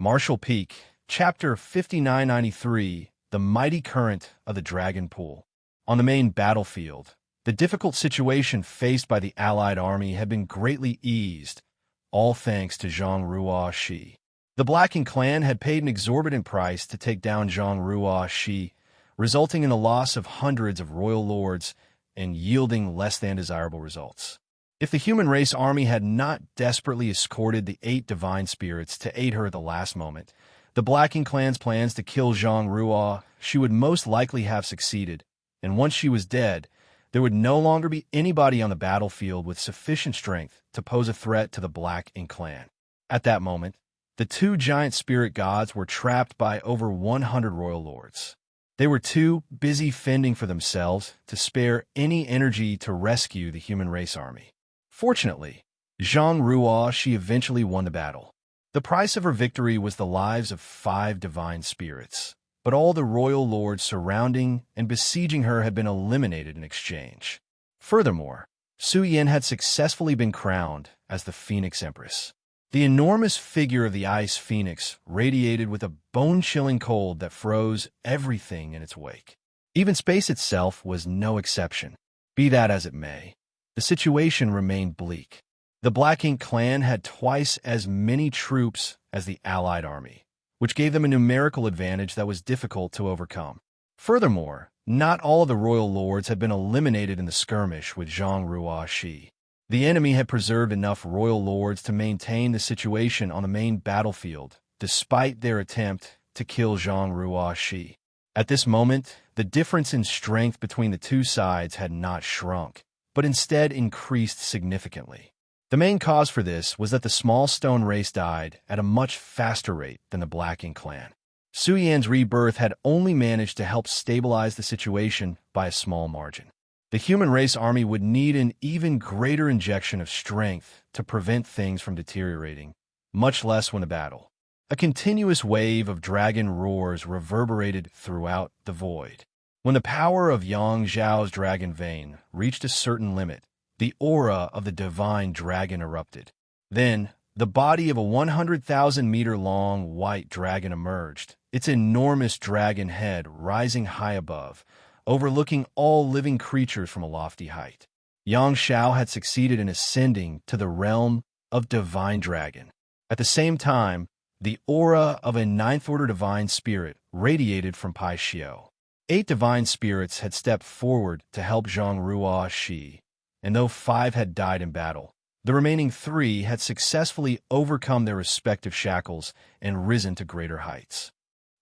Martial Peak, Chapter 5993, The Mighty Current of the Dragon Pool. On the main battlefield, the difficult situation faced by the Allied army had been greatly eased, all thanks to Zhang Ruoxi. The Blacking clan had paid an exorbitant price to take down Zhang Ruoxi, resulting in the loss of hundreds of royal lords and yielding less than desirable results. If the human race army had not desperately escorted the 8 divine spirits to aid her at the last moment, the Blacking clan's plans to kill Zhang Ruoxi would most likely have succeeded, and once she was dead, there would no longer be anybody on the battlefield with sufficient strength to pose a threat to the Blacking clan. At that moment, the 2 giant spirit gods were trapped by over 100 royal lords. They were too busy fending for themselves to spare any energy to rescue the human race army. Fortunately, Zhang Ruoxi eventually won the battle. The price of her victory was the lives of 5 divine spirits, but all the royal lords surrounding and besieging her had been eliminated in exchange. Furthermore, Su Yan had successfully been crowned as the Phoenix Empress. The enormous figure of the Ice Phoenix radiated with a bone-chilling cold that froze everything in its wake. Even space itself was no exception. Be that as it may, the situation remained bleak. The Blacking clan had twice as many troops as the Allied army, which gave them a numerical advantage that was difficult to overcome. Furthermore, not all of the royal lords had been eliminated in the skirmish with Zhang Ruoxi. The enemy had preserved enough royal lords to maintain the situation on the main battlefield, despite their attempt to kill Zhang Ruoxi. At this moment, the difference in strength between the 2 sides had not shrunk, but instead increased significantly. The main cause for this was that the small stone race died at a much faster rate than the Blacking clan. Su Yan's rebirth had only managed to help stabilize the situation by a small margin. The human race army would need an even greater injection of strength to prevent things from deteriorating, much less win the battle. A continuous wave of dragon roars reverberated throughout the void. When the power of Yang Zhao's dragon vein reached a certain limit, the aura of the divine dragon erupted. Then, the body of a 100,000-meter-long white dragon emerged, its enormous dragon head rising high above, overlooking all living creatures from a lofty height. Yang Zhao had succeeded in ascending to the realm of divine dragon. At the same time, the aura of a 9th-order divine spirit radiated from Pai Xiao. 8 divine spirits had stepped forward to help Zhang Ruoxi, and though 5 had died in battle, the remaining 3 had successfully overcome their respective shackles and risen to greater heights.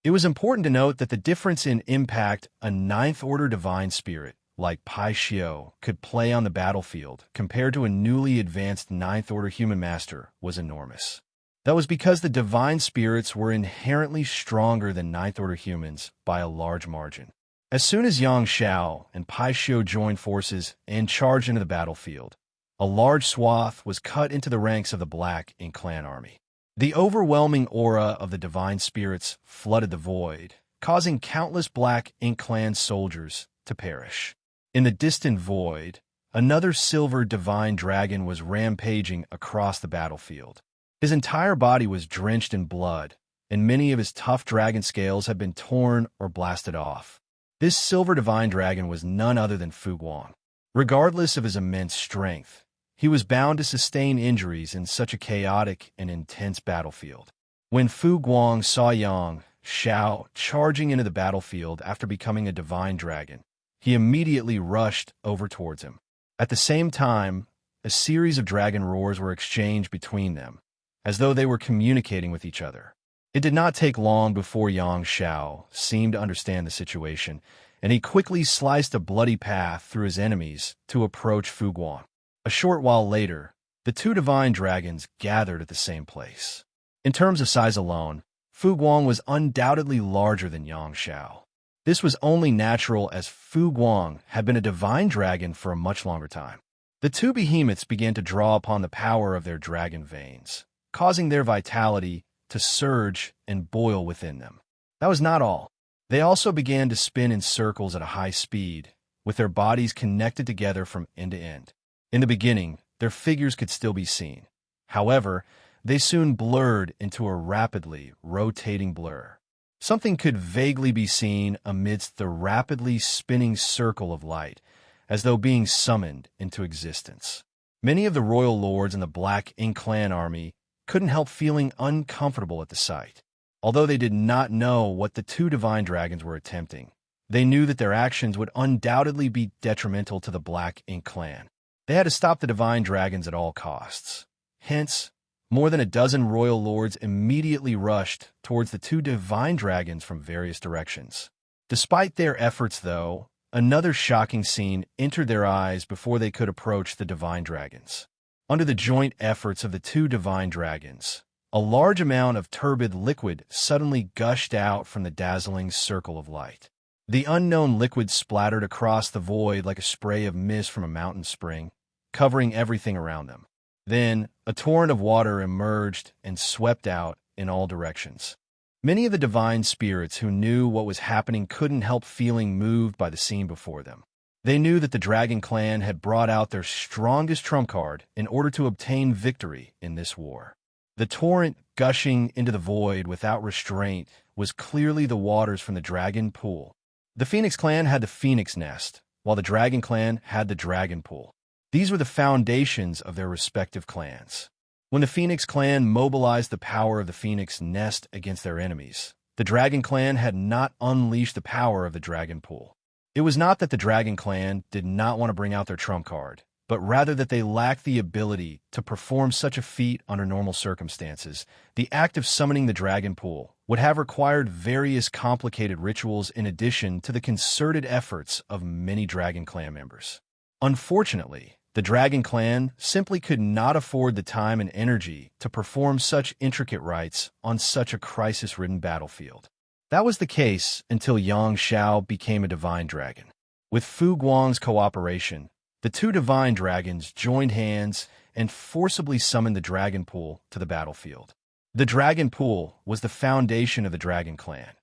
It was important to note that the difference in impact a 9th-order divine spirit, like Pai Xiao, could play on the battlefield compared to a newly advanced 9th-order human master was enormous. That was because the divine spirits were inherently stronger than 9th-order humans by a large margin. As soon as Yang Zhao and Pai Xiao joined forces and charged into the battlefield, a large swath was cut into the ranks of the Blacking clan army. The overwhelming aura of the divine spirits flooded the void, causing countless Blacking clan soldiers to perish. In the distant void, another silver divine dragon was rampaging across the battlefield. His entire body was drenched in blood, and many of his tough dragon scales had been torn or blasted off. This silver divine dragon was none other than Fu Guang. Regardless of his immense strength, he was bound to sustain injuries in such a chaotic and intense battlefield. When Fu Guang saw Yang Zhao charging into the battlefield after becoming a divine dragon, he immediately rushed over towards him. At the same time, a series of dragon roars were exchanged between them, as though they were communicating with each other. It did not take long before Yang Zhao seemed to understand the situation, and he quickly sliced a bloody path through his enemies to approach Fu Guang. A short while later, the 2 divine dragons gathered at the same place. In terms of size alone, Fu Guang was undoubtedly larger than Yang Zhao. This was only natural as Fu Guang had been a divine dragon for a much longer time. The 2 behemoths began to draw upon the power of their dragon veins, causing their vitality to surge and boil within them. That was not all. They also began to spin in circles at a high speed, with their bodies connected together from end to end. In the beginning, their figures could still be seen. However, they soon blurred into a rapidly rotating blur. Something could vaguely be seen amidst the rapidly spinning circle of light, as though being summoned into existence. Many of the royal lords in the Black Ink clan army couldn't help feeling uncomfortable at the sight. Although they did not know what the two divine dragons were attempting, they knew that their actions would undoubtedly be detrimental to the Black Ink clan. They had to stop the divine dragons at all costs. Hence, more than a dozen royal lords immediately rushed towards the two divine dragons from various directions. Despite their efforts, though, another shocking scene entered their eyes before they could approach the divine dragons. Under the joint efforts of the two divine dragons, a large amount of turbid liquid suddenly gushed out from the dazzling circle of light. The unknown liquid splattered across the void like a spray of mist from a mountain spring, covering everything around them. Then, a torrent of water emerged and swept out in all directions. Many of the divine spirits who knew what was happening couldn't help feeling moved by the scene before them. They knew that the Dragon Clan had brought out their strongest trump card in order to obtain victory in this war. The torrent gushing into the void without restraint was clearly the waters from the Dragon Pool. The Phoenix Clan had the Phoenix Nest, while the Dragon Clan had the Dragon Pool. These were the foundations of their respective clans. When the Phoenix Clan mobilized the power of the Phoenix Nest against their enemies, the Dragon Clan had not unleashed the power of the Dragon Pool. It was not that the Dragon Clan did not want to bring out their trump card, but rather that they lacked the ability to perform such a feat under normal circumstances. The act of summoning the Dragon Pool would have required various complicated rituals in addition to the concerted efforts of many Dragon Clan members. Unfortunately, the Dragon Clan simply could not afford the time and energy to perform such intricate rites on such a crisis-ridden battlefield. That was the case until Xianxia became a divine dragon. With Fu Guang's cooperation, the two divine dragons joined hands and forcibly summoned the Dragon Pool to the battlefield. The Dragon Pool was the foundation of the Dragon Clan.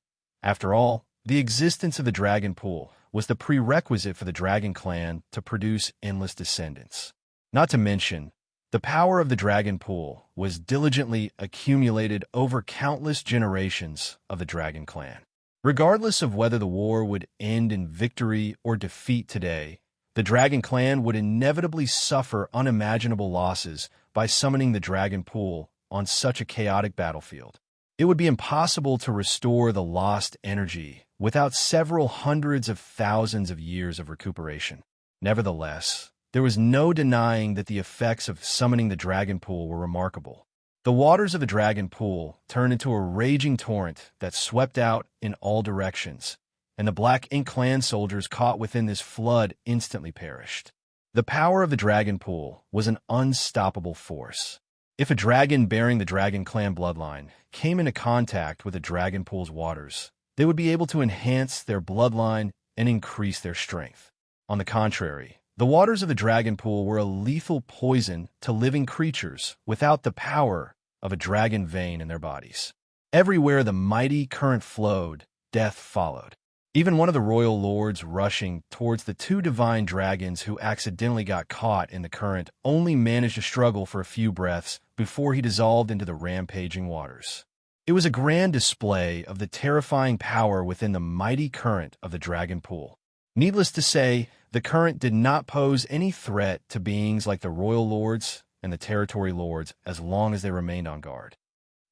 After all, the existence of the Dragon Pool was the prerequisite for the Dragon Clan to produce endless descendants. Not to mention, the power of the Dragon Pool was diligently accumulated over countless generations of the Dragon Clan. Regardless of whether the war would end in victory or defeat today, the Dragon Clan would inevitably suffer unimaginable losses by summoning the Dragon Pool on such a chaotic battlefield. It would be impossible to restore the lost energy without several hundreds of thousands of years of recuperation. Nevertheless, there was no denying that the effects of summoning the Dragon Pool were remarkable. The waters of the Dragon Pool turned into a raging torrent that swept out in all directions, and the Black Ink clan soldiers caught within this flood instantly perished. The power of the Dragon Pool was an unstoppable force. If a dragon bearing the Dragon Clan bloodline came into contact with the Dragon Pool's waters, they would be able to enhance their bloodline and increase their strength. On the contrary, the waters of the Dragon Pool were a lethal poison to living creatures without the power of a dragon vein in their bodies. Everywhere the mighty current flowed, death followed. Even one of the royal lords rushing towards the two divine dragons who accidentally got caught in the current only managed to struggle for a few breaths before he dissolved into the rampaging waters. It was a grand display of the terrifying power within the mighty current of the Dragon Pool. Needless to say, the current did not pose any threat to beings like the royal lords and the territory lords as long as they remained on guard.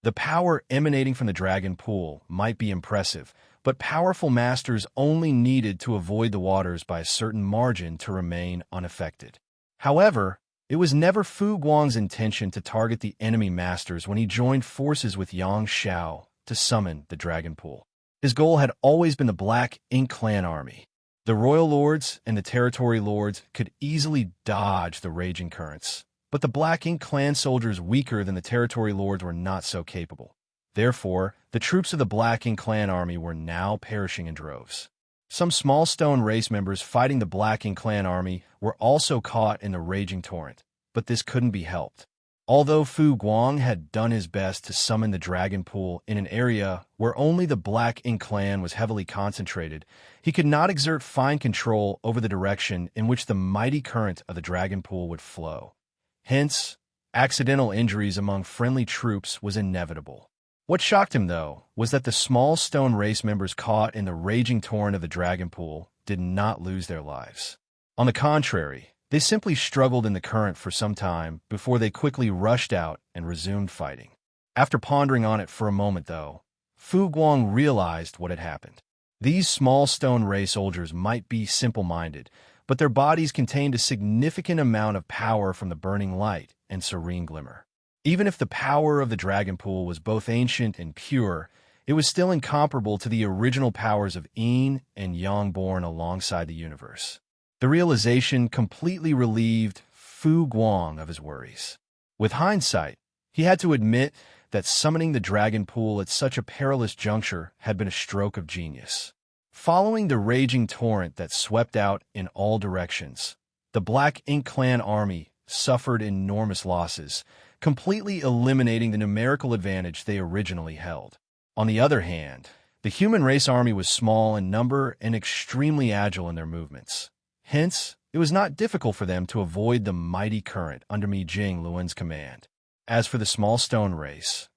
The power emanating from the Dragon Pool might be impressive, but powerful masters only needed to avoid the waters by a certain margin to remain unaffected. However, it was never Fu Guang's intention to target the enemy masters when he joined forces with Xianxia to summon the Dragon Pool. His goal had always been the Black Ink clan army. The royal lords and the territory lords could easily dodge the raging currents, but the Black Ink clan soldiers weaker than the territory lords were not so capable. Therefore, the troops of the Black Ink clan army were now perishing in droves. Some small stone race members fighting the Black Ink clan army were also caught in the raging torrent, but this couldn't be helped. Although Fu Guang had done his best to summon the Dragon Pool in an area where only the Black Ink clan was heavily concentrated, he could not exert fine control over the direction in which the mighty current of the Dragon Pool would flow. Hence, Accidental injuries among friendly troops was inevitable. What shocked him, though, was that the small stone race members caught in the raging torrent of the dragon pool did not lose their lives. On the contrary, they simply struggled in the current for some time before they quickly rushed out and resumed fighting. After pondering on it for a moment, though, Fu Guang realized what had happened. These small stone ray soldiers might be simple-minded, but their bodies contained a significant amount of power from the burning light and serene glimmer. Even if the power of the dragon pool was both ancient and pure, it was still incomparable to the original powers of Yin and Yang born alongside the universe. The realization completely relieved Fu Guang of his worries. With hindsight, he had to admit that summoning the dragon pool at such a perilous juncture had been a stroke of genius. Following the raging torrent that swept out in all directions, the Black Ink Clan army suffered enormous losses, completely eliminating the numerical advantage they originally held. On the other hand, the human race army was small in number and extremely agile in their movements. Hence, it was not difficult for them to avoid the mighty current under Mi Jing Luen's command. As for the small stone race,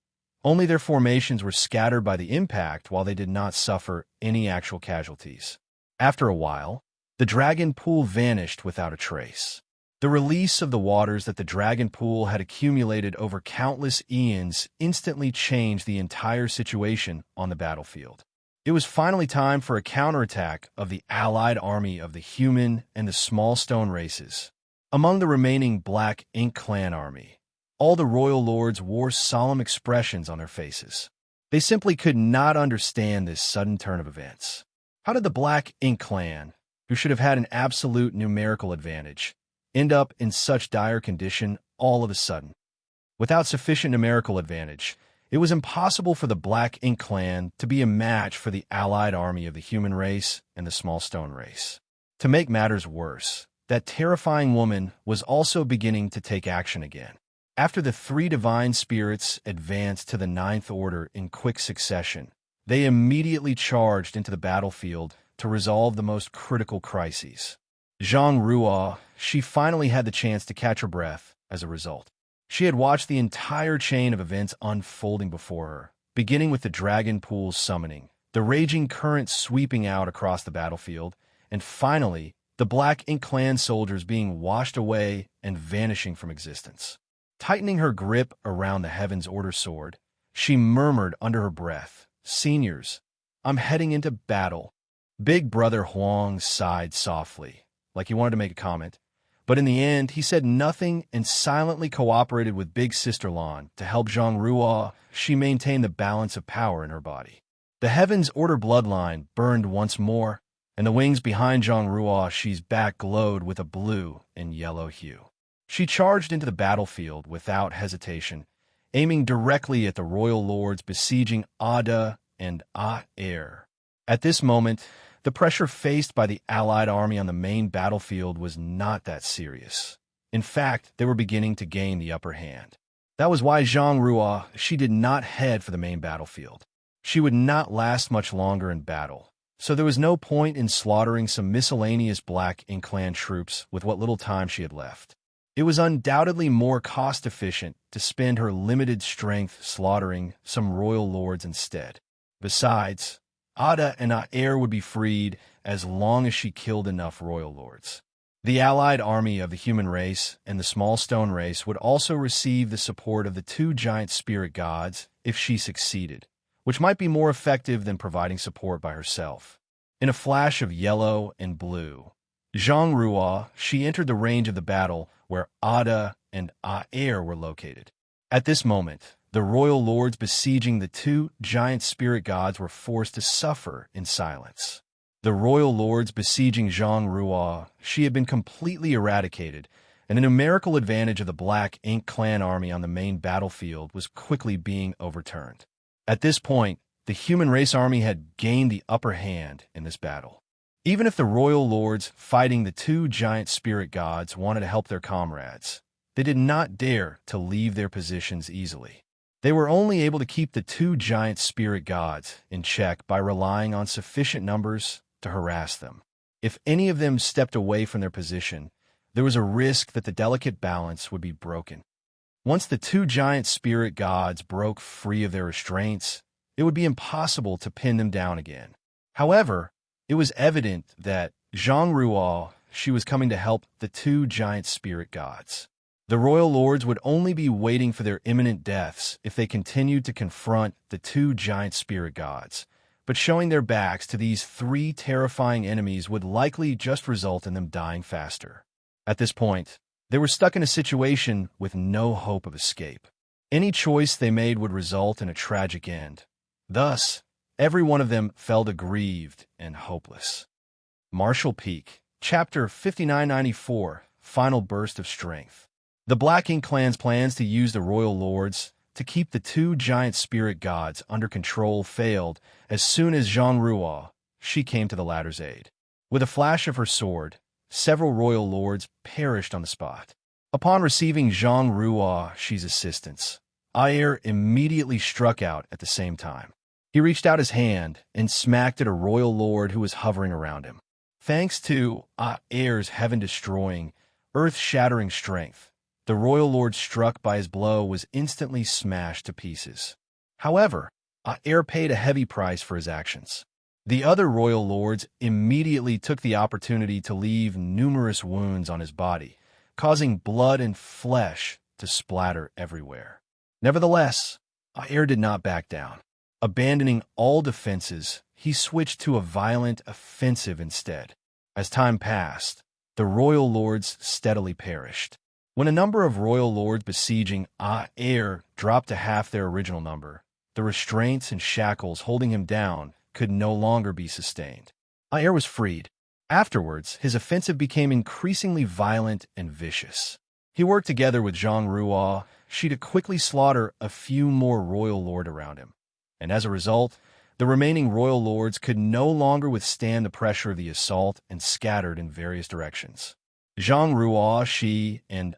only their formations were scattered by the impact while they did not suffer any actual casualties. After a while, the dragon pool vanished without a trace. The release of the waters that the dragon pool had accumulated over countless eons instantly changed the entire situation on the battlefield. It was finally time for a counterattack of the allied army of the human and the small stone races. Among the remaining Black Ink Clan army, all the royal lords wore solemn expressions on their faces. They simply could not understand this sudden turn of events. How did the Black Ink Clan, who should have had an absolute numerical advantage, end up in such dire condition all of a sudden? Without sufficient numerical advantage, it was impossible for the Black Ink Clan to be a match for the allied army of the human race and the small stone race. To make matters worse, that terrifying woman was also beginning to take action again. After the three divine spirits advanced to the Ninth Order in quick succession, they immediately charged into the battlefield to resolve the most critical crises. Zhang Ruo, she finally had the chance to catch her breath as a result. She had watched the entire chain of events unfolding before her, beginning with the dragon pool's summoning, the raging current sweeping out across the battlefield, and finally, the Black Ink Clan soldiers being washed away and vanishing from existence. Tightening her grip around the Heaven's Order sword, she murmured under her breath, "Seniors, I'm heading into battle." Big Brother Huang sighed softly, like he wanted to make a comment, but in the end, he said nothing and silently cooperated with Big Sister Lan to help Zhang Ruo. She maintained the balance of power in her body. The Heaven's Order bloodline burned once more, and the wings behind Zhang Ruo, she's back, glowed with a blue and yellow hue. She charged into the battlefield without hesitation, aiming directly at the royal lords besieging Ada and Air. At this moment, the pressure faced by the allied army on the main battlefield was not that serious. In fact, they were beginning to gain the upper hand. That was why Zhang Ruo, she did not head for the main battlefield. She would not last much longer in battle, so there was no point in slaughtering some miscellaneous Black Ink Clan troops with what little time she had left. It was undoubtedly more cost-efficient to spend her limited strength slaughtering some royal lords instead. Besides, Ada and Air would be freed as long as she killed enough royal lords. The allied army of the human race and the small stone race would also receive the support of the two giant spirit gods if she succeeded, which might be more effective than providing support by herself. In a flash of yellow and blue, Zhang Ruo, she entered the range of the battle where Ada and Air were located. At this moment, the royal lords besieging the two giant spirit gods were forced to suffer in silence. The royal lords besieging Zhang Ruo, she had been completely eradicated, and the numerical advantage of the Black Ink Clan army on the main battlefield was quickly being overturned. At this point, the human race army had gained the upper hand in this battle. Even if the royal lords fighting the two giant spirit gods wanted to help their comrades, they did not dare to leave their positions easily. They were only able to keep the two giant spirit gods in check by relying on sufficient numbers to harass them. If any of them stepped away from their position, there was a risk that the delicate balance would be broken. Once the two giant spirit gods broke free of their restraints, it would be impossible to pin them down again. However, it was evident that Zhang Ruo, she was coming to help the two giant spirit gods. The royal lords would only be waiting for their imminent deaths if they continued to confront the two giant spirit gods, but showing their backs to these three terrifying enemies would likely just result in them dying faster. At this point, they were stuck in a situation with no hope of escape. Any choice they made would result in a tragic end. Thus, every one of them felt aggrieved and hopeless. Martial Peak, Chapter 5994, Final Burst of Strength. The Black Ink clan's plans to use the royal lords to keep the two giant spirit gods under control failed as soon as Zhang Ruo, she came to the latter's aid. With a flash of her sword, several royal lords perished on the spot. Upon receiving Zhang Ruo, she's assistance, Aer immediately struck out at the same time. He reached out his hand and smacked at a royal lord who was hovering around him. Thanks to Aer's heaven-destroying, earth-shattering strength, the royal lord struck by his blow was instantly smashed to pieces. However, Aer paid a heavy price for his actions. The other royal lords immediately took the opportunity to leave numerous wounds on his body, causing blood and flesh to splatter everywhere. Nevertheless, Aer did not back down. Abandoning all defenses, he switched to a violent offensive instead. As time passed, the royal lords steadily perished. When a number of royal lords besieging Aer dropped to half their original number, the restraints and shackles holding him down could no longer be sustained. Aer was freed. Afterwards, his offensive became increasingly violent and vicious. He worked together with Zhang Ruo, she to quickly slaughter a few more royal lords around him. And as a result, the remaining royal lords could no longer withstand the pressure of the assault and scattered in various directions. Zhang Ruo, she, and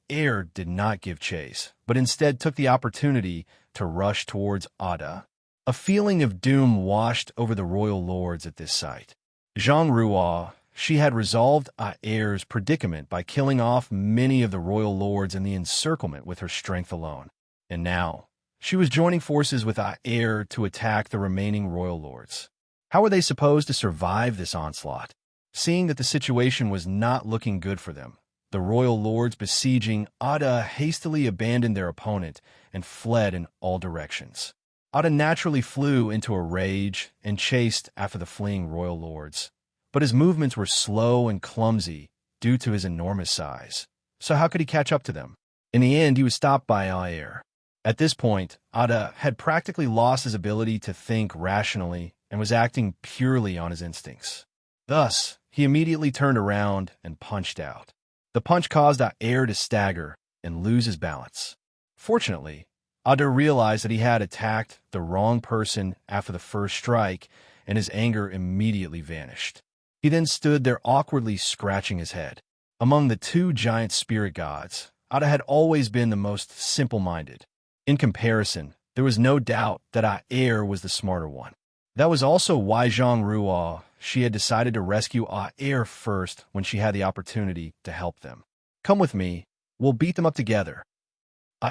Aer did not give chase, but instead took the opportunity to rush towards Ada. A feeling of doom washed over the royal lords at this sight. Zhang Ruo, she had resolved Aer's predicament by killing off many of the royal lords in the encirclement with her strength alone. And now, she was joining forces with Aer to attack the remaining royal lords. How were they supposed to survive this onslaught? Seeing that the situation was not looking good for them, the royal lords besieging Ada hastily abandoned their opponent and fled in all directions. Ada naturally flew into a rage and chased after the fleeing royal lords, but his movements were slow and clumsy due to his enormous size. So how could he catch up to them? In the end, he was stopped by Aer. At this point, Ada had practically lost his ability to think rationally and was acting purely on his instincts. Thus, he immediately turned around and punched out. The punch caused Aer to stagger and lose his balance. Fortunately, Ada realized that he had attacked the wrong person after the first strike, and his anger immediately vanished. He then stood there awkwardly scratching his head. Among the two giant spirit gods, Ada had always been the most simple-minded. In comparison, there was no doubt that Aer was the smarter one. That was also why Zhang Ruo, she had decided to rescue Aer first when she had the opportunity to help them. Come with me, we'll beat them up together.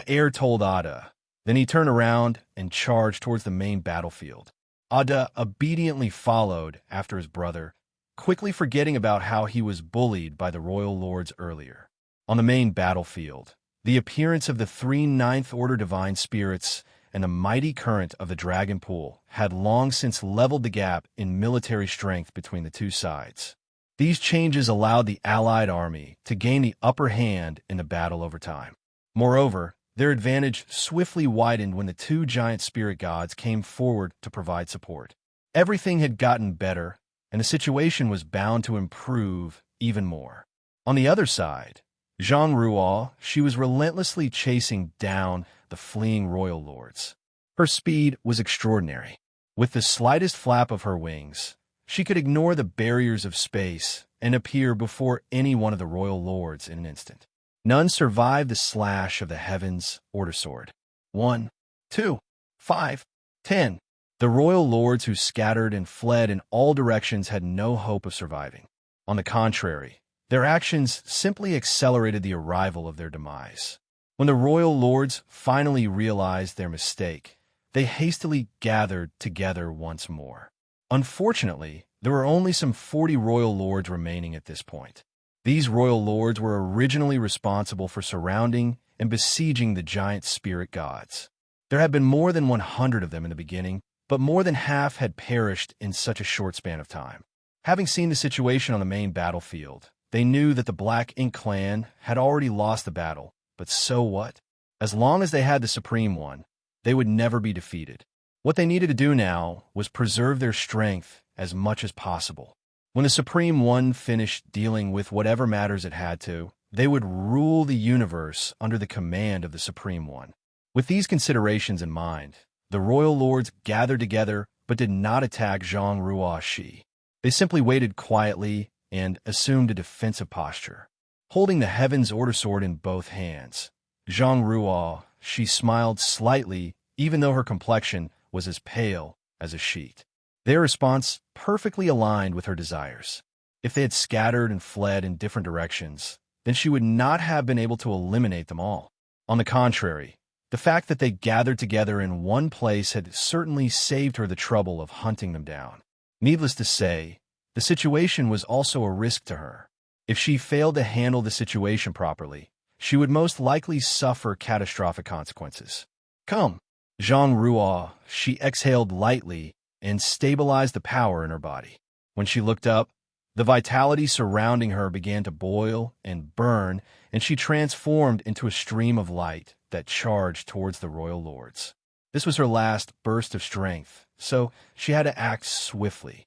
Aer told Ada. Then he turned around and charged towards the main battlefield. Ada obediently followed after his brother, quickly forgetting about how he was bullied by the royal lords earlier. On the main battlefield, the appearance of the three ninth-order divine spirits and the mighty current of the dragon pool had long since leveled the gap in military strength between the two sides. These changes allowed the allied army to gain the upper hand in the battle over time. Moreover, their advantage swiftly widened when the two giant spirit gods came forward to provide support. Everything had gotten better, and the situation was bound to improve even more. On the other side, Zhang Ruo, she was relentlessly chasing down the fleeing royal lords. Her speed was extraordinary. With the slightest flap of her wings, she could ignore the barriers of space and appear before any one of the royal lords in an instant. None survived the slash of the heavens' order sword. 1, 2, 5, 10. The royal lords who scattered and fled in all directions had no hope of surviving. On the contrary, their actions simply accelerated the arrival of their demise. When the royal lords finally realized their mistake, they hastily gathered together once more. Unfortunately, there were only some 40 royal lords remaining at this point. These royal lords were originally responsible for surrounding and besieging the giant spirit gods. There had been more than 100 of them in the beginning, but more than half had perished in such a short span of time. Having seen the situation on the main battlefield, they knew that the Black Ink clan had already lost the battle, but so what? As long as they had the Supreme One, they would never be defeated. What they needed to do now was preserve their strength as much as possible. When the Supreme One finished dealing with whatever matters it had to, they would rule the universe under the command of the Supreme One. With these considerations in mind, the royal lords gathered together but did not attack Zhang Ruoxi. They simply waited quietly and assumed a defensive posture. Holding the Heaven's Order Sword in both hands, Zhang Ruoxi smiled slightly even though her complexion was as pale as a sheet. Their response perfectly aligned with her desires. If they had scattered and fled in different directions, then she would not have been able to eliminate them all. On the contrary, the fact that they gathered together in one place had certainly saved her the trouble of hunting them down. Needless to say, the situation was also a risk to her. If she failed to handle the situation properly, she would most likely suffer catastrophic consequences. Come, Zhang Ruo, she exhaled lightly and stabilized the power in her body. When she looked up, the vitality surrounding her began to boil and burn, and she transformed into a stream of light that charged towards the royal lords. This was her last burst of strength, so she had to act swiftly.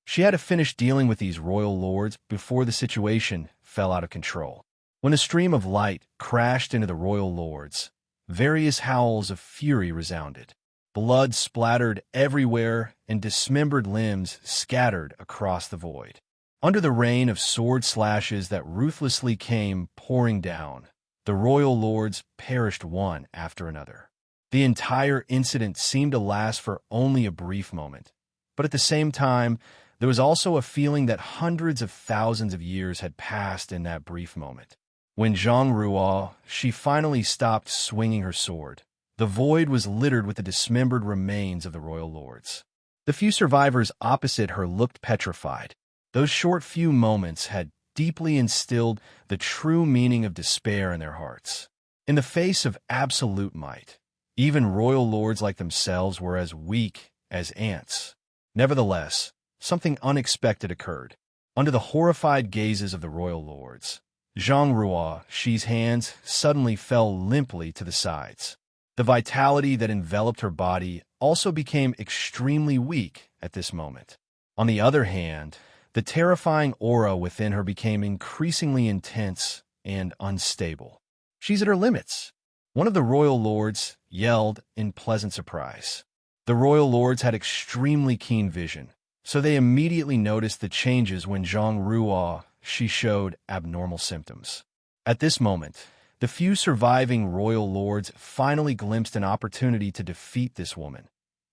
She had to finish dealing with these royal lords before the situation fell out of control. When the stream of light crashed into the royal lords, various howls of fury resounded. Blood splattered everywhere and dismembered limbs scattered across the void. Under the rain of sword slashes that ruthlessly came pouring down, the royal lords perished one after another. The entire incident seemed to last for only a brief moment, but at the same time, there was also a feeling that hundreds of thousands of years had passed in that brief moment. When Zhang Ruo, she finally stopped swinging her sword, the void was littered with the dismembered remains of the royal lords. The few survivors opposite her looked petrified. Those short few moments had deeply instilled the true meaning of despair in their hearts. In the face of absolute might, even royal lords like themselves were as weak as ants. Nevertheless, something unexpected occurred. Under the horrified gazes of the royal lords, Zhang Ruoxi's hands suddenly fell limply to the sides. The vitality that enveloped her body also became extremely weak at this moment. On the other hand, the terrifying aura within her became increasingly intense and unstable. She's at her limits. One of the royal lords yelled in pleasant surprise. The royal lords had extremely keen vision, so they immediately noticed the changes when Zhang Ruoxi showed abnormal symptoms. At this moment, the few surviving royal lords finally glimpsed an opportunity to defeat this woman.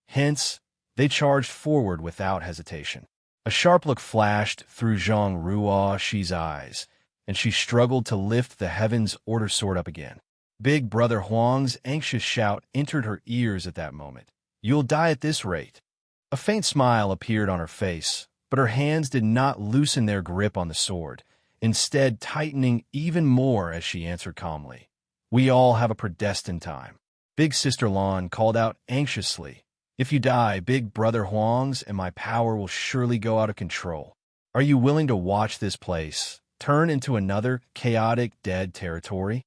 Hence, they charged forward without hesitation. A sharp look flashed through Zhang Ruoxi's eyes, and she struggled to lift the Heaven's Order Sword up again. Big Brother Huang's anxious shout entered her ears at that moment. "You'll die at this rate." A faint smile appeared on her face, but her hands did not loosen their grip on the sword, instead tightening even more as she answered calmly. "We all have a predestined time." Big Sister Lan called out anxiously, "If you die, Big Brother Huang's and my power will surely go out of control. Are you willing to watch this place turn into another chaotic dead territory?"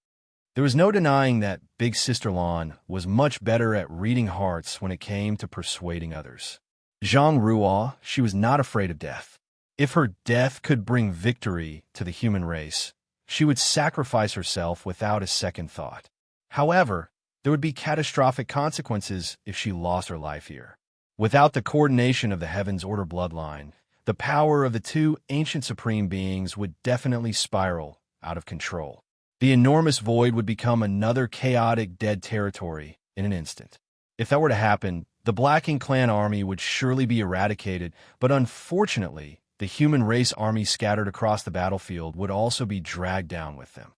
There was no denying that Big Sister Lan was much better at reading hearts when it came to persuading others. Zhang Ruo, she was not afraid of death. If her death could bring victory to the human race, she would sacrifice herself without a second thought. However, there would be catastrophic consequences if she lost her life here. Without the coordination of the Heaven's Order bloodline, the power of the two ancient supreme beings would definitely spiral out of control. The enormous void would become another chaotic dead territory in an instant. If that were to happen, the Black Ink clan army would surely be eradicated, but unfortunately, the human race army scattered across the battlefield would also be dragged down with them.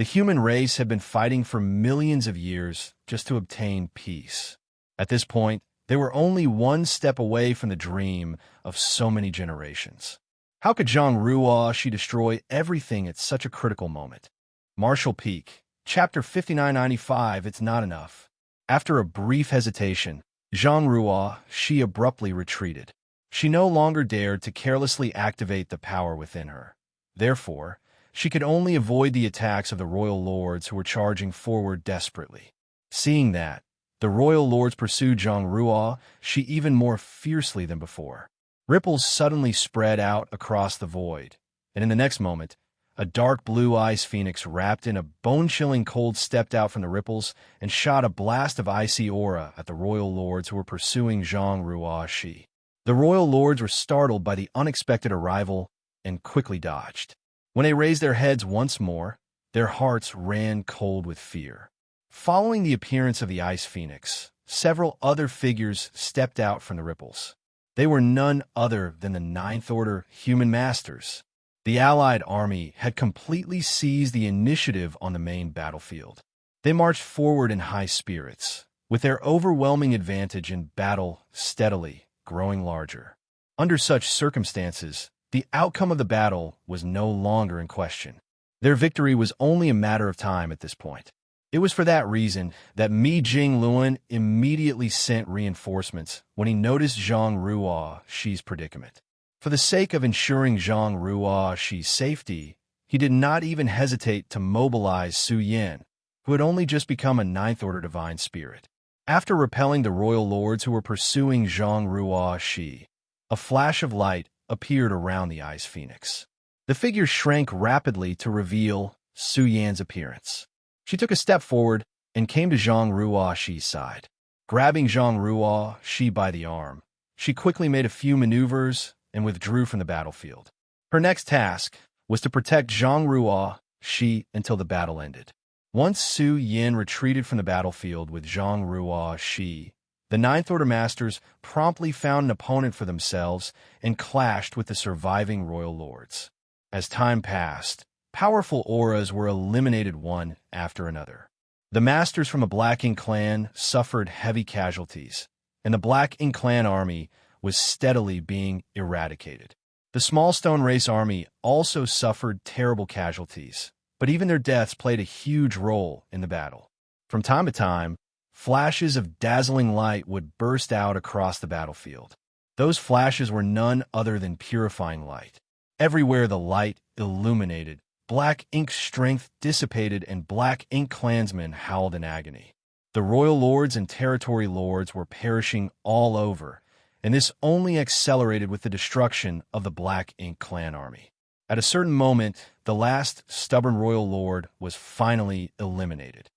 The human race had been fighting for millions of years just to obtain peace. At this point, they were only one step away from the dream of so many generations. How could Zhang Ruoshi destroy everything at such a critical moment? Martial Peak, Chapter 5995, It's Not Enough. After a brief hesitation, Zhang Ruoshi abruptly retreated. She no longer dared to carelessly activate the power within her. Therefore, she could only avoid the attacks of the royal lords who were charging forward desperately. Seeing that, the royal lords pursued Zhang Ruoshi even more fiercely than before. Ripples suddenly spread out across the void, and in the next moment, a dark blue ice phoenix wrapped in a bone-chilling cold stepped out from the ripples and shot a blast of icy aura at the royal lords who were pursuing Zhang Ruoshi. The royal lords were startled by the unexpected arrival and quickly dodged. When they raised their heads once more, their hearts ran cold with fear. Following the appearance of the ice phoenix, several other figures stepped out from the ripples. They were none other than the Ninth Order human masters. The Allied army had completely seized the initiative on the main battlefield. They marched forward in high spirits, with their overwhelming advantage in battle steadily growing larger. Under such circumstances, the outcome of the battle was no longer in question. Their victory was only a matter of time at this point. It was for that reason that Mi Jingluan immediately sent reinforcements when he noticed Zhang Ruoshi's predicament. For the sake of ensuring Zhang Ruoshi's safety, he did not even hesitate to mobilize Su Yan, who had only just become a Ninth Order Divine Spirit. After repelling the royal lords who were pursuing Zhang Ruoshi, a flash of light appeared around the ice phoenix. The figure shrank rapidly to reveal Su Yan's appearance. She took a step forward and came to Zhang Ruoshi's side. Grabbing Zhang Ruoshi by the arm, she quickly made a few maneuvers and withdrew from the battlefield. Her next task was to protect Zhang Ruoshi until the battle ended. Once Su Yan retreated from the battlefield with Zhang Ruoshi, the Ninth Order Masters promptly found an opponent for themselves and clashed with the surviving royal lords. As time passed, powerful auras were eliminated one after another. The masters from the Black Ink clan suffered heavy casualties, and the Black Ink clan army was steadily being eradicated. The Small Stone Race army also suffered terrible casualties, but even their deaths played a huge role in the battle. From time to time, flashes of dazzling light would burst out across the battlefield. Those flashes were none other than purifying light. Everywhere the light illuminated, Black Ink's strength dissipated and Black Ink clansmen howled in agony. The royal lords and territory lords were perishing all over, and this only accelerated with the destruction of the Black Ink clan army. At a certain moment, the last stubborn royal lord was finally eliminated.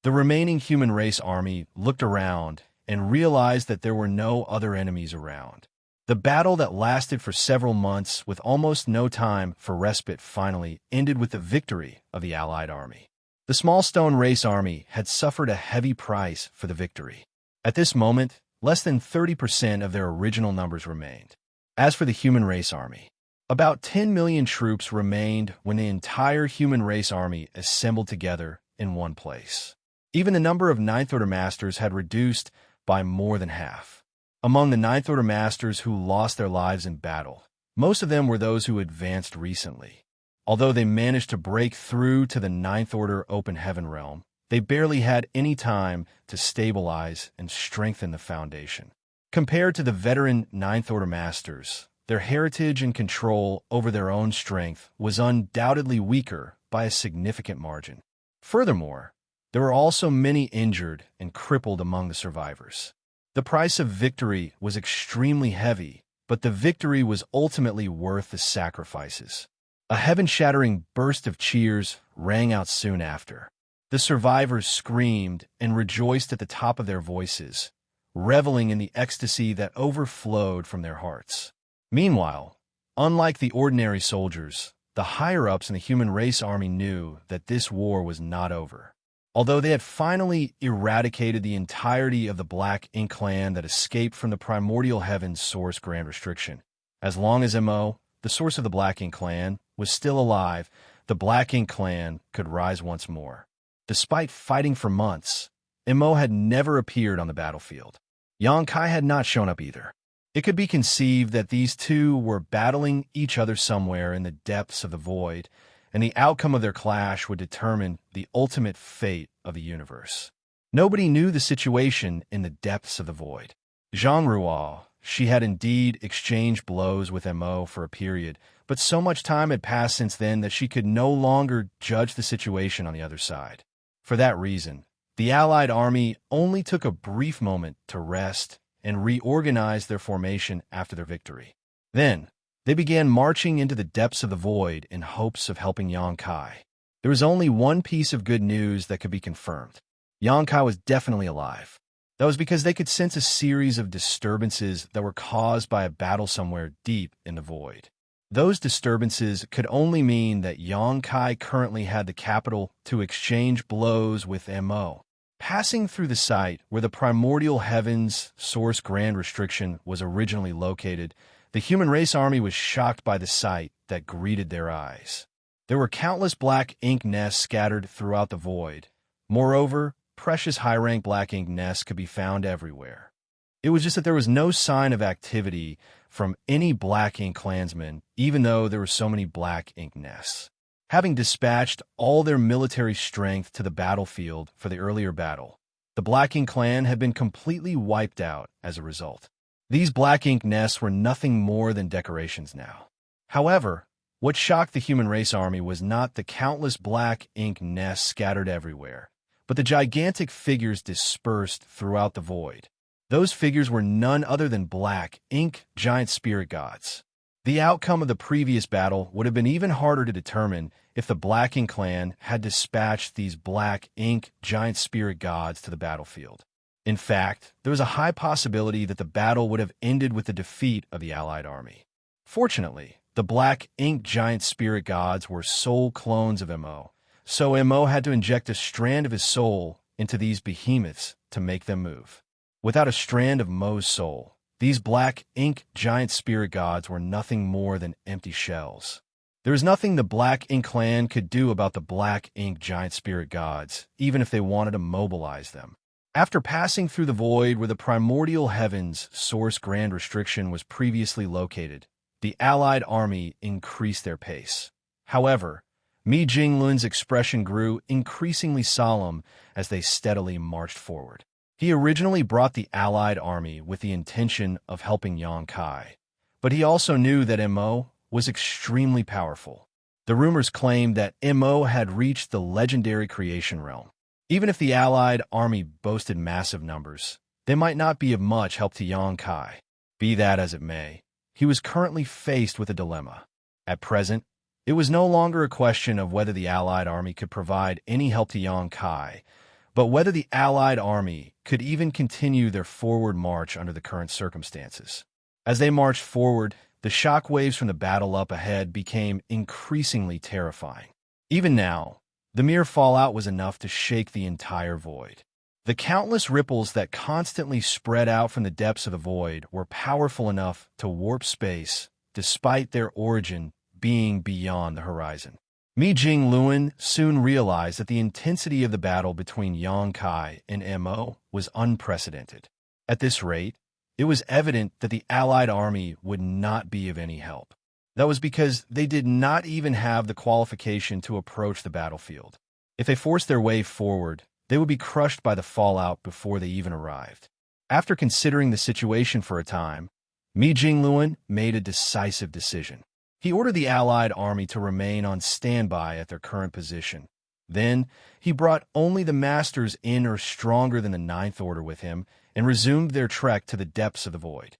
The remaining human race army looked around and realized that there were no other enemies around. The battle that lasted for several months with almost no time for respite finally ended with the victory of the Allied army. The Small Stone Race army had suffered a heavy price for the victory. At this moment, less than 30% of their original numbers remained. As for the human race army, about 10 million troops remained when the entire human race army assembled together in one place. Even the number of Ninth Order Masters had reduced by more than half. Among the Ninth Order Masters who lost their lives in battle, most of them were those who advanced recently. Although they managed to break through to the Ninth Order Open Heaven realm, they barely had any time to stabilize and strengthen the foundation. Compared to the veteran Ninth Order Masters, their heritage and control over their own strength was undoubtedly weaker by a significant margin. Furthermore, there were also many injured and crippled among the survivors. The price of victory was extremely heavy, but the victory was ultimately worth the sacrifices. A heaven-shattering burst of cheers rang out soon after. The survivors screamed and rejoiced at the top of their voices, reveling in the ecstasy that overflowed from their hearts. Meanwhile, unlike the ordinary soldiers, the higher-ups in the human race army knew that this war was not over. Although they had finally eradicated the entirety of the Black Ink clan that escaped from the primordial heaven's source grand restriction, as long as MO, the source of the Black Ink clan, was still alive, the Black Ink clan could rise once more. Despite fighting for months, Mo had never appeared on the battlefield. Yang Kai had not shown up either. It could be conceived that these two were battling each other somewhere in the depths of the void, and the outcome of their clash would determine the ultimate fate of the universe. Nobody knew the situation in the depths of the void. Zhang Ruo, she had indeed exchanged blows with Mo for a period, but so much time had passed since then that she could no longer judge the situation on the other side. For that reason, the Allied army only took a brief moment to rest and reorganize their formation after their victory. Then, they began marching into the depths of the void in hopes of helping Yang Kai. There was only one piece of good news that could be confirmed. Yang Kai was definitely alive. That was because they could sense a series of disturbances that were caused by a battle somewhere deep in the void. Those disturbances could only mean that Yang Kai currently had the capital to exchange blows with Mo. Passing through the site where the primordial heavens source grand restriction was originally located, the human race army was shocked by the sight that greeted their eyes. There were countless black ink nests scattered throughout the void. Moreover, precious high-rank black ink nests could be found everywhere. It was just that there was no sign of activity from any black ink clansmen, even though there were so many black ink nests. Having dispatched all their military strength to the battlefield for the earlier battle, the Black Ink clan had been completely wiped out as a result. These black ink nests were nothing more than decorations now. However, what shocked the human race army was not the countless black ink nests scattered everywhere, but the gigantic figures dispersed throughout the void. Those figures were none other than black ink giant spirit gods. The outcome of the previous battle would have been even harder to determine if the Black Ink clan had dispatched these black ink giant spirit gods to the battlefield. In fact, there was a high possibility that the battle would have ended with the defeat of the Allied army. Fortunately, the black ink giant spirit gods were soul clones of Mo, so Mo had to inject a strand of his soul into these behemoths to make them move. Without a strand of Mo's soul, these black ink giant spirit gods were nothing more than empty shells. There was nothing the Black Ink clan could do about the black ink giant spirit gods, even if they wanted to mobilize them. After passing through the void where the primordial heavens source grand restriction was previously located, the Allied army increased their pace. However, Mi Jinglun's expression grew increasingly solemn as they steadily marched forward. He originally brought the Allied army with the intention of helping Yang Kai, but he also knew that Mo was extremely powerful. The rumors claimed that Mo had reached the legendary creation realm. Even if the Allied army boasted massive numbers, they might not be of much help to Yang Kai. Be that as it may, he was currently faced with a dilemma. At present, it was no longer a question of whether the Allied army could provide any help to Yang Kai, but whether the Allied army could even continue their forward march under the current circumstances. As they marched forward, the shock waves from the battle up ahead became increasingly terrifying. Even now, the mere fallout was enough to shake the entire void. The countless ripples that constantly spread out from the depths of the void were powerful enough to warp space, despite their origin being beyond the horizon. Mi Jinglun soon realized that the intensity of the battle between Yang Kai and Mo was unprecedented. At this rate, it was evident that the Allied army would not be of any help. That was because they did not even have the qualification to approach the battlefield. If they forced their way forward, they would be crushed by the fallout before they even arrived. After considering the situation for a time, Mi Jinglun made a decisive decision. He ordered the Allied army to remain on standby at their current position. Then, he brought only the masters in or stronger than the Ninth Order with him and resumed their trek to the depths of the void.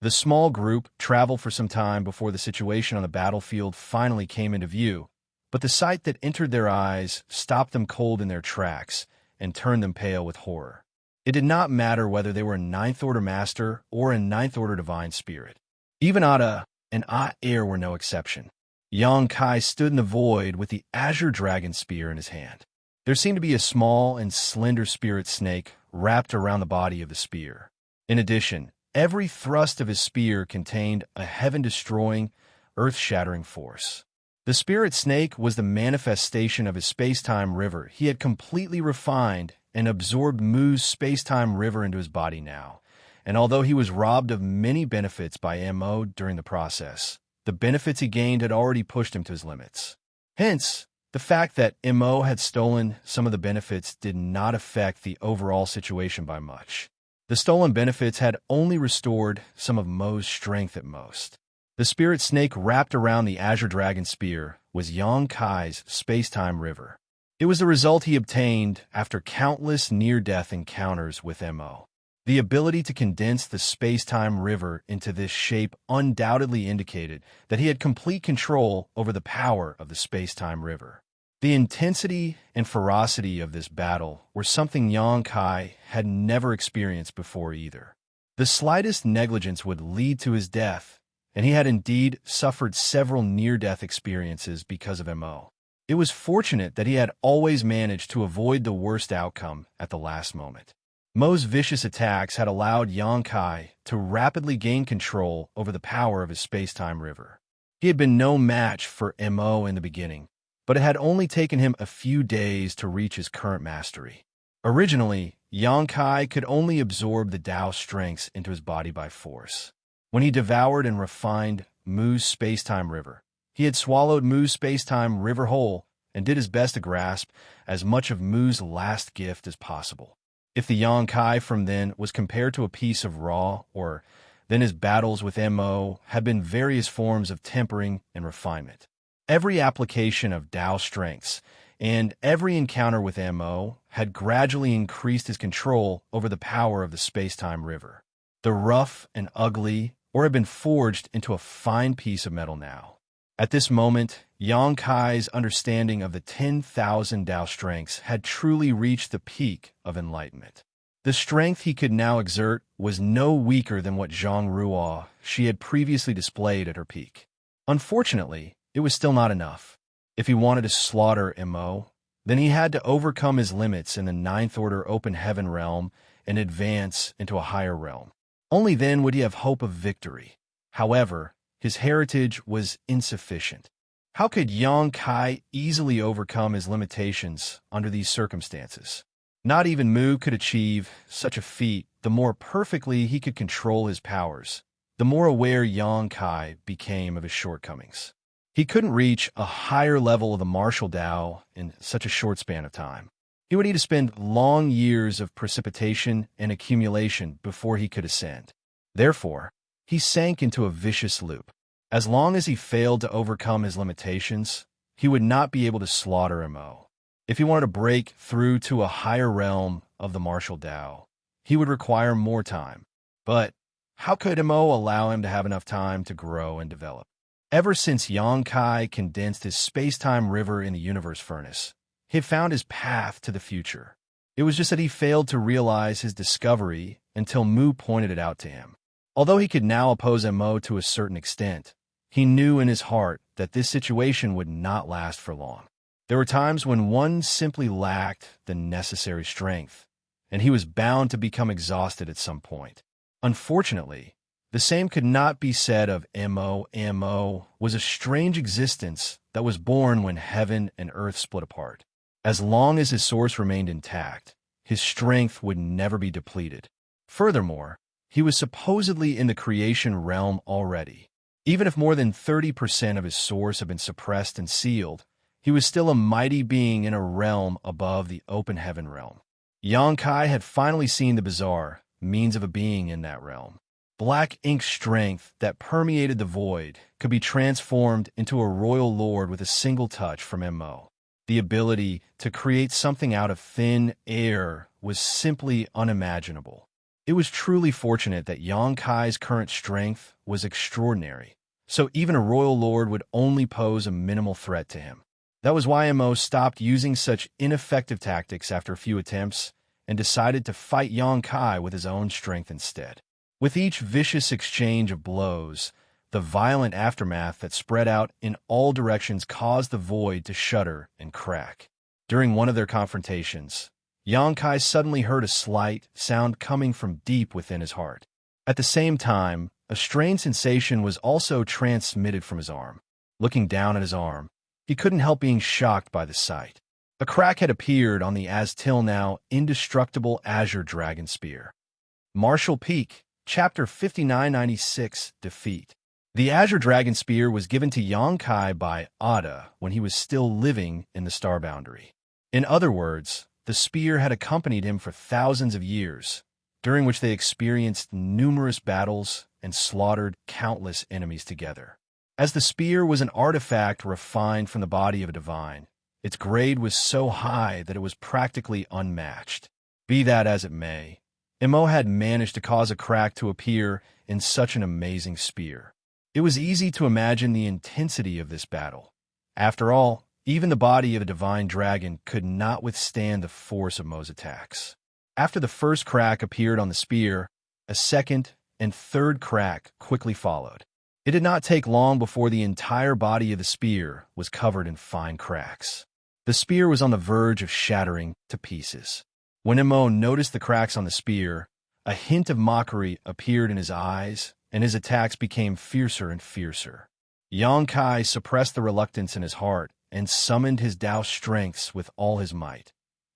The small group traveled for some time before the situation on the battlefield finally came into view, but the sight that entered their eyes stopped them cold in their tracks and turned them pale with horror. It did not matter whether they were a Ninth Order Master or a Ninth Order Divine Spirit. Even Ada and Air were no exception. Yang Kai stood in the void with the Azure Dragon Spear in his hand. There seemed to be a small and slender spirit snake wrapped around the body of the spear. In addition, every thrust of his spear contained a heaven-destroying, earth-shattering force. The spirit snake was the manifestation of his space-time river. He had completely refined and absorbed Mu's space-time river into his body now, and although he was robbed of many benefits by Mo during the process, the benefits he gained had already pushed him to his limits. Hence, the fact that Mo had stolen some of the benefits did not affect the overall situation by much. The stolen benefits had only restored some of Mo's strength at most. The spirit snake wrapped around the Azure Dragon spear was Xianxia's space-time river. It was the result he obtained after countless near-death encounters with Mo. The ability to condense the space-time river into this shape undoubtedly indicated that he had complete control over the power of the space-time river. The intensity and ferocity of this battle were something Xianxia had never experienced before either. The slightest negligence would lead to his death, and he had indeed suffered several near-death experiences because of Mo. It was fortunate that he had always managed to avoid the worst outcome at the last moment. Mo's vicious attacks had allowed Xianxia to rapidly gain control over the power of his space-time river. He had been no match for Mo in the beginning, but it had only taken him a few days to reach his current mastery. Originally, Xianxia could only absorb the Tao strengths into his body by force. When he devoured and refined Mu's space-time river, he had swallowed Mu's space-time river whole and did his best to grasp as much of Mu's last gift as possible. If the Xianxia from then was compared to a piece of raw, then his battles with Mo had been various forms of tempering and refinement. Every application of Tao strengths and every encounter with Mo had gradually increased his control over the power of the space-time river. The rough and ugly had been forged into a fine piece of metal now. At this moment, Xianxia's understanding of the 10,000 Tao strengths had truly reached the peak of enlightenment. The strength he could now exert was no weaker than what Zhang Ruo she had previously displayed at her peak. Unfortunately, it was still not enough. If he wanted to slaughter Mo, then he had to overcome his limits in the Ninth Order Open Heaven realm and advance into a higher realm. Only then would he have hope of victory. However, his heritage was insufficient. How could Xianxia easily overcome his limitations under these circumstances? Not even Mu could achieve such a feat. The more perfectly he could control his powers, the more aware Xianxia became of his shortcomings. He couldn't reach a higher level of the martial Tao in such a short span of time. He would need to spend long years of precipitation and accumulation before he could ascend. Therefore, he sank into a vicious loop. As long as he failed to overcome his limitations, he would not be able to slaughter Mo. If he wanted to break through to a higher realm of the martial Tao, he would require more time. But how could Mo allow him to have enough time to grow and develop? Ever since Xianxia condensed his space-time river in the universe furnace, he had found his path to the future. It was just that he failed to realize his discovery until Mu pointed it out to him. Although he could now oppose Mo to a certain extent, he knew in his heart that this situation would not last for long. There were times when one simply lacked the necessary strength, and he was bound to become exhausted at some point. Unfortunately, the same could not be said of Mo. Mo was a strange existence that was born when heaven and earth split apart. As long as his source remained intact, his strength would never be depleted. Furthermore, he was supposedly in the creation realm already. Even if more than 30% of his source had been suppressed and sealed, he was still a mighty being in a realm above the open heaven realm. Xianxia had finally seen the bizarre means of a being in that realm. Black ink strength that permeated the void could be transformed into a royal lord with a single touch from Mo. The ability to create something out of thin air was simply unimaginable. It was truly fortunate that Xianxia's current strength was extraordinary, so even a royal lord would only pose a minimal threat to him. That was why Mo stopped using such ineffective tactics after a few attempts and decided to fight Xianxia with his own strength instead. With each vicious exchange of blows, the violent aftermath that spread out in all directions caused the void to shudder and crack. During one of their confrontations, Xianxia suddenly heard a slight sound coming from deep within his heart. At the same time, a strange sensation was also transmitted from his arm. Looking down at his arm, he couldn't help being shocked by the sight. A crack had appeared on the as-till-now indestructible azure dragon spear. Martial Peak, Chapter 5996, Defeat. The azure dragon spear was given to Xianxia by Ada when he was still living in the Star Boundary. In other words, the spear had accompanied him for thousands of years, during which they experienced numerous battles and slaughtered countless enemies together. As the spear was an artifact refined from the body of a divine, its grade was so high that it was practically unmatched. Be that as it may, Imo had managed to cause a crack to appear in such an amazing spear. It was easy to imagine the intensity of this battle. After all, even the body of a divine dragon could not withstand the force of Mo's attacks. After the first crack appeared on the spear, a second and third crack quickly followed. It did not take long before the entire body of the spear was covered in fine cracks. The spear was on the verge of shattering to pieces. When Imo noticed the cracks on the spear, a hint of mockery appeared in his eyes, and his attacks became fiercer and fiercer. Xianxia suppressed the reluctance in his heart and summoned his Tao strengths with all his might.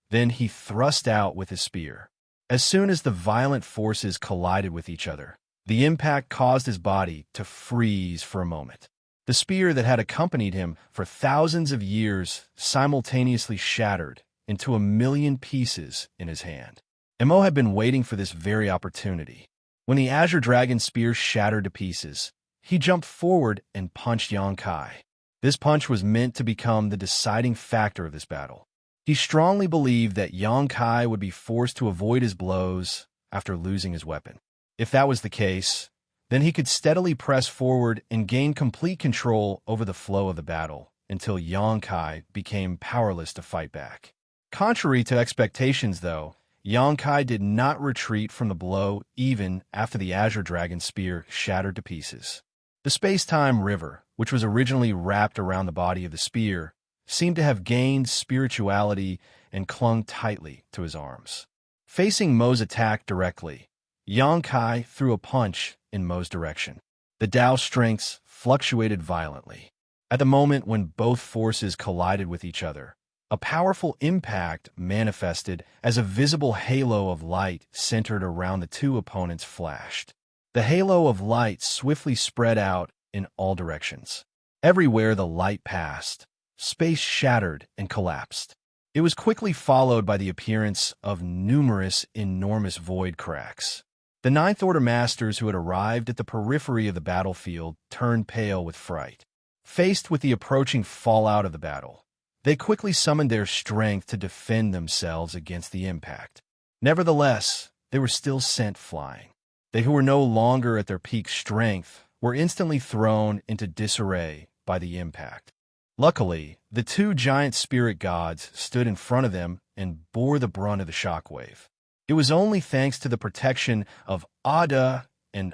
Then he thrust out with his spear. As soon as the violent forces collided with each other, the impact caused his body to freeze for a moment. The spear that had accompanied him for thousands of years simultaneously shattered into 1,000,000 pieces in his hand. Imo had been waiting for this very opportunity. When the azure dragon spear shattered to pieces, he jumped forward and punched Xianxia. This punch was meant to become the deciding factor of this battle. He strongly believed that Xianxia would be forced to avoid his blows after losing his weapon. If that was the case, then he could steadily press forward and gain complete control over the flow of the battle until Xianxia became powerless to fight back. Contrary to expectations, though, Xianxia did not retreat from the blow even after the azure dragon spear shattered to pieces. The space-time river, which was originally wrapped around the body of the spear, seemed to have gained spirituality and clung tightly to his arms. Facing Mo's attack directly, Xianxia threw a punch in Mo's direction. The Tao strengths fluctuated violently. At the moment when both forces collided with each other, a powerful impact manifested as a visible halo of light centered around the two opponents flashed. The halo of light swiftly spread out in all directions. Everywhere the light passed, space shattered and collapsed. It was quickly followed by the appearance of numerous enormous void cracks. The Ninth Order Masters who had arrived at the periphery of the battlefield turned pale with fright. Faced with the approaching fallout of the battle, they quickly summoned their strength to defend themselves against the impact. Nevertheless, they were still sent flying. They who were no longer at their peak strength were instantly thrown into disarray by the impact. Luckily, the two giant spirit gods stood in front of them and bore the brunt of the shockwave. It was only thanks to the protection of Ada and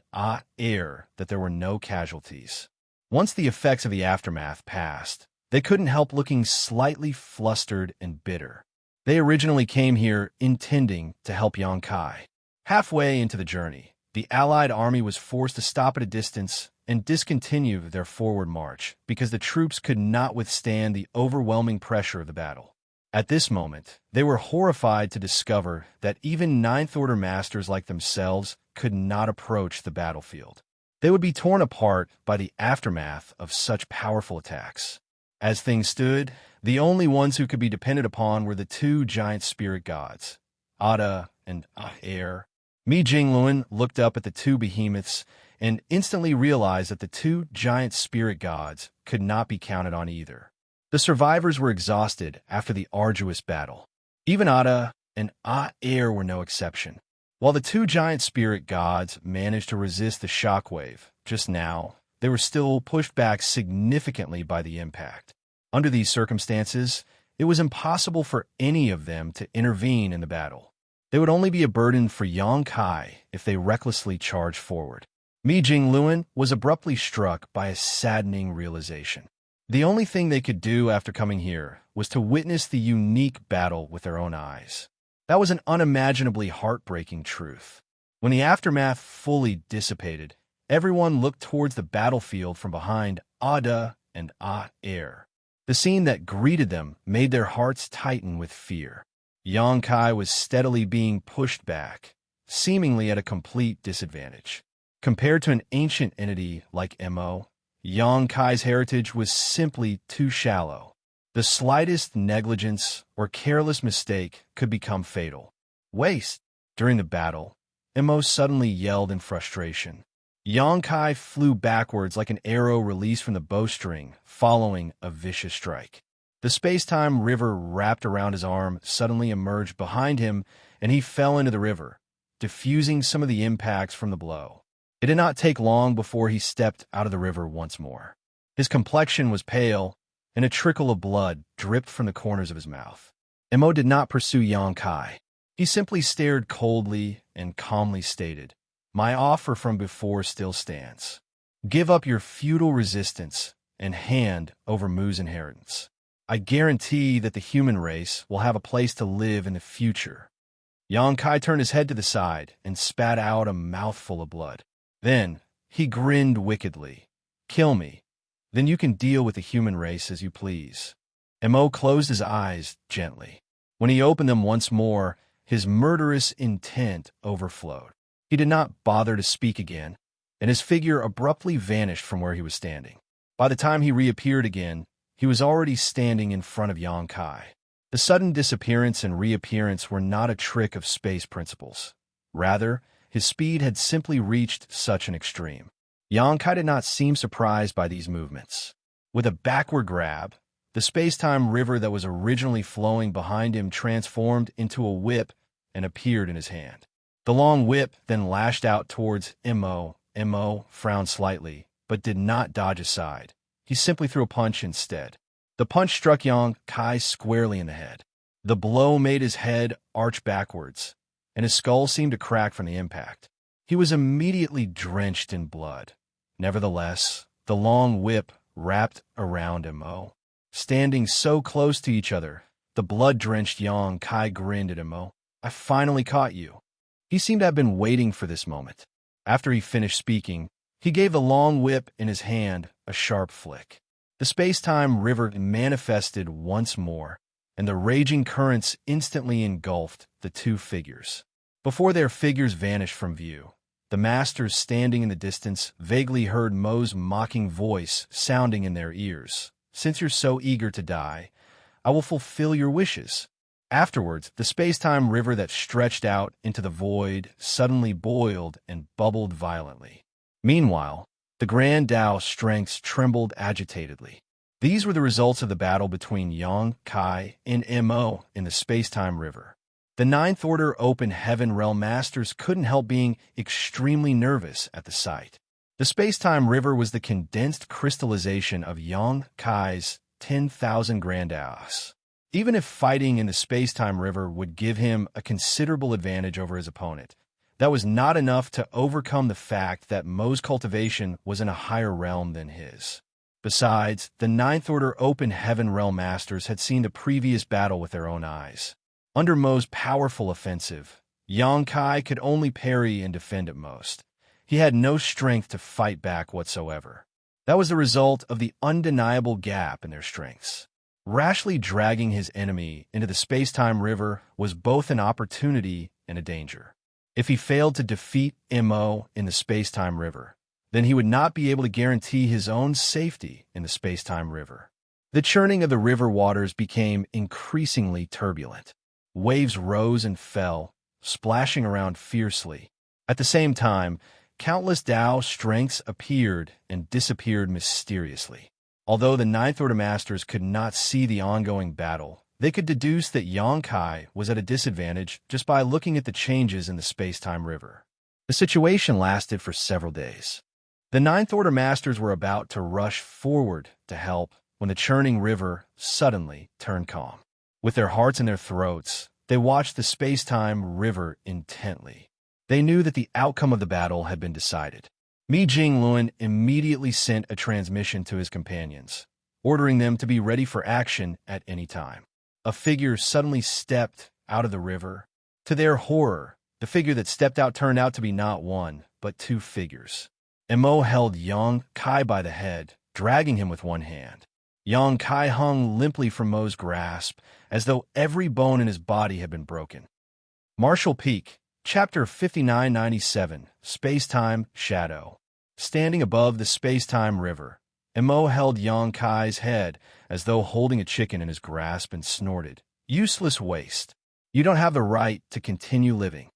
Air that there were no casualties. Once the effects of the aftermath passed, they couldn't help looking slightly flustered and bitter. They originally came here intending to help Xianxia. Halfway into the journey, the Allied army was forced to stop at a distance and discontinue their forward march because the troops could not withstand the overwhelming pressure of the battle. At this moment, they were horrified to discover that even Ninth Order Masters like themselves could not approach the battlefield. They would be torn apart by the aftermath of such powerful attacks. As things stood, the only ones who could be depended upon were the two giant spirit gods, Ada and Air. Mi Jingluan looked up at the two behemoths and instantly realized that the two giant spirit gods could not be counted on either. The survivors were exhausted after the arduous battle. Even Ada and Air were no exception. While the two giant spirit gods managed to resist the shockwave just now, they were still pushed back significantly by the impact. Under these circumstances, it was impossible for any of them to intervene in the battle. They would only be a burden for Xianxia if they recklessly charged forward. Mi Jingluan was abruptly struck by a saddening realization. The only thing they could do after coming here was to witness the unique battle with their own eyes. That was an unimaginably heartbreaking truth. When the aftermath fully dissipated, everyone looked towards the battlefield from behind Ada and Air. The scene that greeted them made their hearts tighten with fear. Xianxia was steadily being pushed back, seemingly at a complete disadvantage. Compared to an ancient entity like Mo, Xianxia's heritage was simply too shallow. The slightest negligence or careless mistake could become fatal. Waste! During the battle, Mo suddenly yelled in frustration. Xianxia flew backwards like an arrow released from the bowstring following a vicious strike. The space-time river wrapped around his arm suddenly emerged behind him, and he fell into the river, diffusing some of the impacts from the blow. It did not take long before he stepped out of the river once more. His complexion was pale, and a trickle of blood dripped from the corners of his mouth. Mo did not pursue Xianxia. He simply stared coldly and calmly stated, "My offer from before still stands. Give up your feudal resistance and hand over Mu's inheritance. I guarantee that the human race will have a place to live in the future." Xianxia turned his head to the side and spat out a mouthful of blood. Then he grinned wickedly. "Kill me. Then you can deal with the human race as you please." Mo closed his eyes gently. When he opened them once more, his murderous intent overflowed. He did not bother to speak again, and his figure abruptly vanished from where he was standing. By the time he reappeared again, he was already standing in front of Xianxia. The sudden disappearance and reappearance were not a trick of space principles. Rather, his speed had simply reached such an extreme. Xianxia did not seem surprised by these movements. With a backward grab, the space-time river that was originally flowing behind him transformed into a whip and appeared in his hand. The long whip then lashed out towards Mo. Mo frowned slightly, but did not dodge aside. He simply threw a punch instead. The punch struck Xianxia squarely in the head. The blow made his head arch backwards, and his skull seemed to crack from the impact. He was immediately drenched in blood. Nevertheless, the long whip wrapped around Mo. Standing so close to each other, the blood-drenched Xianxia grinned at Mo. "I finally caught you." He seemed to have been waiting for this moment. After he finished speaking, he gave the long whip in his hand a sharp flick. The space-time river manifested once more, and the raging currents instantly engulfed the two figures. Before their figures vanished from view, the masters standing in the distance vaguely heard Mo's mocking voice sounding in their ears. "Since you're so eager to die, I will fulfill your wishes." Afterwards, the space-time river that stretched out into the void suddenly boiled and bubbled violently. Meanwhile, the Grand Tao's strengths trembled agitatedly. These were the results of the battle between Xianxia and Mo in the space-time river. The Ninth Order Open Heaven Realm Masters couldn't help being extremely nervous at the sight. The space-time river was the condensed crystallization of Xianxia's 10,000 Grand Taos. Even if fighting in the space-time river would give him a considerable advantage over his opponent, that was not enough to overcome the fact that Mo's cultivation was in a higher realm than his. Besides, the Ninth Order Open Heaven Realm Masters had seen the previous battle with their own eyes. Under Mo's powerful offensive, Xianxia could only parry and defend at most. He had no strength to fight back whatsoever. That was the result of the undeniable gap in their strengths. Rashly dragging his enemy into the space-time river was both an opportunity and a danger. If he failed to defeat Mo in the space-time river, then he would not be able to guarantee his own safety in the space-time river. The churning of the river waters became increasingly turbulent. Waves rose and fell, splashing around fiercely. At the same time, countless Tao strengths appeared and disappeared mysteriously. Although the Ninth Order Masters could not see the ongoing battle, they could deduce that Xianxia was at a disadvantage just by looking at the changes in the space-time river. The situation lasted for several days. The Ninth Order Masters were about to rush forward to help when the churning river suddenly turned calm. With their hearts in their throats, they watched the space-time river intently. They knew that the outcome of the battle had been decided. Mi Jingluan immediately sent a transmission to his companions, ordering them to be ready for action at any time. A figure suddenly stepped out of the river. To their horror, the figure that stepped out turned out to be not one, but two figures. Mo held Xianxia by the head, dragging him with one hand. Yang Kai hung limply from Mo's grasp, as though every bone in his body had been broken. Marshall Peak, Chapter 5997, Space-Time Shadow. Standing above the space-time river, Mo held Yang Kai's head as though holding a chicken in his grasp and snorted, "Useless waste. You don't have the right to continue living."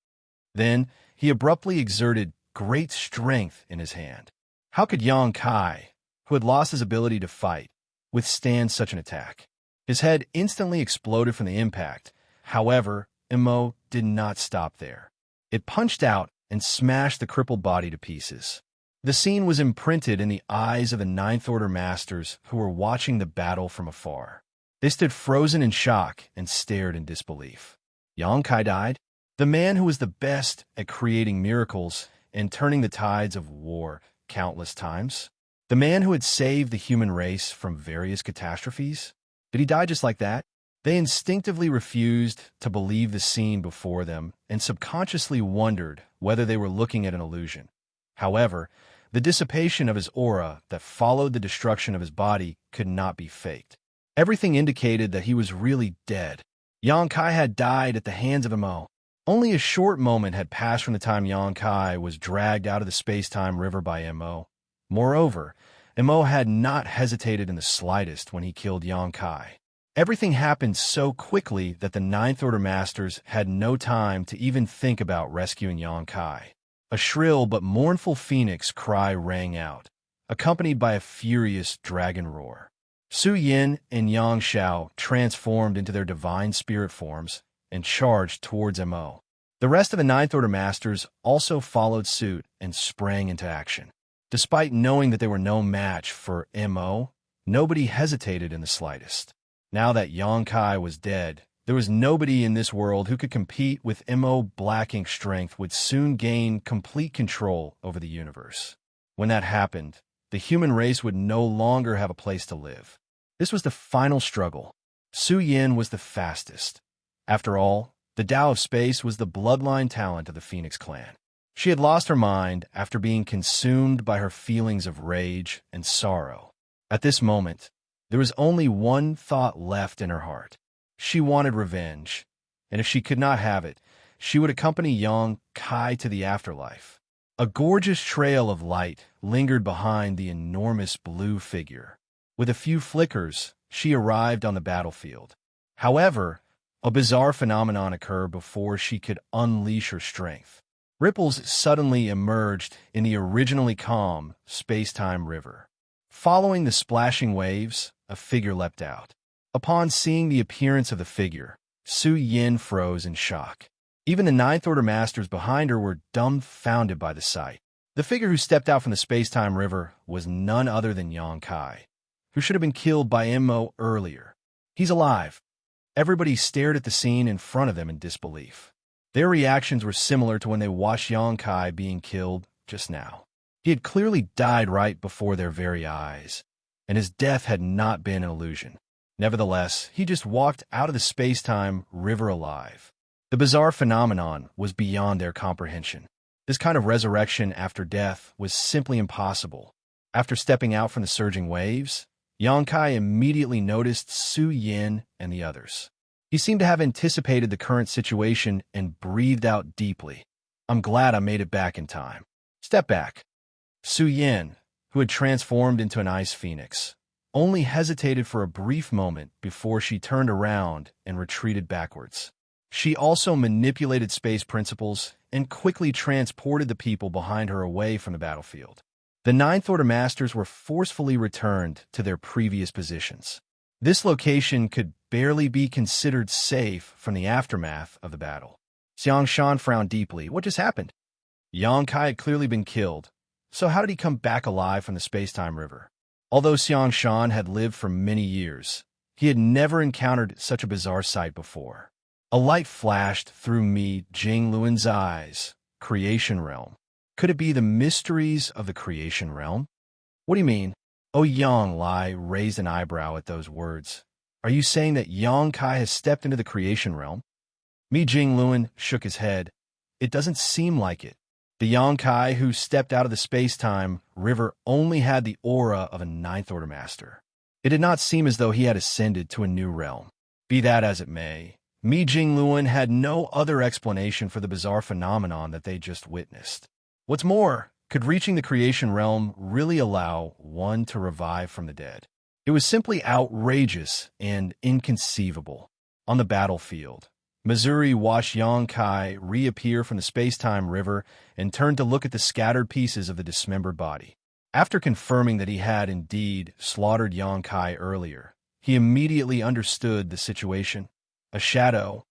Then he abruptly exerted great strength in his hand. How could Yang Kai, who had lost his ability to fight, withstand such an attack? His head instantly exploded from the impact. However, Mo did not stop there. It punched out and smashed the crippled body to pieces. The scene was imprinted in the eyes of the Ninth Order Masters who were watching the battle from afar. They stood frozen in shock and stared in disbelief. Yang Kai died? The man who was the best at creating miracles and turning the tides of war countless times? The man who had saved the human race from various catastrophes? Did he die just like that? They instinctively refused to believe the scene before them and subconsciously wondered whether they were looking at an illusion. However, the dissipation of his aura that followed the destruction of his body could not be faked. Everything indicated that he was really dead. Yang Kai had died at the hands of Mo. Only a short moment had passed from the time Yang Kai was dragged out of the space-time river by Mo. Moreover, Mo had not hesitated in the slightest when he killed Yang Kai. Everything happened so quickly that the Ninth Order Masters had no time to even think about rescuing Yang Kai. A shrill but mournful phoenix cry rang out, accompanied by a furious dragon roar. Su Yin and Xianxia transformed into their divine spirit forms and charged towards Mo. The rest of the Ninth Order Masters also followed suit and sprang into action. Despite knowing that they were no match for Mo, nobody hesitated in the slightest. Now that Yang Kai was dead, there was nobody in this world who could compete with Mo. Black Ink strength would soon gain complete control over the universe. When that happened, the human race would no longer have a place to live. This was the final struggle. Su Yin was the fastest. After all, the Tao of Space was the bloodline talent of the Phoenix clan. She had lost her mind after being consumed by her feelings of rage and sorrow. At this moment, there was only one thought left in her heart. She wanted revenge, and if she could not have it, she would accompany Yang Kai to the afterlife. A gorgeous trail of light lingered behind the enormous blue figure. With a few flickers, she arrived on the battlefield. However, a bizarre phenomenon occurred before she could unleash her strength. Ripples suddenly emerged in the originally calm space-time river. Following the splashing waves, a figure leapt out. Upon seeing the appearance of the figure, Su Yin froze in shock. Even the Ninth Order Masters behind her were dumbfounded by the sight. The figure who stepped out from the space-time river was none other than Yang Kai, who should have been killed by Mo earlier. He's alive. Everybody stared at the scene in front of them in disbelief. Their reactions were similar to when they watched Yang Kai being killed just now. He had clearly died right before their very eyes, and his death had not been an illusion. Nevertheless, he just walked out of the space-time river alive. The bizarre phenomenon was beyond their comprehension. This kind of resurrection after death was simply impossible. After stepping out from the surging waves, Yang Kai immediately noticed Su Yin and the others. He seemed to have anticipated the current situation and breathed out deeply. "I'm glad I made it back in time." "Step back." Su Yin, who had transformed into an ice phoenix, only hesitated for a brief moment before she turned around and retreated backwards. She also manipulated space principles and quickly transported the people behind her away from the battlefield. The Ninth Order Masters were forcefully returned to their previous positions. This location could barely be considered safe from the aftermath of the battle. Xianxia frowned deeply. What just happened? Yang Kai had clearly been killed, so how did he come back alive from the space-time river? Although Xianxia had lived for many years, he had never encountered such a bizarre sight before. A light flashed through Mi Jingluan's eyes. Creation realm. Could it be the mysteries of the creation realm? What do you mean? Oh, Yang Lai raised an eyebrow at those words. Are you saying that Yang Kai has stepped into the creation realm? Mi Jingluan shook his head. It doesn't seem like it. The Yang Kai who stepped out of the space-time river only had the aura of a Ninth Order Master. It did not seem as though he had ascended to a new realm. Be that as it may, Mi Jingluan had no other explanation for the bizarre phenomenon that they just witnessed. What's more, could reaching the creation realm really allow one to revive from the dead? It was simply outrageous and inconceivable. On the battlefield, Missouri watched Xianxia reappear from the space-time river and turned to look at the scattered pieces of the dismembered body. After confirming that he had indeed slaughtered Xianxia earlier, he immediately understood the situation. A shadow.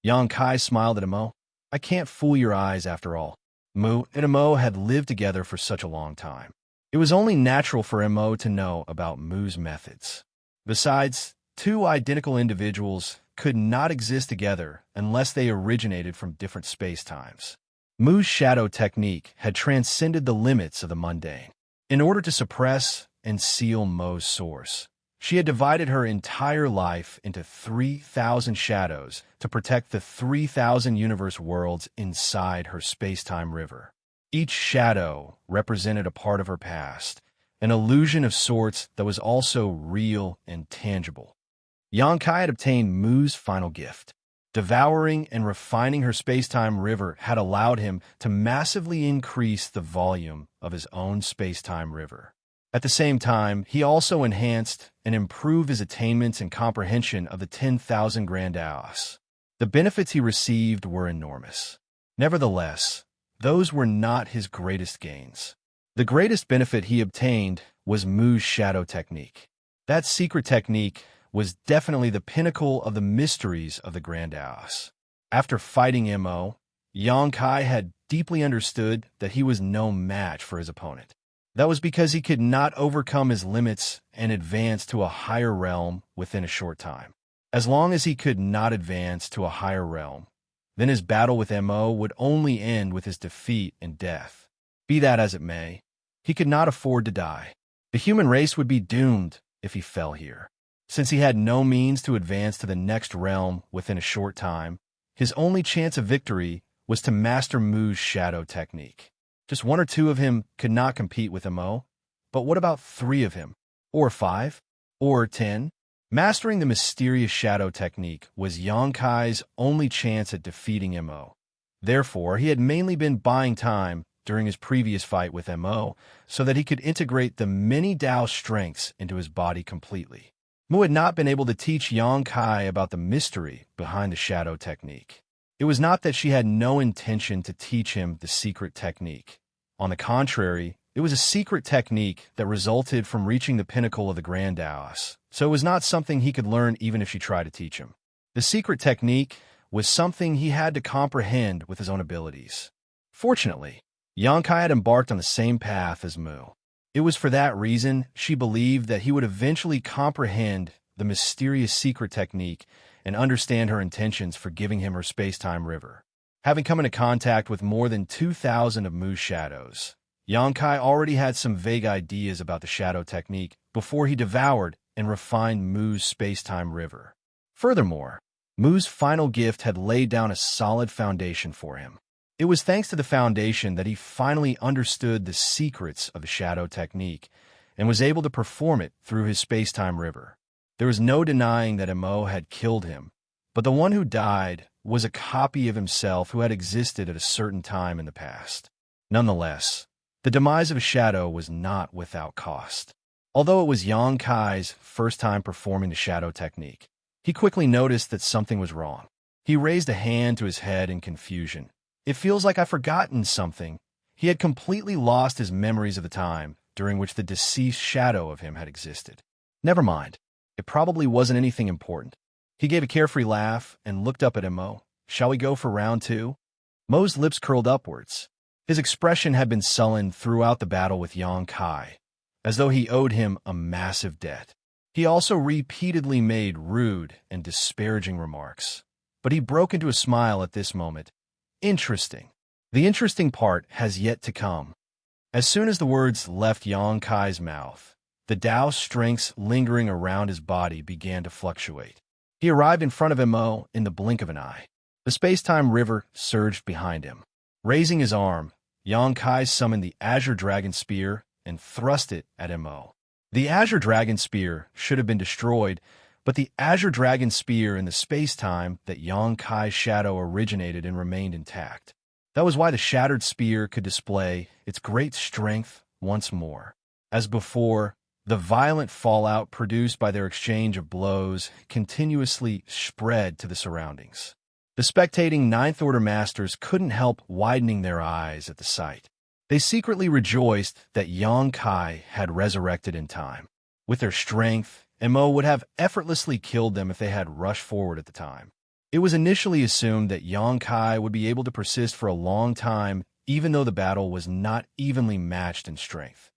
Xianxia smiled at Imo. I can't fool your eyes after all. Mu and Imo had lived together for such a long time. It was only natural for Imo to know about Mu's methods. Besides, two identical individuals could not exist together unless they originated from different space-times. Mu's shadow technique had transcended the limits of the mundane. In order to suppress and seal Mu's source, she had divided her entire life into 3,000 shadows to protect the 3,000 universe worlds inside her space-time river. Each shadow represented a part of her past, an illusion of sorts that was also real and tangible. Xianxia had obtained Mu's final gift. Devouring and refining her space-time river had allowed him to massively increase the volume of his own space-time river. At the same time, he also enhanced and improved his attainments and comprehension of the 10,000 Grand Hours. The benefits he received were enormous. Nevertheless, those were not his greatest gains. The greatest benefit he obtained was Mu's shadow technique. That secret technique was definitely the pinnacle of the mysteries of the Grand Hours. After fighting Mo, Xianxia had deeply understood that he was no match for his opponent. That was because he could not overcome his limits and advance to a higher realm within a short time. As long as he could not advance to a higher realm, then his battle with Mo would only end with his defeat and death. Be that as it may, he could not afford to die. The human race would be doomed if he fell here. Since he had no means to advance to the next realm within a short time, his only chance of victory was to master Mu's shadow technique. Just one or two of him could not compete with Mo, but what about 3 of him? Or 5? Or 10? Mastering the mysterious shadow technique was Xianxia's only chance at defeating Mo. Therefore, he had mainly been buying time during his previous fight with Mo so that he could integrate the many Dao strengths into his body completely. Mu had not been able to teach Xianxia about the mystery behind the shadow technique. It was not that she had no intention to teach him the secret technique. On the contrary, it was a secret technique that resulted from reaching the pinnacle of the Grand Hours, so it was not something he could learn even if she tried to teach him. The secret technique was something he had to comprehend with his own abilities. Fortunately, Xianxia had embarked on the same path as Mu. It was for that reason she believed that he would eventually comprehend the mysterious secret technique and understand her intentions for giving him her space-time river. Having come into contact with more than 2,000 of Mu's shadows, Xianxia already had some vague ideas about the shadow technique before he devoured and refined Mu's space-time river. Furthermore, Mu's final gift had laid down a solid foundation for him. It was thanks to the foundation that he finally understood the secrets of the shadow technique and was able to perform it through his space-time river. There was no denying that Mo had killed him, but the one who died was a copy of himself who had existed at a certain time in the past. Nonetheless, the demise of a shadow was not without cost. Although it was Xianxia's first time performing the shadow technique, he quickly noticed that something was wrong. He raised a hand to his head in confusion. It feels like I've forgotten something. He had completely lost his memories of the time during which the deceased shadow of him had existed. Never mind. It probably wasn't anything important. He gave a carefree laugh and looked up at Mo. Shall we go for round 2? Mo's lips curled upwards. His expression had been sullen throughout the battle with Xianxia, as though he owed him a massive debt. He also repeatedly made rude and disparaging remarks, but he broke into a smile at this moment. Interesting. The interesting part has yet to come. As soon as the words left Xianxia's mouth, the Dao strengths lingering around his body began to fluctuate. He arrived in front of Mo in the blink of an eye. The space-time river surged behind him. Raising his arm, Xianxia summoned the Azure Dragon Spear and thrust it at Mo. The Azure Dragon Spear should have been destroyed, but the Azure Dragon Spear in the space-time that Yang Kai's shadow originated in remained intact. That was why the shattered spear could display its great strength once more. As before, the violent fallout produced by their exchange of blows continuously spread to the surroundings. The spectating Ninth Order Masters couldn't help widening their eyes at the sight. They secretly rejoiced that Yang Kai had resurrected in time. With their strength, Mo would have effortlessly killed them if they had rushed forward at the time. It was initially assumed that Yang Kai would be able to persist for a long time, even though the battle was not evenly matched in strength.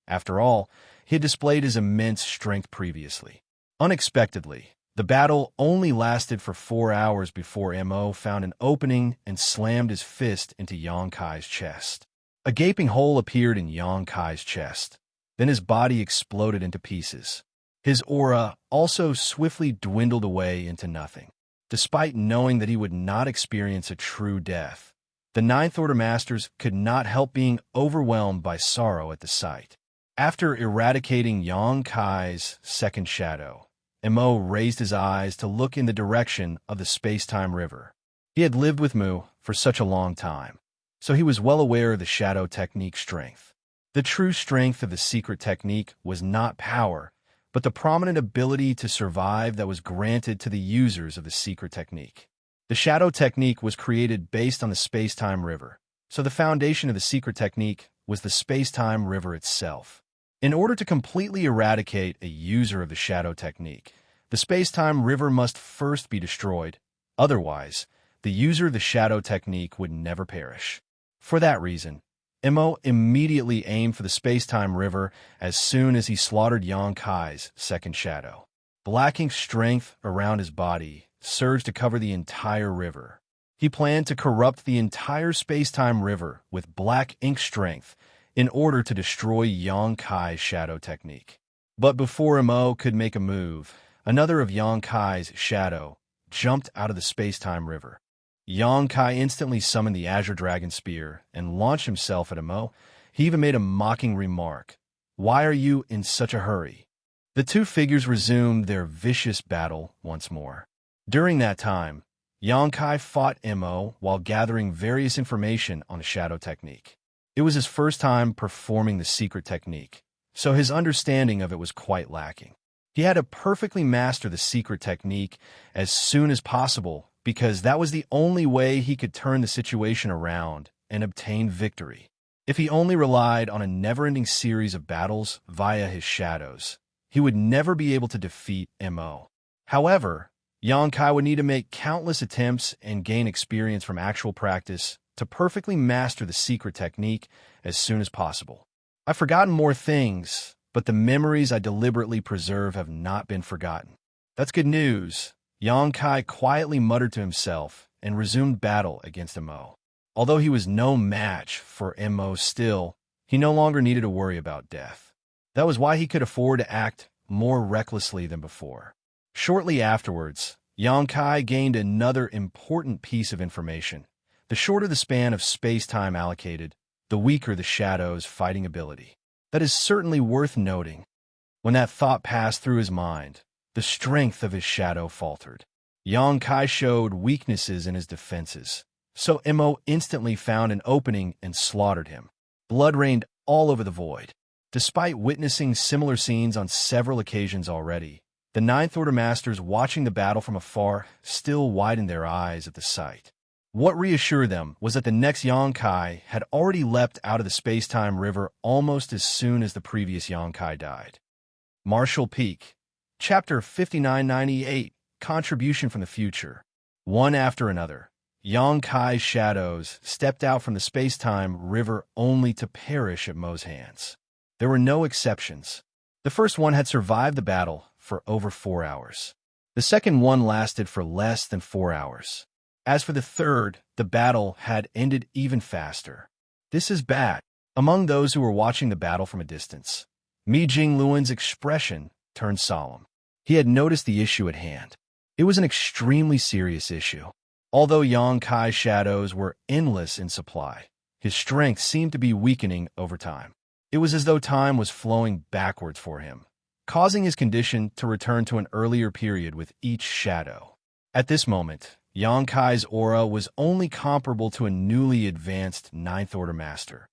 After all, he had displayed his immense strength previously. Unexpectedly, the battle only lasted for 4 hours before Mo found an opening and slammed his fist into Yang Kai's chest. A gaping hole appeared in Yang Kai's chest. Then his body exploded into pieces. His aura also swiftly dwindled away into nothing. Despite knowing that he would not experience a true death, the Ninth Order Masters could not help being overwhelmed by sorrow at the sight. After eradicating Yang Kai's second shadow, Mo raised his eyes to look in the direction of the space-time river. He had lived with Mu for such a long time, so he was well aware of the shadow technique's strength. The true strength of the secret technique was not power, but the prominent ability to survive that was granted to the users of the secret technique. The shadow technique was created based on the space-time river, so the foundation of the secret technique was the space-time river itself. In order to completely eradicate a user of the shadow technique, the space-time river must first be destroyed. Otherwise, the user of the shadow technique would never perish. For that reason, Mo immediately aimed for the space-time river as soon as he slaughtered Yang Kai's second shadow. Black ink strength around his body surged to cover the entire river. He planned to corrupt the entire space-time river with black ink strength in order to destroy Yang Kai's shadow technique. But before Mo could make a move, another of Yang Kai's shadow jumped out of the space-time river. Yang Kai instantly summoned the Azure Dragon Spear and launched himself at Mo. He even made a mocking remark. "Why are you in such a hurry?" The two figures resumed their vicious battle once more. During that time, Yang Kai fought Mo while gathering various information on the shadow technique. It was his first time performing the secret technique, so his understanding of it was quite lacking. He had to perfectly master the secret technique as soon as possible because that was the only way he could turn the situation around and obtain victory. If he only relied on a never-ending series of battles via his shadows, he would never be able to defeat Mo. However, Yang Kai would need to make countless attempts and gain experience from actual practice to perfectly master the secret technique as soon as possible. I've forgotten more things, but the memories I deliberately preserve have not been forgotten. That's good news. Yang Kai quietly muttered to himself and resumed battle against Mo. Although he was no match for Mo still, he no longer needed to worry about death. That was why he could afford to act more recklessly than before. Shortly afterwards, Yang Kai gained another important piece of information. The shorter the span of space-time allocated, the weaker the shadow's fighting ability. That is certainly worth noting. When that thought passed through his mind, the strength of his shadow faltered. Yang Kai showed weaknesses in his defenses, so Mo instantly found an opening and slaughtered him. Blood rained all over the void. Despite witnessing similar scenes on several occasions already, the Ninth Order Masters watching the battle from afar still widened their eyes at the sight. What reassured them was that the next Yang Kai had already leapt out of the space-time river almost as soon as the previous Yang Kai died. Martial Peak, Chapter 5998, Contribution from the Future. One after another, Yang Kai's shadows stepped out from the space-time river only to perish at Mo's hands. There were no exceptions. The first one had survived the battle for over 4 hours. The second one lasted for less than 4 hours. As for the third, the battle had ended even faster. This is bad. Among those who were watching the battle from a distance, Mi Jingluan's expression turned solemn. He had noticed the issue at hand. It was an extremely serious issue. Although Yang Kai's shadows were endless in supply, his strength seemed to be weakening over time. It was as though time was flowing backwards for him, causing his condition to return to an earlier period with each shadow. At this moment, Yang Kai's aura was only comparable to a newly advanced Ninth Order Master.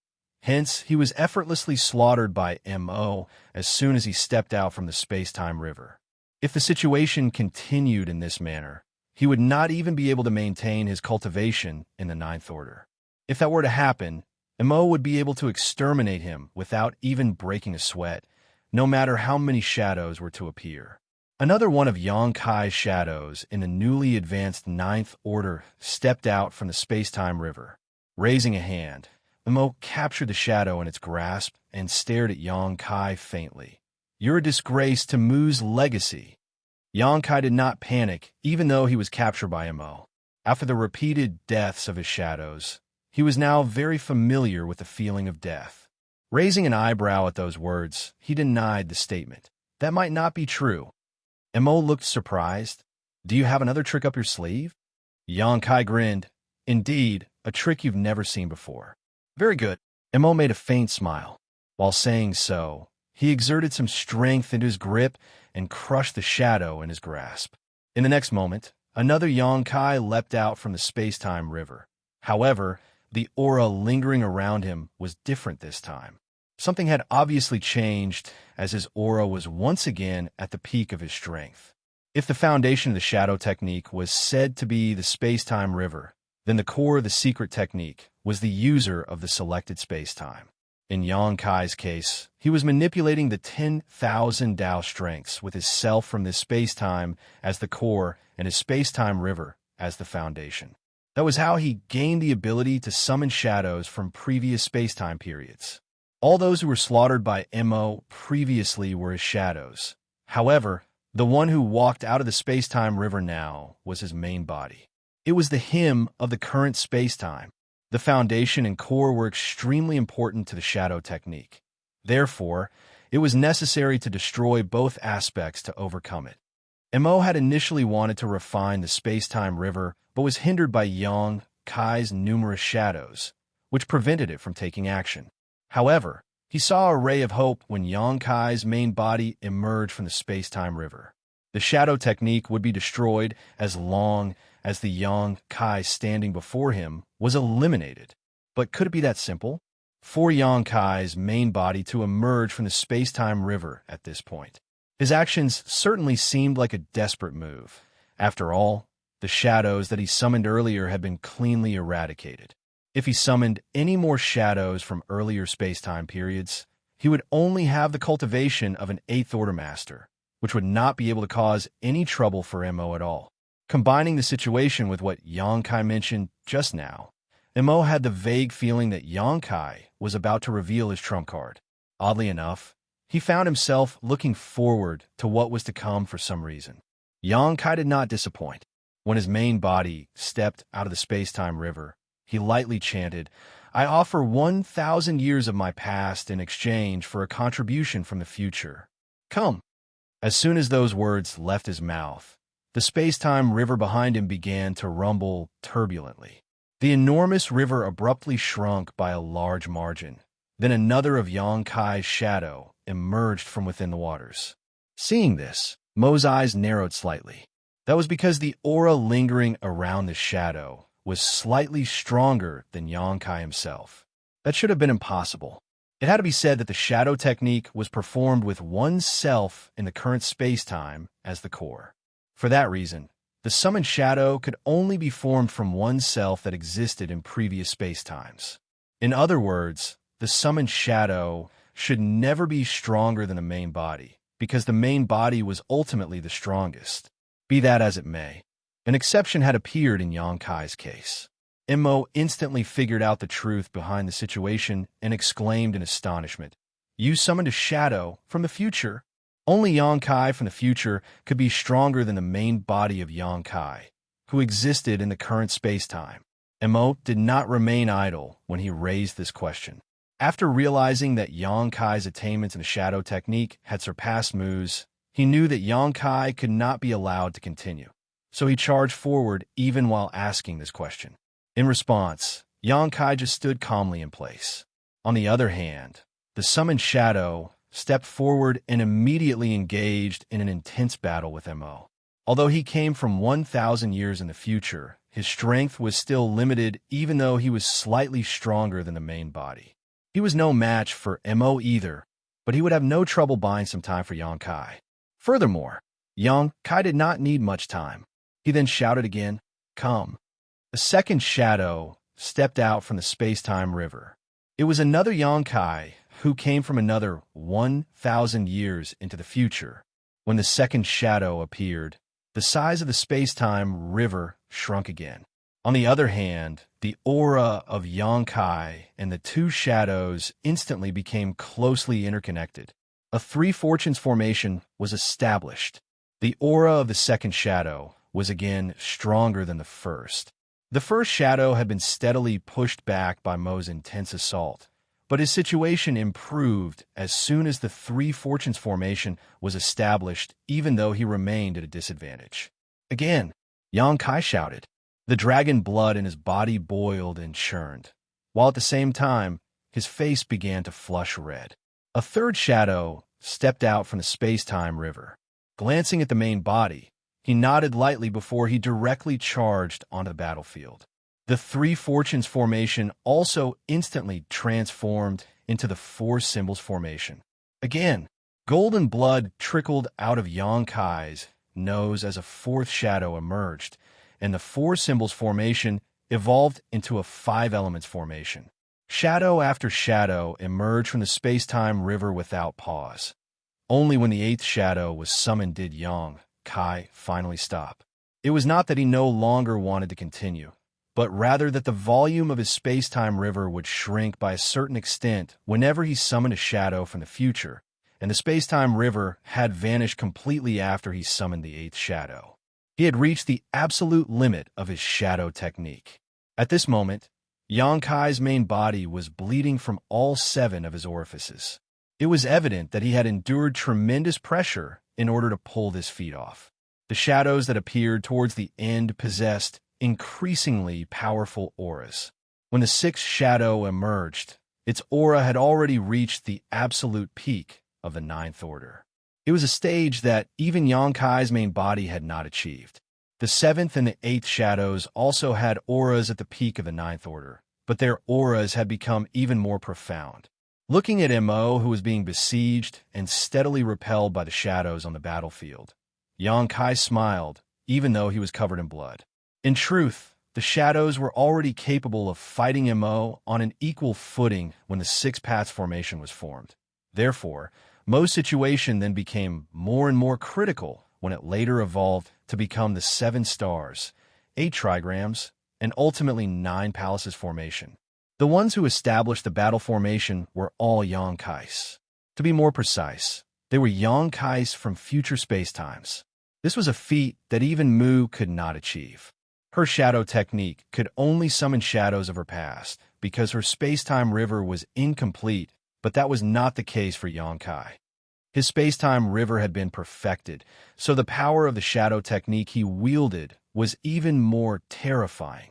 Hence, he was effortlessly slaughtered by Mo as soon as he stepped out from the space-time river. If the situation continued in this manner, he would not even be able to maintain his cultivation in the Ninth Order. If that were to happen, Mo would be able to exterminate him without even breaking a sweat, no matter how many shadows were to appear. Another one of Yang Kai's shadows in the newly advanced Ninth Order stepped out from the space-time river. Raising a hand, Mo captured the shadow in its grasp and stared at Yang Kai faintly. "You're a disgrace to Mu's legacy." Yang Kai did not panic, even though he was captured by Mo. After the repeated deaths of his shadows, he was now very familiar with the feeling of death. Raising an eyebrow at those words, he denied the statement. "That might not be true." Mo looked surprised. "Do you have another trick up your sleeve?" Yang Kai grinned. "Indeed, a trick you've never seen before." "Very good." Mo made a faint smile. While saying so, he exerted some strength into his grip and crushed the shadow in his grasp. In the next moment, another Yang Kai leapt out from the space-time river. However, the aura lingering around him was different this time. Something had obviously changed, as his aura was once again at the peak of his strength. If the foundation of the shadow technique was said to be the space-time river, then the core of the secret technique was the user of the selected space-time. In Yang Kai's case, he was manipulating the 10,000 Tao strengths with his self from this space-time as the core and his space-time river as the foundation. That was how he gained the ability to summon shadows from previous space-time periods. All those who were slaughtered by Mo previously were his shadows. However, the one who walked out of the space-time river now was his main body. It was the him of the current space-time. The foundation and core were extremely important to the shadow technique. Therefore, it was necessary to destroy both aspects to overcome it. Mo had initially wanted to refine the space-time river, but was hindered by Yang Kai's numerous shadows, which prevented it from taking action. However, he saw a ray of hope when Yang Kai's main body emerged from the space-time river. The shadow technique would be destroyed as long as the Yang Kai standing before him was eliminated. But could it be that simple? For Yang Kai's main body to emerge from the space-time river at this point. His actions certainly seemed like a desperate move. After all, the shadows that he summoned earlier had been cleanly eradicated. If he summoned any more shadows from earlier space-time periods, he would only have the cultivation of an Eighth Order Master, which would not be able to cause any trouble for Mo at all. Combining the situation with what Yang Kai mentioned just now, Mo had the vague feeling that Yang Kai was about to reveal his trump card. Oddly enough, he found himself looking forward to what was to come for some reason. Yang Kai did not disappoint. When his main body stepped out of the space-time river, he lightly chanted, "I offer 1,000 years of my past in exchange for a contribution from the future. Come." As soon as those words left his mouth, the space-time river behind him began to rumble turbulently. The enormous river abruptly shrunk by a large margin. Then another of Yang Kai's shadow emerged from within the waters. Seeing this, Mo's eyes narrowed slightly. That was because the aura lingering around the shadow was slightly stronger than Yang Kai himself. That should have been impossible. It had to be said that the shadow technique was performed with one's self in the current space-time as the core. For that reason, the summoned shadow could only be formed from one's self that existed in previous space-times. In other words, the summoned shadow should never be stronger than the main body, because the main body was ultimately the strongest. Be that as it may, an exception had appeared in Yang Kai's case. Mo instantly figured out the truth behind the situation and exclaimed in astonishment, "You summoned a shadow from the future?" Only Yang Kai from the future could be stronger than the main body of Yang Kai, who existed in the current space-time. Mo did not remain idle when he raised this question. After realizing that Yang Kai's attainments in the shadow technique had surpassed Mu's, he knew that Yang Kai could not be allowed to continue. So he charged forward even while asking this question. In response, Yang Kai just stood calmly in place. On the other hand, the summoned shadow stepped forward and immediately engaged in an intense battle with Mo. Although he came from 1,000 years in the future, his strength was still limited even though he was slightly stronger than the main body. He was no match for Mo either, but he would have no trouble buying some time for Yang Kai. Furthermore, Yang Kai did not need much time. He then shouted again, "Come." The second shadow stepped out from the space-time river. It was another Yang Kai who came from another 1,000 years into the future. When the second shadow appeared, the size of the space-time river shrunk again. On the other hand, the aura of Yang Kai and the two shadows instantly became closely interconnected. A three fortunes formation was established. The aura of the second shadow was again stronger than the first. The first shadow had been steadily pushed back by Mo's intense assault, but his situation improved as soon as the three fortunes formation was established, even though he remained at a disadvantage. Again, Yang Kai shouted. The dragon blood in his body boiled and churned, while at the same time, his face began to flush red. A third shadow stepped out from the space-time river. Glancing at the main body, he nodded lightly before he directly charged onto the battlefield. The three fortunes formation also instantly transformed into the four symbols formation. Again, golden blood trickled out of Yang Kai's nose as a fourth shadow emerged, and the four symbols formation evolved into a five elements formation. Shadow after shadow emerged from the space-time river without pause. Only when the eighth shadow was summoned did Yang Kai finally stop. It was not that he no longer wanted to continue, but rather that the volume of his space-time river would shrink by a certain extent whenever he summoned a shadow from the future, and the space-time river had vanished completely after he summoned the eighth shadow. He had reached the absolute limit of his shadow technique. At this moment, Yang Kai's main body was bleeding from all 7 of his orifices. It was evident that he had endured tremendous pressure in order to pull this feat off. The shadows that appeared towards the end possessed increasingly powerful auras. When the 6th shadow emerged, its aura had already reached the absolute peak of the 9th order. It was a stage that even Yang Kai's main body had not achieved. The 7th and the 8th shadows also had auras at the peak of the 9th order, but their auras had become even more profound. Looking at Mo, who was being besieged and steadily repelled by the shadows on the battlefield, Yang Kai smiled, even though he was covered in blood. In truth, the shadows were already capable of fighting Mo on an equal footing when the 6 paths formation was formed. Therefore, Mo's situation then became more and more critical when it later evolved to become the 7 stars, 8 trigrams, and ultimately 9 palaces formation. The ones who established the battle formation were all Yang Kais. To be more precise, they were Yang Kais from future spacetimes. This was a feat that even Mu could not achieve. Her shadow technique could only summon shadows of her past because her spacetime river was incomplete, but that was not the case for Yang Kai. His spacetime river had been perfected, so the power of the shadow technique he wielded was even more terrifying.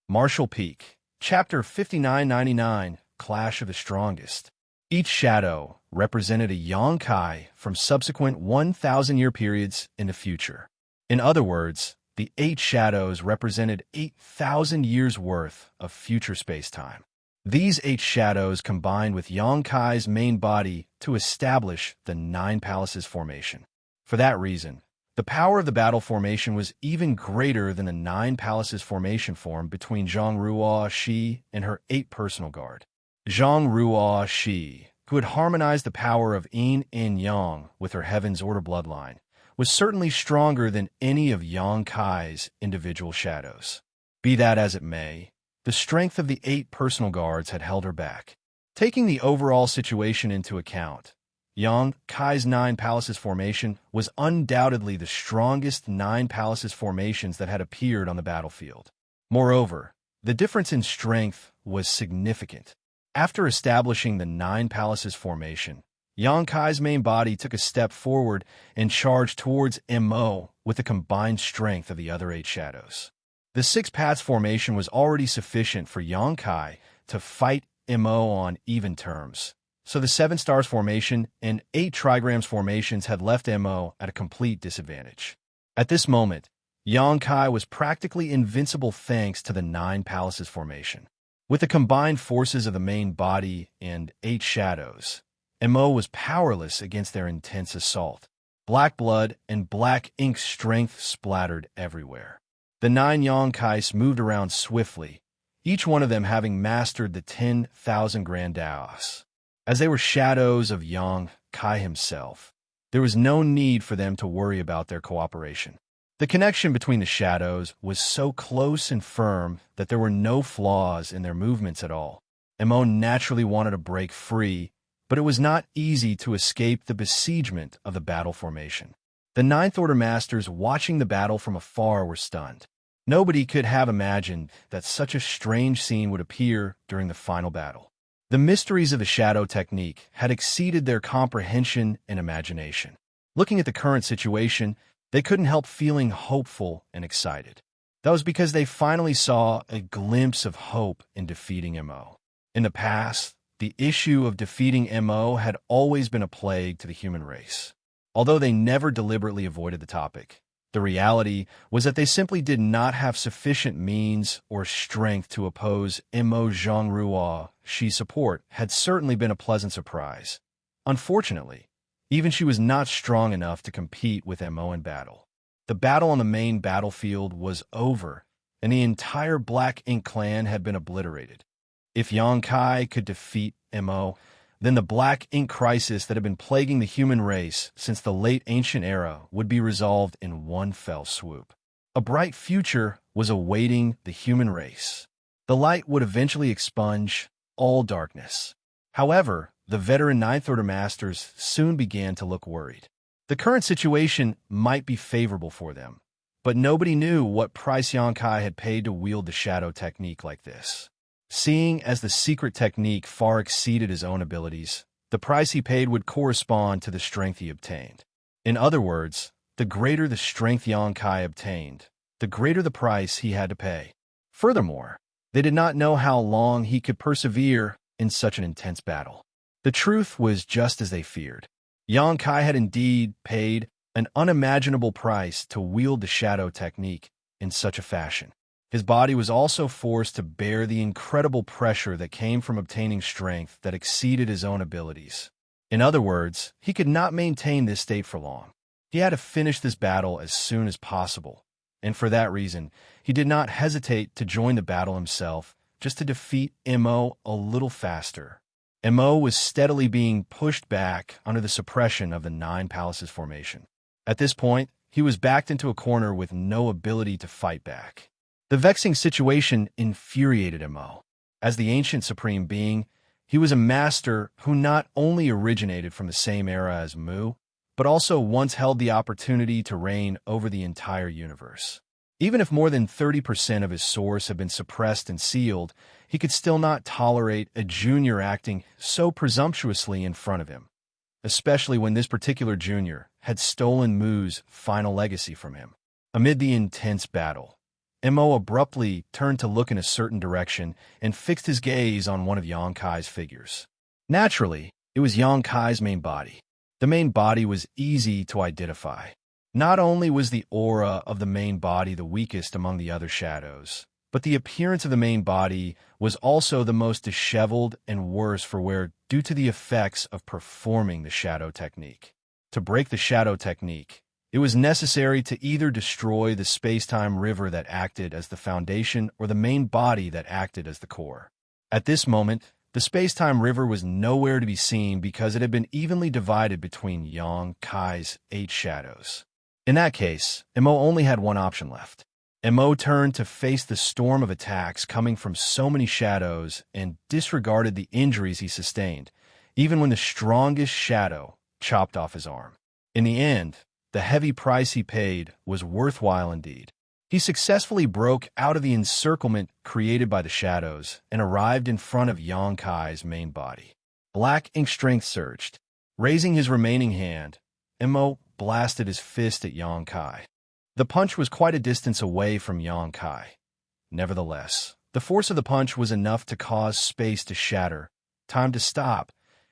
Martial Peak, Chapter 5999, Clash of the Strongest. Each shadow represented a Yang Kai from subsequent 1,000-year periods in the future. In other words, the 8 shadows represented 8,000 years' worth of future spacetime. These 8 shadows combined with Yang Kai's main body to establish the 9 palaces formation. For that reason, the power of the battle formation was even greater than the 9 palaces formation formed between Zhang Ruo Shi and her 8 personal guard. Zhang Ruo Shi, who had harmonized the power of Yin and Yang with her Heaven's Order bloodline, was certainly stronger than any of Yang Kai's individual shadows. Be that as it may, the strength of the 8 personal guards had held her back. Taking the overall situation into account, Yang Kai's 9 palaces formation was undoubtedly the strongest 9 palaces formations that had appeared on the battlefield. Moreover, the difference in strength was significant. After establishing the 9 palaces formation, Yang Kai's main body took a step forward and charged towards Mo with the combined strength of the other 8 shadows. The 6 paths formation was already sufficient for Yang Kai to fight Mo on even terms, so the 7 stars formation and 8 trigrams formations had left Mo at a complete disadvantage. At this moment, Yangkai was practically invincible thanks to the 9 palaces formation. With the combined forces of the main body and 8 shadows, Mo was powerless against their intense assault. Black blood and black ink strength splattered everywhere. The 9 Yangkais moved around swiftly, each one of them having mastered the 10,000 Grandaos. As they were shadows of Yang Kai himself, there was no need for them to worry about their cooperation. The connection between the shadows was so close and firm that there were no flaws in their movements at all. Mo naturally wanted to break free, but it was not easy to escape the besiegement of the battle formation. The Ninth Order Masters watching the battle from afar were stunned. Nobody could have imagined that such a strange scene would appear during the final battle. The mysteries of the shadow technique had exceeded their comprehension and imagination. Looking at the current situation, they couldn't help feeling hopeful and excited. That was because they finally saw a glimpse of hope in defeating Mo. In the past, the issue of defeating Mo had always been a plague to the human race. Although they never deliberately avoided the topic, the reality was that they simply did not have sufficient means or strength to oppose Mo. Zhongrua. She's support had certainly been a pleasant surprise. Unfortunately, even she was not strong enough to compete with Mo in battle. The battle on the main battlefield was over, and the entire Black Ink clan had been obliterated. If Yangkai could defeat Mo, then the Black Ink crisis that had been plaguing the human race since the late ancient era would be resolved in one fell swoop. A bright future was awaiting the human race. The light would eventually expunge all darkness. However, the veteran Ninth Order Masters soon began to look worried. The current situation might be favorable for them, but nobody knew what price Yangkai had paid to wield the shadow technique like this. Seeing as the secret technique far exceeded his own abilities, the price he paid would correspond to the strength he obtained. In other words, the greater the strength Yangkai obtained, the greater the price he had to pay. Furthermore, they did not know how long he could persevere in such an intense battle. The truth was just as they feared. Yangkai had indeed paid an unimaginable price to wield the shadow technique in such a fashion. His body was also forced to bear the incredible pressure that came from obtaining strength that exceeded his own abilities. In other words, he could not maintain this state for long. He had to finish this battle as soon as possible, and for that reason, he did not hesitate to join the battle himself just to defeat Mo a little faster. Mo was steadily being pushed back under the suppression of the 9 palaces formation. At this point, he was backed into a corner with no ability to fight back. The vexing situation infuriated Mo. As the ancient supreme being, he was a master who not only originated from the same era as Mu, but also once held the opportunity to reign over the entire universe. Even if more than 30% of his source had been suppressed and sealed, he could still not tolerate a junior acting so presumptuously in front of him, especially when this particular junior had stolen Mu's final legacy from him. Amid the intense battle, Mo abruptly turned to look in a certain direction and fixed his gaze on one of Yangkai's figures. Naturally, it was Yangkai's main body. The main body was easy to identify. Not only was the aura of the main body the weakest among the other shadows, but the appearance of the main body was also the most disheveled and worse for wear due to the effects of performing the shadow technique. To break the shadow technique, it was necessary to either destroy the space-time river that acted as the foundation or the main body that acted as the core. At this moment, the space-time river was nowhere to be seen because it had been evenly divided between Yang Kai's 8 shadows. In that case, Mo only had one option left. Mo turned to face the storm of attacks coming from so many shadows and disregarded the injuries he sustained, even when the strongest shadow chopped off his arm. In the end, the heavy price he paid was worthwhile indeed. He successfully broke out of the encirclement created by the shadows and arrived in front of Yangkai's main body. Black ink strength surged. Raising his remaining hand, Mo blasted his fist at Yangkai. The punch was quite a distance away from Yangkai. Nevertheless, the force of the punch was enough to cause space to shatter, time to stop,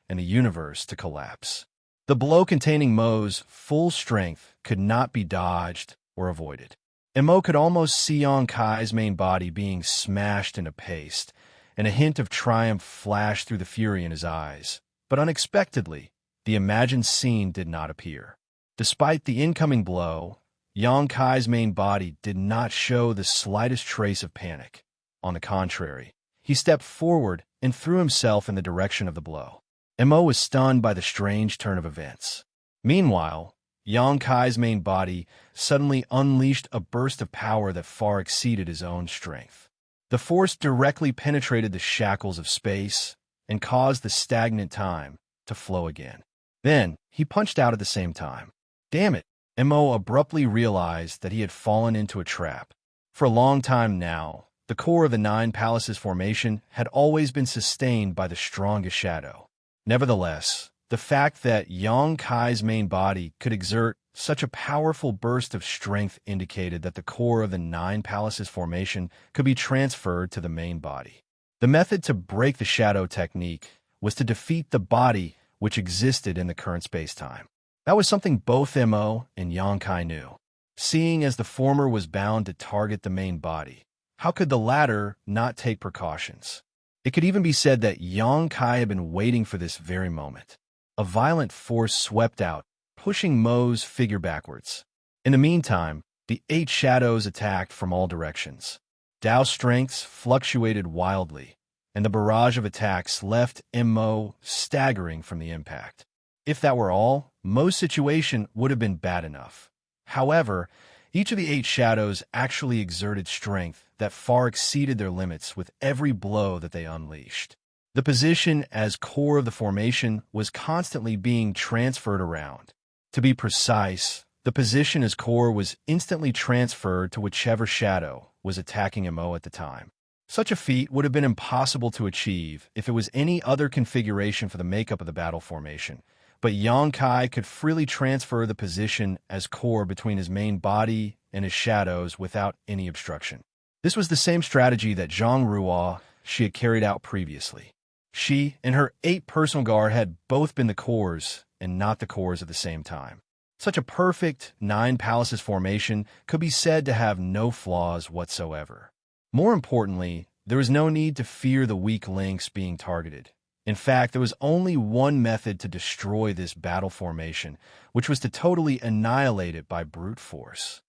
and the universe to collapse. The blow containing Mo's full strength could not be dodged or avoided. And Mo could almost see Xianxia's main body being smashed into paste, and a hint of triumph flashed through the fury in his eyes. But unexpectedly, the imagined scene did not appear. Despite the incoming blow, Xianxia's main body did not show the slightest trace of panic. On the contrary, he stepped forward and threw himself in the direction of the blow. Mo was stunned by the strange turn of events. Meanwhile, Xianxia's main body suddenly unleashed a burst of power that far exceeded his own strength. The force directly penetrated the shackles of space and caused the stagnant time to flow again. Then, he punched out at the same time. Damn it! Mo abruptly realized that he had fallen into a trap. For a long time now, the core of the Nine Palaces formation had always been sustained by the strongest shadow. Nevertheless, the fact that Xianxia's main body could exert such a powerful burst of strength indicated that the core of the Nine Palaces formation could be transferred to the main body. The method to break the shadow technique was to defeat the body which existed in the current space-time. That was something both Mo and Xianxia knew. Seeing as the former was bound to target the main body, how could the latter not take precautions? It could even be said that Xianxia had been waiting for this very moment. A violent force swept out, pushing Mo's figure backwards. In the meantime, the 8 shadows attacked from all directions. Dao's strengths fluctuated wildly, and the barrage of attacks left Mo staggering from the impact. If that were all, Mo's situation would have been bad enough. However, each of the 8 shadows actually exerted strength that far exceeded their limits with every blow that they unleashed. The position as core of the formation was constantly being transferred around. To be precise, the position as core was instantly transferred to whichever shadow was attacking Mo at the time. Such a feat would have been impossible to achieve if it was any other configuration for the makeup of the battle formation, but Xianxia could freely transfer the position as core between his main body and his shadows without any obstruction. This was the same strategy that Zhang Ruo she had carried out previously. She and her 8 personal guard had both been the cores and not the cores at the same time. Such a perfect 9 palaces formation could be said to have no flaws whatsoever. More importantly, there was no need to fear the weak links being targeted. In fact, there was only one method to destroy this battle formation, which was to totally annihilate it by brute force.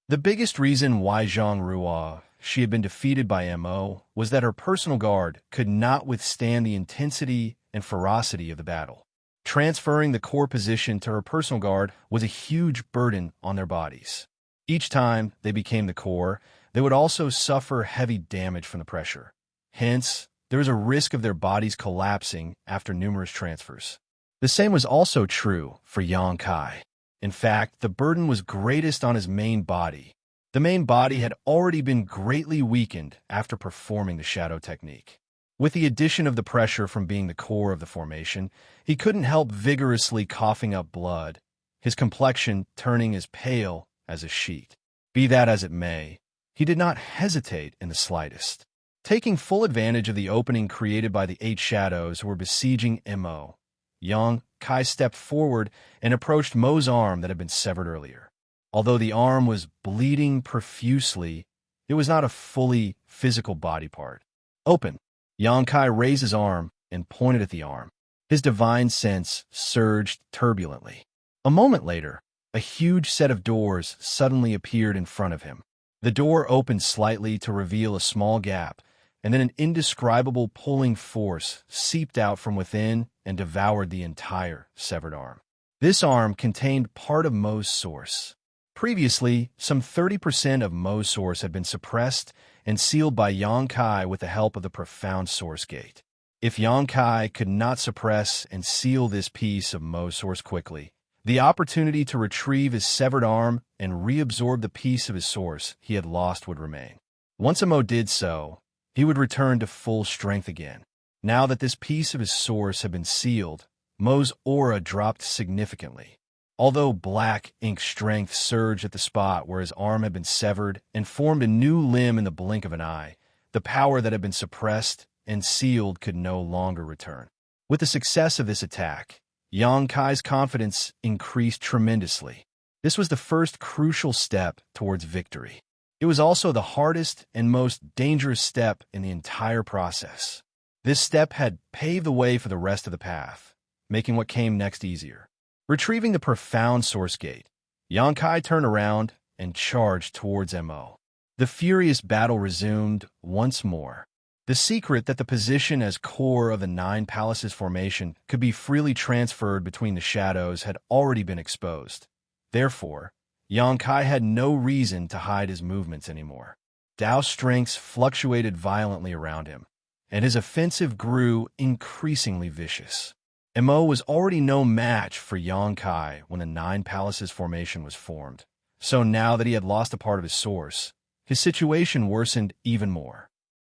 The biggest reason why Zhang Ruo she had been defeated by Mo was that her personal guard could not withstand the intensity and ferocity of the battle. Transferring the core position to her personal guard was a huge burden on their bodies. Each time they became the core, they would also suffer heavy damage from the pressure. Hence, there was a risk of their bodies collapsing after numerous transfers. The same was also true for Xianxia. In fact, the burden was greatest on his main body. The main body had already been greatly weakened after performing the shadow technique. With the addition of the pressure from being the core of the formation, he couldn't help vigorously coughing up blood, his complexion turning as pale as a sheet. Be that as it may, he did not hesitate in the slightest. Taking full advantage of the opening created by the 8 shadows who were besieging Mo, Xianxia stepped forward and approached Mo's arm that had been severed earlier. Although the arm was bleeding profusely, it was not a fully physical body part. Open! Xianxia raised his arm and pointed at the arm. His divine sense surged turbulently. A moment later, a huge set of doors suddenly appeared in front of him. The door opened slightly to reveal a small gap, and then an indescribable pulling force seeped out from within and devoured the entire severed arm. This arm contained part of Mo's source. Previously, some 30% of Mo's source had been suppressed and sealed by Xianxia with the help of the profound source gate. If Xianxia could not suppress and seal this piece of Mo's source quickly, the opportunity to retrieve his severed arm and reabsorb the piece of his source he had lost would remain. Once Mo did so, he would return to full strength again. Now that this piece of his source had been sealed, Mo's aura dropped significantly. Although black ink strength surged at the spot where his arm had been severed and formed a new limb in the blink of an eye, the power that had been suppressed and sealed could no longer return. With the success of this attack, Yang Kai's confidence increased tremendously. This was the first crucial step towards victory. It was also the hardest and most dangerous step in the entire process. This step had paved the way for the rest of the path, making what came next easier. Retrieving the profound source gate, Yang Kai turned around and charged towards Mo. The furious battle resumed once more. The secret that the position as core of the Nine Palaces formation could be freely transferred between the shadows had already been exposed. Therefore, Yang Kai had no reason to hide his movements anymore. Dao's strengths fluctuated violently around him, and his offensive grew increasingly vicious. Mo was already no match for Yang Kai when the Nine Palaces formation was formed, so now that he had lost a part of his source, his situation worsened even more.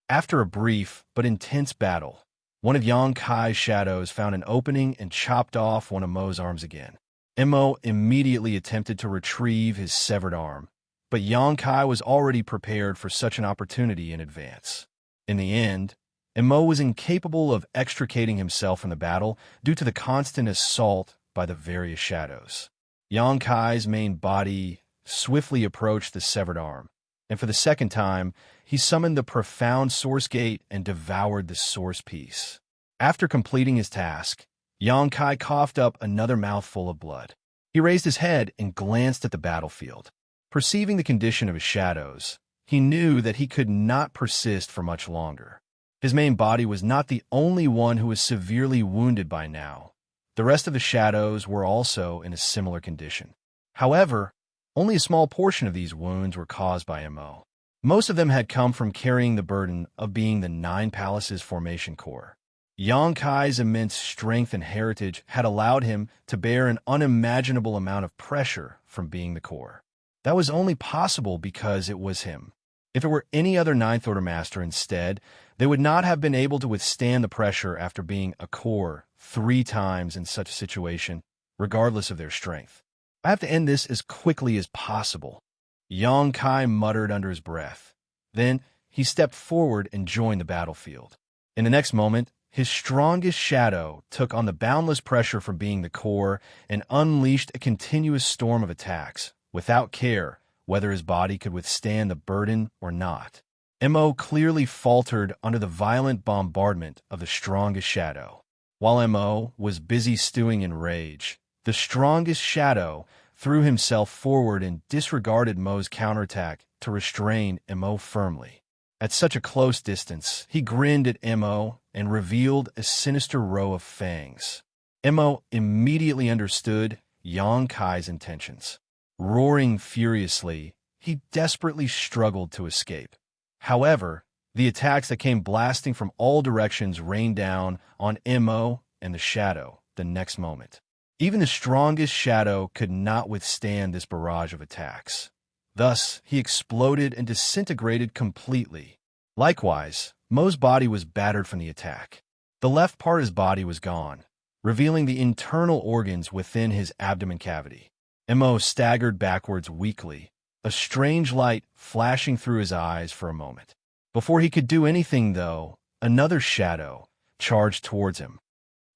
After a brief but intense battle, one of Yang Kai's shadows found an opening and chopped off one of Mo's arms again. Mo immediately attempted to retrieve his severed arm, but Yang Kai was already prepared for such an opportunity in advance. In the end, Mo was incapable of extricating himself from the battle due to the constant assault by the various shadows. Yang Kai's main body swiftly approached the severed arm, and for the second time, he summoned the profound source gate and devoured the source piece. After completing his task, Yang Kai coughed up another mouthful of blood. He raised his head and glanced at the battlefield. Perceiving the condition of his shadows, he knew that he could not persist for much longer. His main body was not the only one who was severely wounded by now. The rest of the shadows were also in a similar condition. However, only a small portion of these wounds were caused by Mo. Most of them had come from carrying the burden of being the Nine Palaces formation core. Yang Kai's immense strength and heritage had allowed him to bear an unimaginable amount of pressure from being the core. That was only possible because it was him. If it were any other Ninth Order Master instead, they would not have been able to withstand the pressure after being a core 3 times in such a situation, regardless of their strength. I have to end this as quickly as possible, Yang Kai muttered under his breath. Then he stepped forward and joined the battlefield. In the next moment, his strongest shadow took on the boundless pressure from being the core and unleashed a continuous storm of attacks, without care whether his body could withstand the burden or not. Mo clearly faltered under the violent bombardment of the strongest shadow. While Mo was busy stewing in rage, the strongest shadow threw himself forward and disregarded Mo's counterattack to restrain Mo firmly. At such a close distance, he grinned at Mo and revealed a sinister row of fangs. Mo immediately understood Yang Kai's intentions. Roaring furiously, he desperately struggled to escape. However, the attacks that came blasting from all directions rained down on Mo and the shadow the next moment. Even the strongest shadow could not withstand this barrage of attacks. Thus, he exploded and disintegrated completely. Likewise, Mo's body was battered from the attack. The left part of his body was gone, revealing the internal organs within his abdomen cavity. Mo staggered backwards weakly, a strange light flashing through his eyes for a moment. Before he could do anything, though, another shadow charged towards him.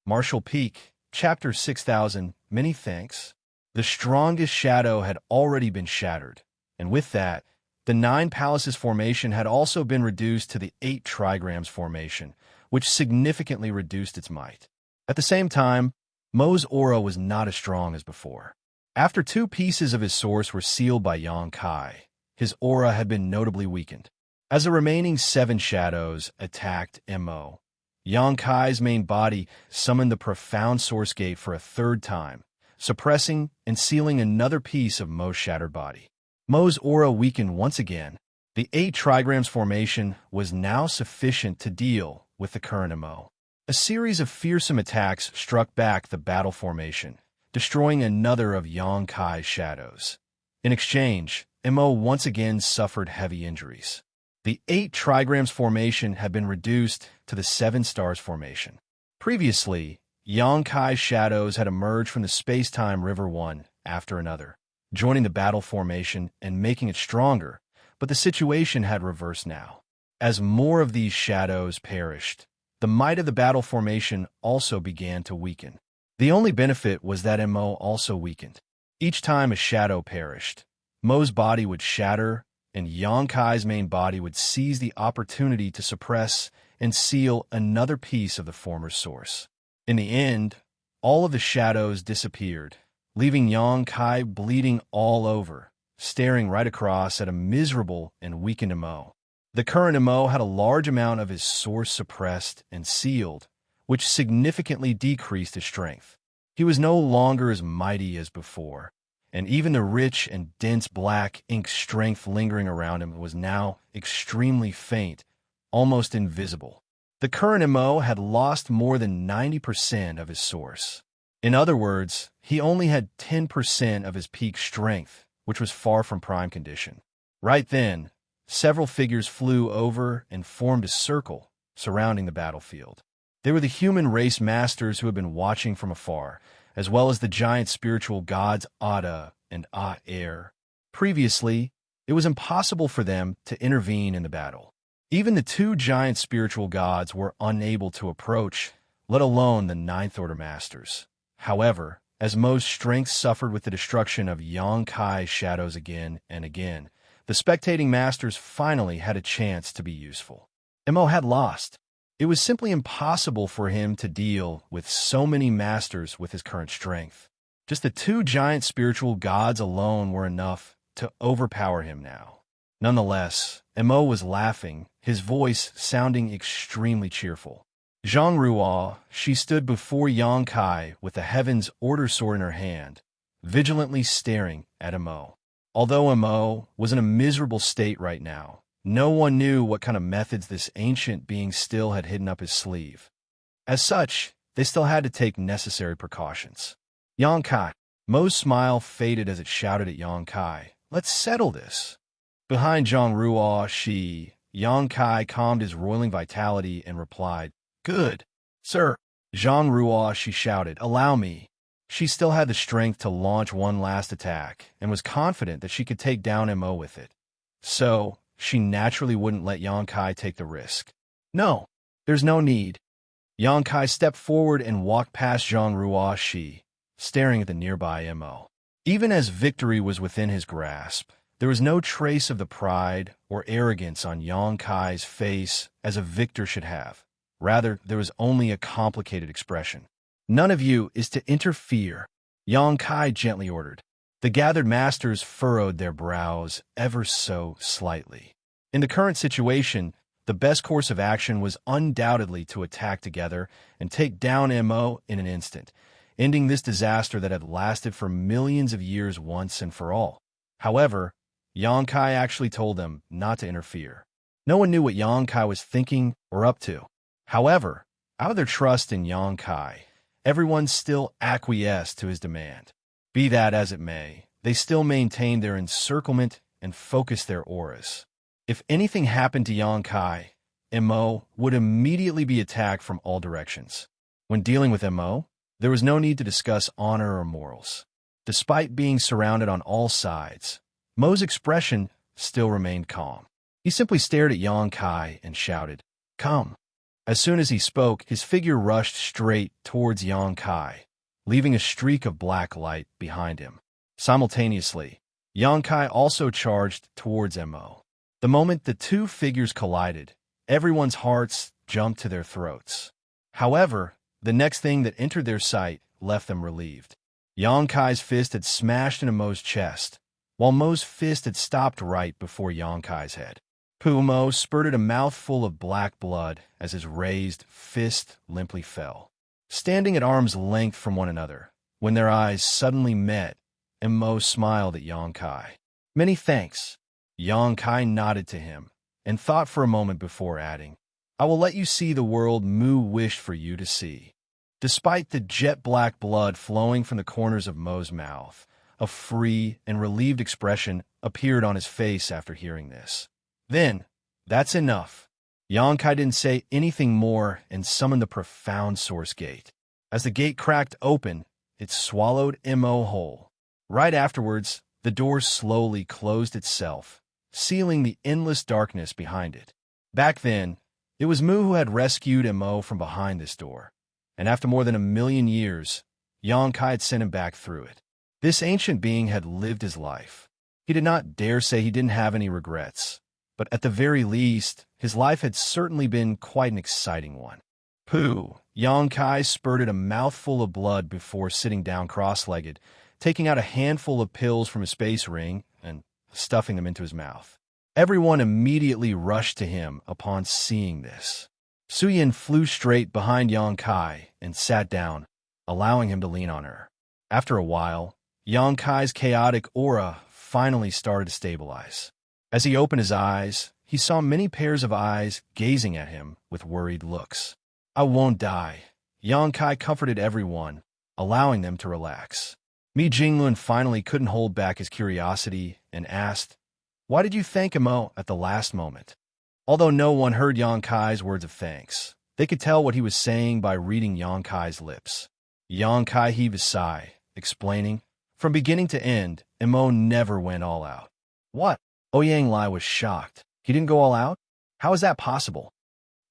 Marshall Peak, Chapter 6000, many thanks. The strongest shadow had already been shattered, and with that, the Nine Palaces formation had also been reduced to the 8 trigrams formation, which significantly reduced its might. At the same time, Mo's aura was not as strong as before. After 2 pieces of his source were sealed by Yang Kai, his aura had been notably weakened. As the remaining 7 shadows attacked Mo, Yang Kai's main body summoned the profound source gate for a 3rd time, suppressing and sealing another piece of Mo's shattered body. Mo's aura weakened once again. The 8 trigrams formation was now sufficient to deal with the current Mo. A series of fearsome attacks struck back the battle formation, destroying another of Yang Kai's shadows. In exchange, Mo once again suffered heavy injuries. The 8 trigrams formation had been reduced to the 7 stars formation. Previously, Yang Kai's shadows had emerged from the space-time river one after another, joining the battle formation and making it stronger, but the situation had reversed now. As more of these shadows perished, the the might of the battle formation also began to weaken. The only benefit was that Mo also weakened. Each time a shadow perished, Mo's body would shatter, and Yang Kai's main body would seize the opportunity to suppress and seal another piece of the former source. In the end, all of the shadows disappeared, leaving Yang Kai bleeding all over, staring right across at a miserable and weakened Mo. The current Mo had a large amount of his source suppressed and sealed, which significantly decreased his strength. He was no longer as mighty as before, and even the rich and dense black ink strength lingering around him was now extremely faint, almost invisible. The current Mo had lost more than 90% of his source. In other words, he only had 10% of his peak strength, which was far from prime condition. Right then, several figures flew over and formed a circle surrounding the battlefield. They were the human race masters who had been watching from afar, as well as the giant spiritual gods Ada and Aer. Previously, it was impossible for them to intervene in the battle. Even the two giant spiritual gods were unable to approach, let alone the Ninth Order Masters. However, as Mo's strength suffered with the destruction of Yang Kai's shadows again and again, the spectating masters finally had a chance to be useful. Mo had lost. It was simply impossible for him to deal with so many masters with his current strength. Just the two giant spiritual gods alone were enough to overpower him now. Nonetheless, Mo was laughing, his voice sounding extremely cheerful. Zhang Ruo, she stood before Yang Kai with the Heaven's Order sword in her hand, vigilantly staring at Mo. Although Mo was in a miserable state right now, no one knew what kind of methods this ancient being still had hidden up his sleeve. As such, they still had to take necessary precautions. Yang Kai. Mo's smile faded as it shouted at Yang Kai, "Let's settle this." Behind Zhang Ruo, Yang Kai calmed his roiling vitality and replied, "Good, sir." Zhang Ruo, she shouted, "Allow me." She still had the strength to launch one last attack and was confident that she could take down Mo with it. So, she naturally wouldn't let Yang Kai take the risk. "No, there's no need." Yang Kai stepped forward and walked past Zhang Ruo, staring at the nearby Mo. Even as victory was within his grasp, there was no trace of the pride or arrogance on Yang Kai's face as a victor should have. Rather, there was only a complicated expression. "None of you is to interfere," Yang Kai gently ordered. The gathered masters furrowed their brows ever so slightly. In the current situation, the best course of action was undoubtedly to attack together and take down Mo in an instant, ending this disaster that had lasted for millions of years once and for all. However, Yang Kai actually told them not to interfere. No one knew what Yang Kai was thinking or up to. However, out of their trust in Yang Kai, everyone still acquiesced to his demand. Be that as it may, they still maintained their encirclement and focused their auras. If anything happened to Yang Kai, Mo would immediately be attacked from all directions. When dealing with Mo, there was no need to discuss honor or morals. Despite being surrounded on all sides, Mo's expression still remained calm. He simply stared at Yang Kai and shouted, "Come." As soon as he spoke, his figure rushed straight towards Yang Kai, leaving a streak of black light behind him. Simultaneously, Yang Kai also charged towards Mo. The moment the two figures collided, everyone's hearts jumped to their throats. However, the next thing that entered their sight left them relieved. Yang Kai's fist had smashed into Mo's chest, while Mo's fist had stopped right before Yang Kai's head. Mo spurted a mouthful of black blood as his raised fist limply fell. Standing at arm's length from one another, when their eyes suddenly met, Mo smiled at Yang Kai. "Many thanks." Yang Kai nodded to him and thought for a moment before adding, "I will let you see the world Mu wished for you to see." Despite the jet-black blood flowing from the corners of Mo's mouth, a free and relieved expression appeared on his face after hearing this. "Then, that's enough." Yang Kai didn't say anything more and summoned the profound source gate. As the gate cracked open, it swallowed Mo whole. Right afterwards, the door slowly closed itself, sealing the endless darkness behind it. Back then, It was Mu who had rescued Mo from behind this door, and after more than 1,000,000 years, Xianxia had sent him back through it. This ancient being had lived his life. He did not dare say he didn't have any regrets, but at the very least, his life had certainly been quite an exciting one. Pooh! Xianxia spurted a mouthful of blood before sitting down cross-legged, taking out a handful of pills from his space ring and stuffing them into his mouth. Everyone immediately rushed to him upon seeing this. Suyin flew straight behind Xianxia and sat down, allowing him to lean on her. After a while, Xianxia's chaotic aura finally started to stabilize. As he opened his eyes, he saw many pairs of eyes gazing at him with worried looks. "I won't die." Xianxia comforted everyone, allowing them to relax. Mi Jinglun finally couldn't hold back his curiosity and asked, "Why did you thank Mo at the last moment?" Although no one heard Xianxia's words of thanks, they could tell what he was saying by reading Xianxia's lips. Xianxia heaved a sigh, explaining, "From beginning to end, Mo never went all out." "What?" Ouyang Lai was shocked. "He didn't go all out? How is that possible?"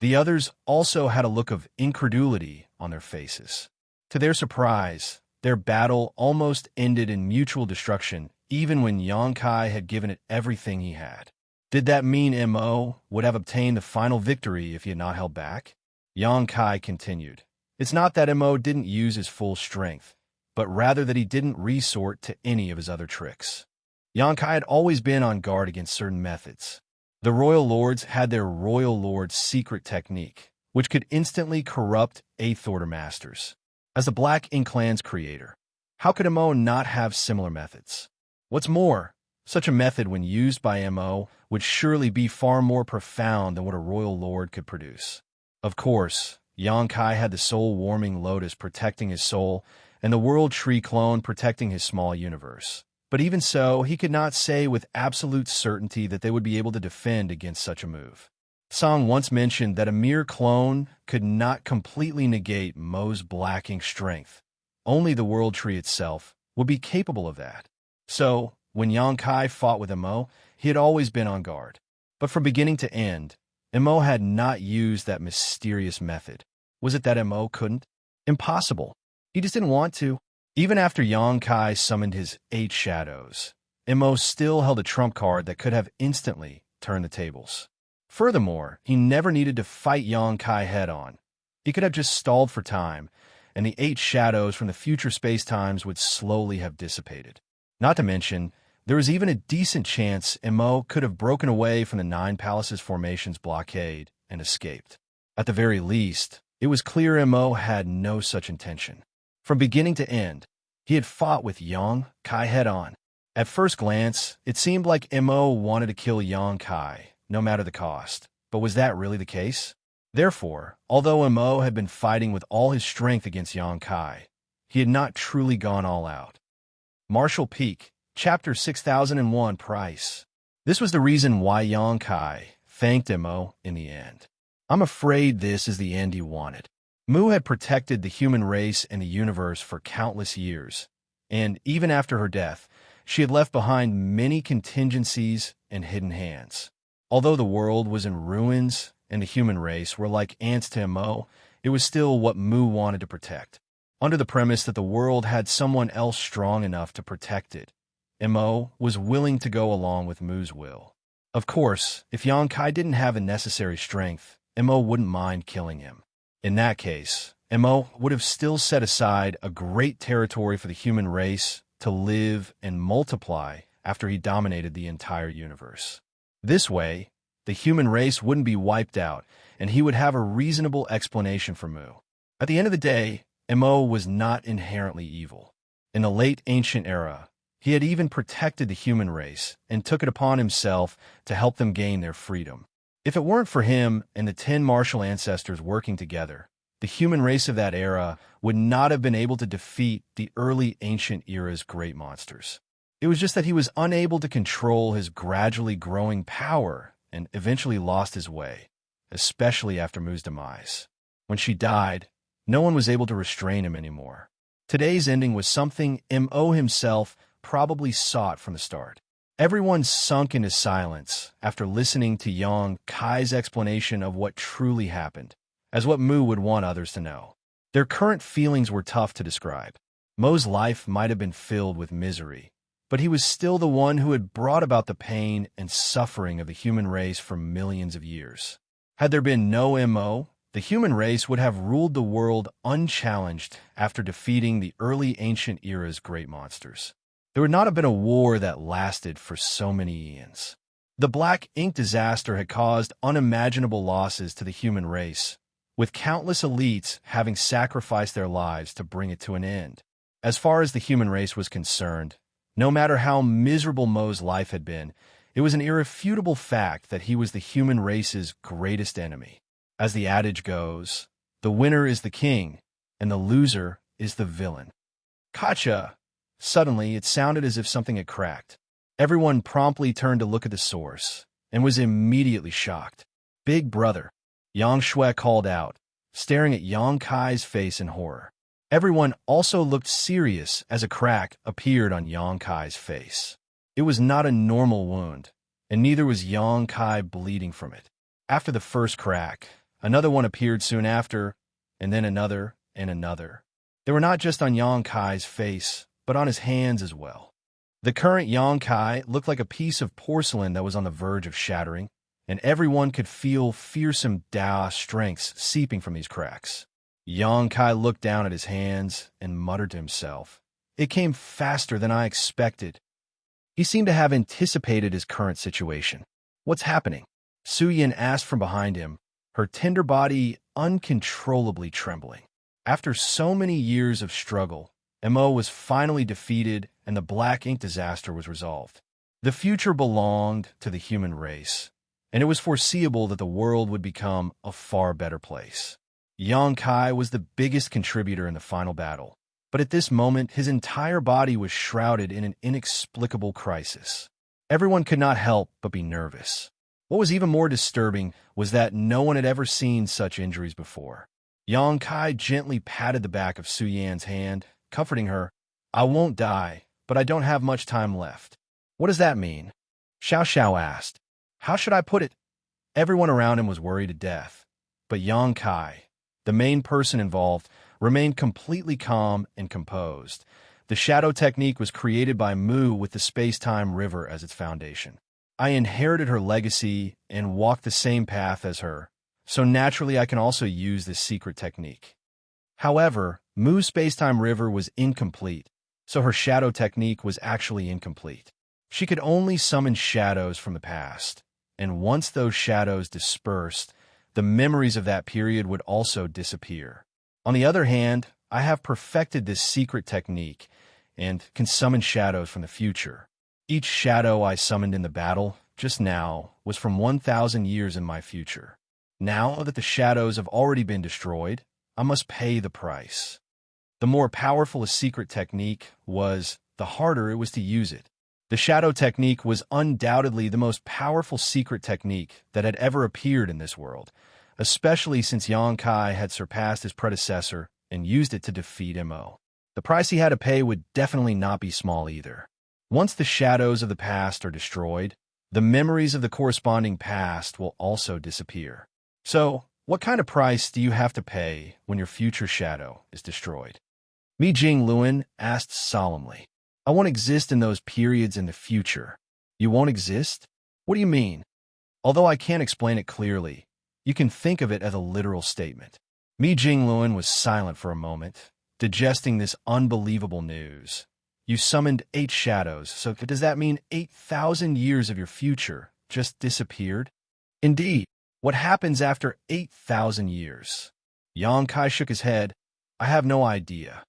The others also had a look of incredulity on their faces. To their surprise, their battle almost ended in mutual destruction, even when Xianxia had given it everything he had. Did that mean Mo would have obtained the final victory if he had not held back? Xianxia continued, "It's not that Mo didn't use his full strength, but rather that he didn't resort to any of his other tricks." Xianxia had always been on guard against certain methods. The Royal Lords had their Royal Lord's secret technique, which could instantly corrupt Eighth Order Masters. As the Black Ink Clan's creator, how could Mo not have similar methods? What's more, such a method, when used by Mo, would surely be far more profound than what a Royal Lord could produce. Of course, Xianxia had the soul-warming lotus protecting his soul, and the World Tree clone protecting his small universe. But even so, he could not say with absolute certainty that they would be able to defend against such a move. Song once mentioned that a mere clone could not completely negate Mo's black ink strength. Only the World Tree itself would be capable of that. So, when Xianxia fought with Mo, he had always been on guard. But from beginning to end, Mo had not used that mysterious method. Was it that Mo couldn't? Impossible. He just didn't want to. Even after Xianxia summoned his 8 shadows, Mo still held a trump card that could have instantly turned the tables. Furthermore, he never needed to fight Xianxia head-on. He could have just stalled for time, and the 8 shadows from the future space-times would slowly have dissipated. Not to mention, there was even a decent chance Mo could have broken away from the 9 Palaces formation's blockade and escaped. At the very least, it was clear Mo had no such intention. From beginning to end, he had fought with Xianxia head-on. At first glance, it seemed like Mo wanted to kill Xianxia, no matter the cost. But was that really the case? Therefore, although Mo had been fighting with all his strength against Xianxia, he had not truly gone all out. Martial Peak, Chapter 6001 Price. This was the reason why Xianxia thanked Mo in the end. "I'm afraid this is the end he wanted." Mu had protected the human race and the universe for countless years, and even after her death, she had left behind many contingencies and hidden hands. Although the world was in ruins and the human race were like ants to Mo, it was still what Mu wanted to protect. Under the premise that the world had someone else strong enough to protect it, Mo was willing to go along with Mu's will. Of course, if Xianxia didn't have the necessary strength, Mo wouldn't mind killing him. In that case, Mo would have still set aside a great territory for the human race to live and multiply after he dominated the entire universe. This way, the human race wouldn't be wiped out, and he would have a reasonable explanation for Mu. At the end of the day, Mo was not inherently evil. In the late ancient era, he had even protected the human race and took it upon himself to help them gain their freedom. If it weren't for him and the 10 martial ancestors working together, the human race of that era would not have been able to defeat the early ancient era's great monsters. It was just that he was unable to control his gradually growing power and eventually lost his way, especially after Mu's demise. When she died, no one was able to restrain him anymore. Today's ending was something Mo himself probably sought from the start. Everyone sunk into silence after listening to Yang Kai's explanation of what truly happened, as what Mu would want others to know. Their current feelings were tough to describe. Mo's life might have been filled with misery, but he was still the one who had brought about the pain and suffering of the human race for millions of years. Had there been no Mo, the human race would have ruled the world unchallenged after defeating the early ancient era's great monsters. There would not have been a war that lasted for so many eons. The Black Ink disaster had caused unimaginable losses to the human race, with countless elites having sacrificed their lives to bring it to an end. As far as the human race was concerned, no matter how miserable Mo's life had been, it was an irrefutable fact that he was the human race's greatest enemy. As the adage goes, the winner is the king, and the loser is the villain. Gotcha! Suddenly, it sounded as if something had cracked. Everyone promptly turned to look at the source, and was immediately shocked. "Big brother," Xianxia called out, staring at Yang Kai's face in horror. Everyone also looked serious as a crack appeared on Yang Kai's face. It was not a normal wound, and neither was Yang Kai bleeding from it. After the first crack, another one appeared soon after, and then another and another. They were not just on Yang Kai's face, but on his hands as well. The current Yang Kai looked like a piece of porcelain that was on the verge of shattering, and everyone could feel fearsome Dao strengths seeping from these cracks. Yang Kai looked down at his hands and muttered to himself, "It came faster than I expected." He seemed to have anticipated his current situation. "What's happening?" Suyin asked from behind him, her tender body uncontrollably trembling. After so many years of struggle, Mo was finally defeated and the Black Ink disaster was resolved. The future belonged to the human race, and it was foreseeable that the world would become a far better place. Yang Kai was the biggest contributor in the final battle, but at this moment his entire body was shrouded in an inexplicable crisis. Everyone could not help but be nervous. What was even more disturbing was that no one had ever seen such injuries before. Yang Kai gently patted the back of Su Yan's hand, comforting her. "I won't die, but I don't have much time left." "What does that mean?" Xiao asked. "How should I put it?" Everyone around him was worried to death, but Yang Kai, the main person involved, remained completely calm and composed. The shadow technique was created by Mu with the space-time river as its foundation. "I inherited her legacy and walked the same path as her, so naturally I can also use this secret technique." However, Mu's space-time river was incomplete, so her shadow technique was actually incomplete. She could only summon shadows from the past, and once those shadows dispersed, the memories of that period would also disappear. On the other hand, I have perfected this secret technique and can summon shadows from the future. Each shadow I summoned in the battle just now was from 1,000 years in my future. Now that the shadows have already been destroyed, I must pay the price. The more powerful a secret technique was, the harder it was to use it. The shadow technique was undoubtedly the most powerful secret technique that had ever appeared in this world, especially since Yang Kai had surpassed his predecessor and used it to defeat Mo. The price he had to pay would definitely not be small either. Once the shadows of the past are destroyed, the memories of the corresponding past will also disappear. So, what kind of price do you have to pay when your future shadow is destroyed? Mi Jingluan asked solemnly. "I won't exist in those periods in the future." "You won't exist? What do you mean?" "Although I can't explain it clearly, you can think of it as a literal statement." Mi Jingluan was silent for a moment, digesting this unbelievable news. "You summoned 8 shadows, so does that mean 8,000 years of your future just disappeared?" "Indeed. What happens after 8,000 years?" Yang Kai shook his head. "I have no idea."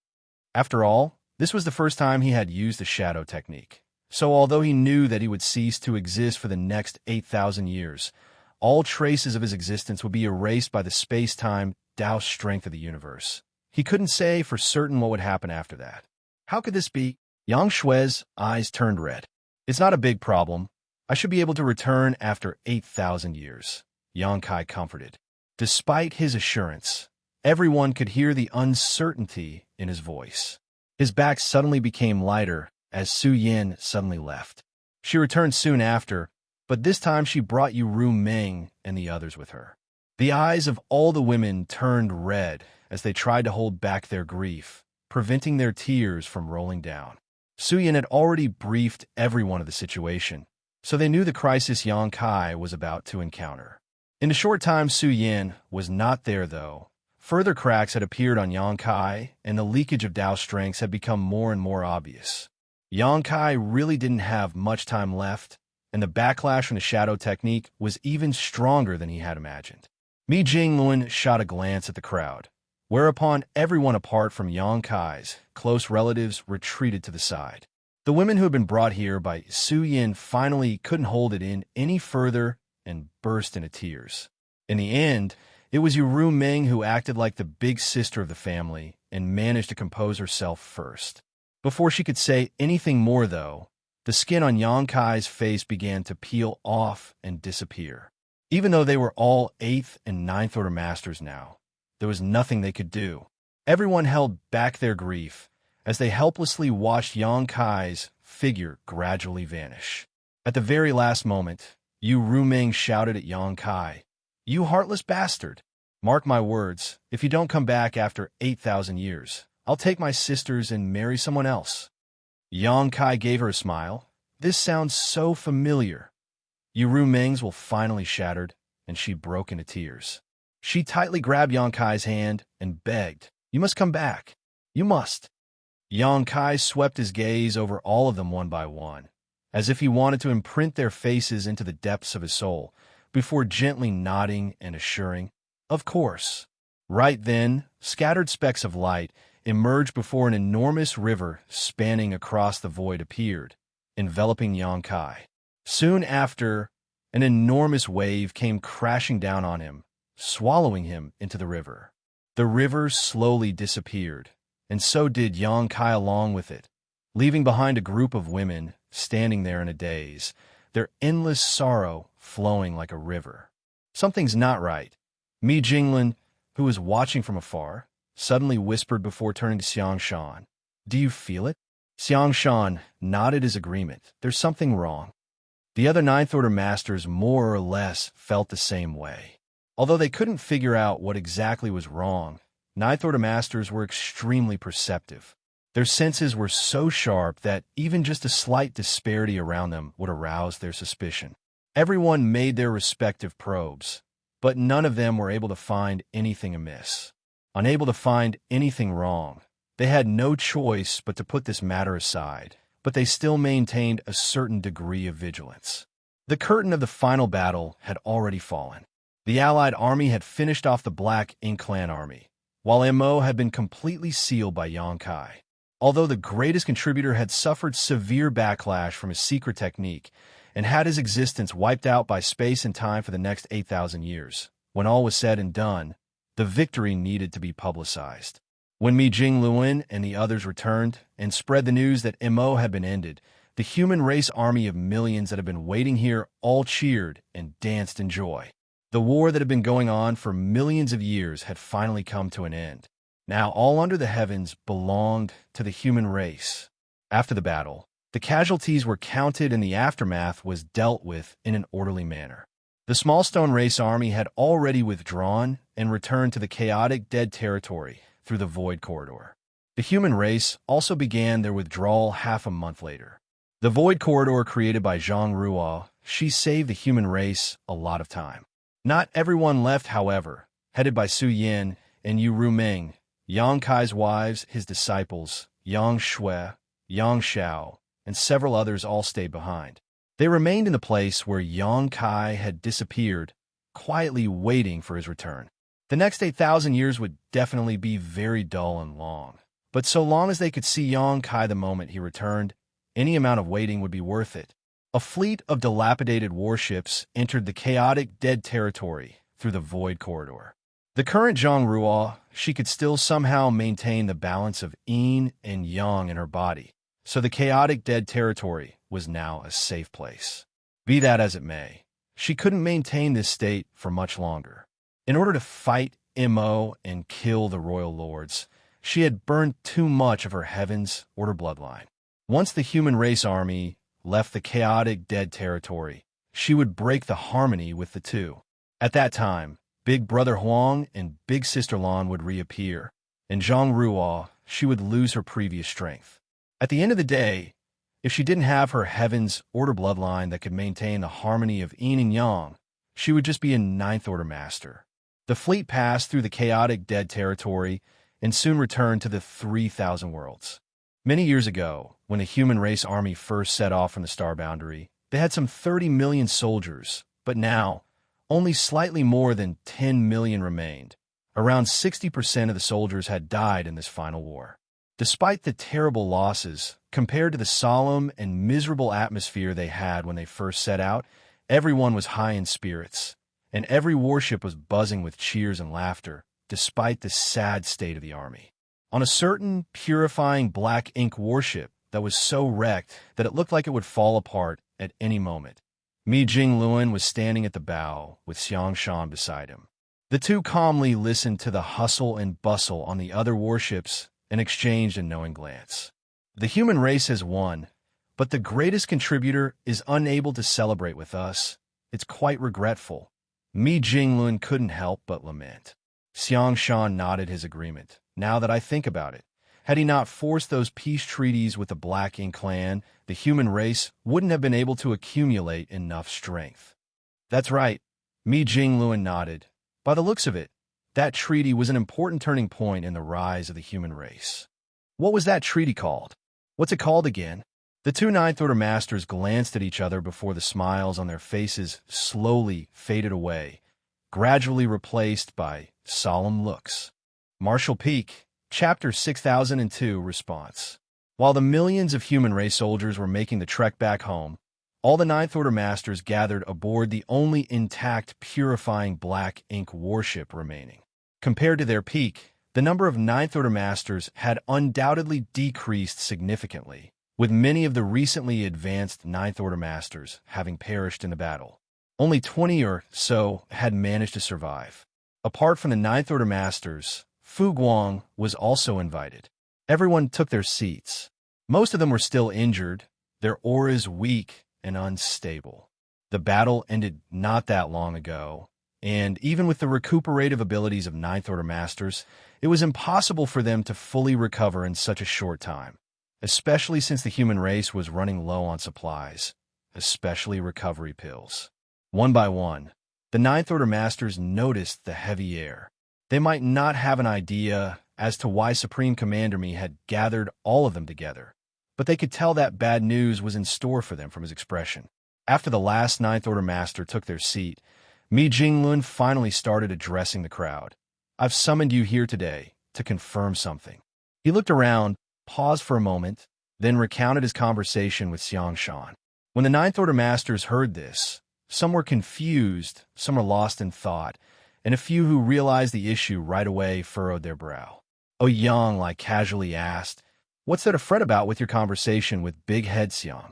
After all, this was the first time he had used the shadow technique. So although he knew that he would cease to exist for the next 8,000 years, all traces of his existence would be erased by the space-time Dao strength of the universe. He couldn't say for certain what would happen after that. How could this be? Yang Shui's eyes turned red. "It's not a big problem. I should be able to return after 8,000 years. Yang Kai comforted. Despite his assurance, everyone could hear the uncertainty in his voice. His back suddenly became lighter as Su Yin suddenly left. She returned soon after, but this time she brought Ru Meng and the others with her. The eyes of all the women turned red as they tried to hold back their grief, preventing their tears from rolling down. Su Yin had already briefed everyone of the situation, so they knew the crisis Yang Kai was about to encounter. In a short time, Su Yin was not there, though. Further cracks had appeared on Yang Kai, and the leakage of Dao strengths had become more and more obvious. Yang Kai really didn't have much time left, and the backlash from the shadow technique was even stronger than he had imagined. Mi Jingluan shot a glance at the crowd, whereupon everyone apart from Yang Kai's close relatives retreated to the side. The women who had been brought here by Su Yin finally couldn't hold it in any further and burst into tears. In the end, it was Ru Meng who acted like the big sister of the family and managed to compose herself first. Before she could say anything more, though, the skin on Yang Kai's face began to peel off and disappear. Even though they were all 8th and 9th order masters now, there was nothing they could do. Everyone held back their grief as they helplessly watched Yang Kai's figure gradually vanish. At the very last moment, Ru Meng shouted at Yang Kai, "You heartless bastard! Mark my words, if you don't come back after 8,000 years, I'll take my sisters and marry someone else." Yang Kai gave her a smile. "This sounds so familiar." Ru Meng's will finally shattered, and she broke into tears. She tightly grabbed Yang Kai's hand and begged, "You must come back. You must." Yang Kai swept his gaze over all of them one by one, as if he wanted to imprint their faces into the depths of his soul, before gently nodding and assuring, "Of course." Right then, scattered specks of light emerged before an enormous river spanning across the void appeared, enveloping Yang Kai. Soon after, an enormous wave came crashing down on him, swallowing him into the river. The river slowly disappeared, and so did Yang Kai along with it, leaving behind a group of women standing there in a daze, their endless sorrow flowing like a river. "Something's not right." Mi Jingluan, who was watching from afar, suddenly whispered before turning to Xianxia, "Do you feel it?" Xianxia nodded his agreement. "There's something wrong." The other 9th order masters more or less felt the same way. Although they couldn't figure out what exactly was wrong, 9th order masters were extremely perceptive. Their senses were so sharp that even just a slight disparity around them would arouse their suspicion. Everyone made their respective probes, but none of them were able to find anything amiss. Unable to find anything wrong, they had no choice but to put this matter aside, but they still maintained a certain degree of vigilance. The curtain of the final battle had already fallen. The Allied army had finished off the Black Ink Clan army, while Mo had been completely sealed by Yang Kai. Although the greatest contributor had suffered severe backlash from his secret technique and had his existence wiped out by space and time for the next 8,000 years, when all was said and done, the victory needed to be publicized. When Mi Jingluan and the others returned and spread the news that Mo had been ended, the human race army of millions that had been waiting here all cheered and danced in joy. The war that had been going on for millions of years had finally come to an end. Now all under the heavens belonged to the human race. After the battle, the casualties were counted and the aftermath was dealt with in an orderly manner. The small stone race army had already withdrawn and returned to the chaotic dead territory through the void corridor. The human race also began their withdrawal half a month later. The void corridor created by Zhang Ruo, she saved the human race a lot of time. Not everyone left, however, headed by Su Yin and Ru Meng, Yang Kai's wives, his disciples, Yang Shui, Yang Xiao, and several others all stayed behind. They remained in the place where Yang Kai had disappeared, quietly waiting for his return. The next 8,000 years would definitely be very dull and long, but so long as they could see Yang Kai the moment he returned, any amount of waiting would be worth it. A fleet of dilapidated warships entered the chaotic dead territory through the void corridor. The current Zhang Ruo, she could still somehow maintain the balance of yin and yang in her body, so the chaotic dead territory was now a safe place. Be that as it may, she couldn't maintain this state for much longer. In order to fight Mo and kill the royal lords, she had burned too much of her heaven's order bloodline. Once the human race army, left the chaotic dead territory, she would break the harmony with the two. At that time, Big Brother Huang and Big Sister Lan would reappear. In Zhang Ruo, she would lose her previous strength. At the end of the day, if she didn't have her Heaven's Order bloodline that could maintain the harmony of yin and yang, she would just be a Ninth Order Master. The fleet passed through the chaotic dead territory and soon returned to the 3,000 worlds. Many years ago, when the human race army first set off from the star boundary, they had some 30 million soldiers, but now, only slightly more than 10 million remained. Around 60% of the soldiers had died in this final war. Despite the terrible losses, compared to the solemn and miserable atmosphere they had when they first set out, everyone was high in spirits, and every warship was buzzing with cheers and laughter, despite the sad state of the army. On a certain purifying black ink warship that was so wrecked that it looked like it would fall apart at any moment, Mi Jingluan was standing at the bow with Xianxia beside him. The two calmly listened to the hustle and bustle on the other warships and exchanged a knowing glance. The human race has won, but the greatest contributor is unable to celebrate with us. It's quite regretful. Mi Jingluan couldn't help but lament. Xianxia nodded his agreement. Now that I think about it, had he not forced those peace treaties with the Black Ink clan, the human race wouldn't have been able to accumulate enough strength. That's right, Mi Jingluan nodded. By the looks of it, that treaty was an important turning point in the rise of the human race. What was that treaty called? What's it called again? The two Ninth Order Masters glanced at each other before the smiles on their faces slowly faded away, gradually replaced by solemn looks. Marshall Peak, Chapter 6002 Response. While the millions of human race soldiers were making the trek back home, all the Ninth Order Masters gathered aboard the only intact purifying black ink warship remaining. Compared to their peak, the number of Ninth Order Masters had undoubtedly decreased significantly, with many of the recently advanced Ninth Order Masters having perished in the battle. Only 20 or so had managed to survive. Apart from the Ninth Order Masters, Fu Guang was also invited. Everyone took their seats. Most of them were still injured, their auras weak and unstable. The battle ended not that long ago, and even with the recuperative abilities of Ninth Order Masters, it was impossible for them to fully recover in such a short time, especially since the human race was running low on supplies, especially recovery pills. One by one, the Ninth Order Masters noticed the heavy air. They might not have an idea as to why Supreme Commander Mi had gathered all of them together, but they could tell that bad news was in store for them from his expression. After the last Ninth Order Master took their seat, Mi Jingluan finally started addressing the crowd. I've summoned you here today to confirm something. He looked around, paused for a moment, then recounted his conversation with Xianxia. When the Ninth Order Masters heard this, some were confused, some were lost in thought, and a few who realized the issue right away furrowed their brow. Yang casually asked, "What's there to fret about with your conversation with Big Head Xiang?"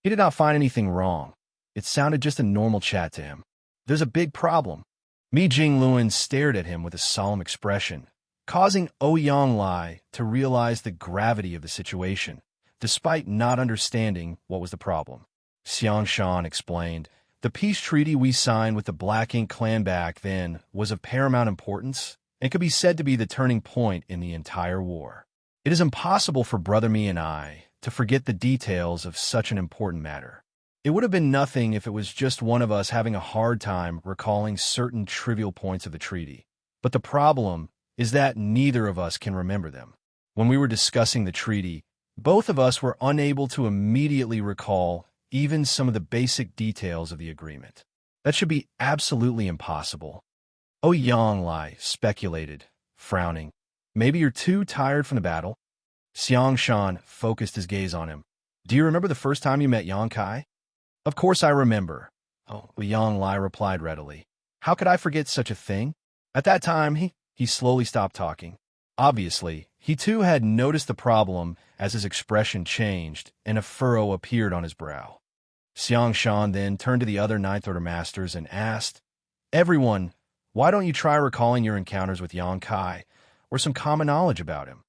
He did not find anything wrong. It sounded just a normal chat to him. There's a big problem. Mi Jingluan stared at him with a solemn expression, causing Yang to realize the gravity of the situation, despite not understanding what was the problem. Xianxia explained, "The peace treaty we signed with the Black Ink clan back then was of paramount importance and could be said to be the turning point in the entire war. It is impossible for Brother Mi and I to forget the details of such an important matter. It would have been nothing if it was just one of us having a hard time recalling certain trivial points of the treaty. But the problem is that neither of us can remember them. When we were discussing the treaty, both of us were unable to immediately recall even some of the basic details of the agreement. That should be absolutely impossible." Yang speculated, frowning. "Maybe you're too tired from the battle?" Xianxia focused his gaze on him. "Do you remember the first time you met Yang Kai?" "Of course I remember." Yang replied readily. "How could I forget such a thing?" At that time, he slowly stopped talking. Obviously, he too had noticed the problem as his expression changed and a furrow appeared on his brow. Xianxia then turned to the other Ninth Order Masters and asked, "Everyone, why don't you try recalling your encounters with Yang Kai, or some common knowledge about him?"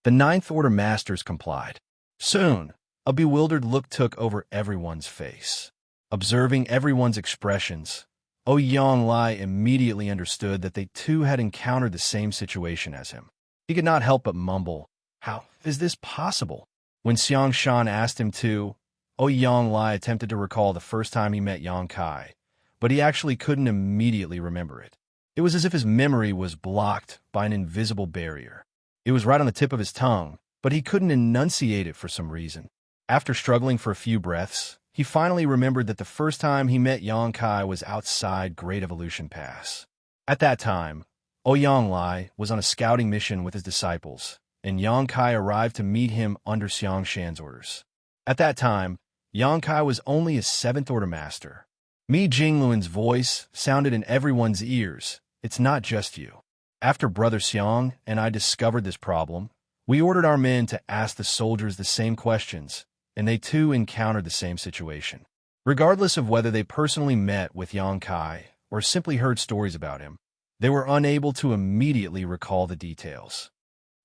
The Ninth Order Masters complied. Soon, A bewildered look took over everyone's face. Observing everyone's expressions, Xianxia immediately understood that they too had encountered the same situation as him. He could not help but mumble, "How is this possible?" When Xianxia asked him to, Xianxia attempted to recall the first time he met Yang Kai, but he actually couldn't immediately remember it. It was as if his memory was blocked by an invisible barrier. It was right on the tip of his tongue, but he couldn't enunciate it for some reason. After struggling for a few breaths, he finally remembered that the first time he met Yang Kai was outside Great Evolution Pass. At that time, Xianxia was on a scouting mission with his disciples, and Yang Kai arrived to meet him under Xianxia's orders. At that time, Yang Kai was only a 7th Order Master. Mi Jingluan's voice sounded in everyone's ears. "It's not just you. After Brother Xiang and I discovered this problem, we ordered our men to ask the soldiers the same questions, and they too encountered the same situation. Regardless of whether they personally met with Yang Kai or simply heard stories about him, they were unable to immediately recall the details."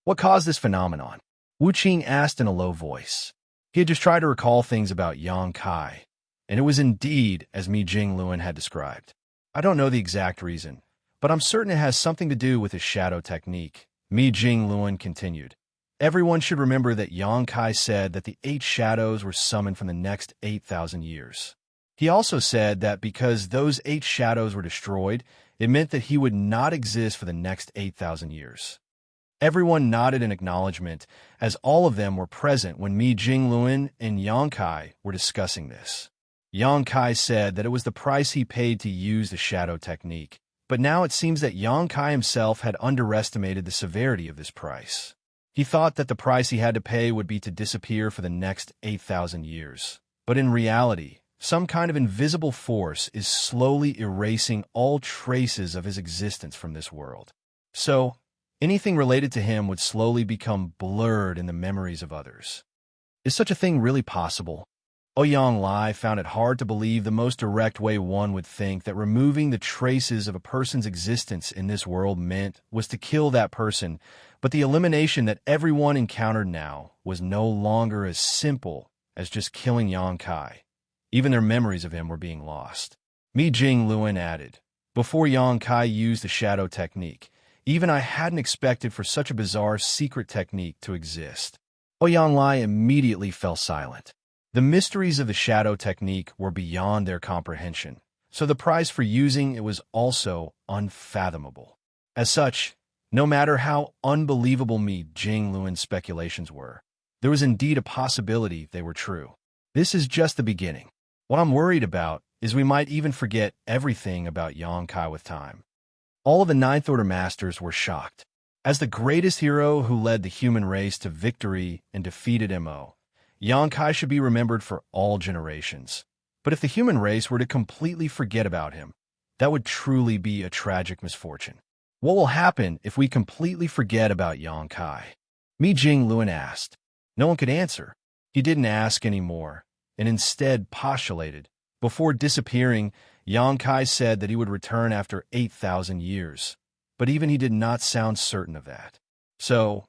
"What caused this phenomenon?" Wuxia asked in a low voice. He had just tried to recall things about Yang Kai, and it was indeed as Mi Jingluan had described. "I don't know the exact reason, but I'm certain it has something to do with his shadow technique," Mi Jingluan continued. "Everyone should remember that Yang Kai said that the 8 shadows were summoned from the next 8,000 years. He also said that because those 8 shadows were destroyed, it meant that he would not exist for the next 8,000 years." Everyone nodded in acknowledgement, as all of them were present when Mi Jingluan and Yang Kai were discussing this. Yang Kai said that it was the price he paid to use the shadow technique, but now it seems that Yang Kai himself had underestimated the severity of this price. He thought that the price he had to pay would be to disappear for the next 8,000 years. But in reality, some kind of invisible force is slowly erasing all traces of his existence from this world. So, anything related to him would slowly become blurred in the memories of others. Is such a thing really possible? Xianxia found it hard to believe the most direct way one would think that removing the traces of a person's existence in this world meant was to kill that person, but the elimination that everyone encountered now was no longer as simple as just killing Yang Kai. Even their memories of him were being lost. Mi Jingluan added, "Before Yang Kai used the shadow technique, even I hadn't expected for such a bizarre secret technique to exist." Xianxia immediately fell silent. The mysteries of the shadow technique were beyond their comprehension, so the price for using it was also unfathomable. As such, no matter how unbelievable Mi Jingluan's speculations were, there was indeed a possibility they were true. This is just the beginning. What I'm worried about is we might even forget everything about Yang Kai with time. All of the 9th Order Masters were shocked. As the greatest hero who led the human race to victory and defeated Mo, Yang Kai should be remembered for all generations. But if the human race were to completely forget about him, that would truly be a tragic misfortune. What will happen if we completely forget about Yang Kai? Mi Jingluan asked. No one could answer. He didn't ask anymore, and instead postulated. Before disappearing, Yang Kai said that he would return after 8,000 years, but even he did not sound certain of that. So,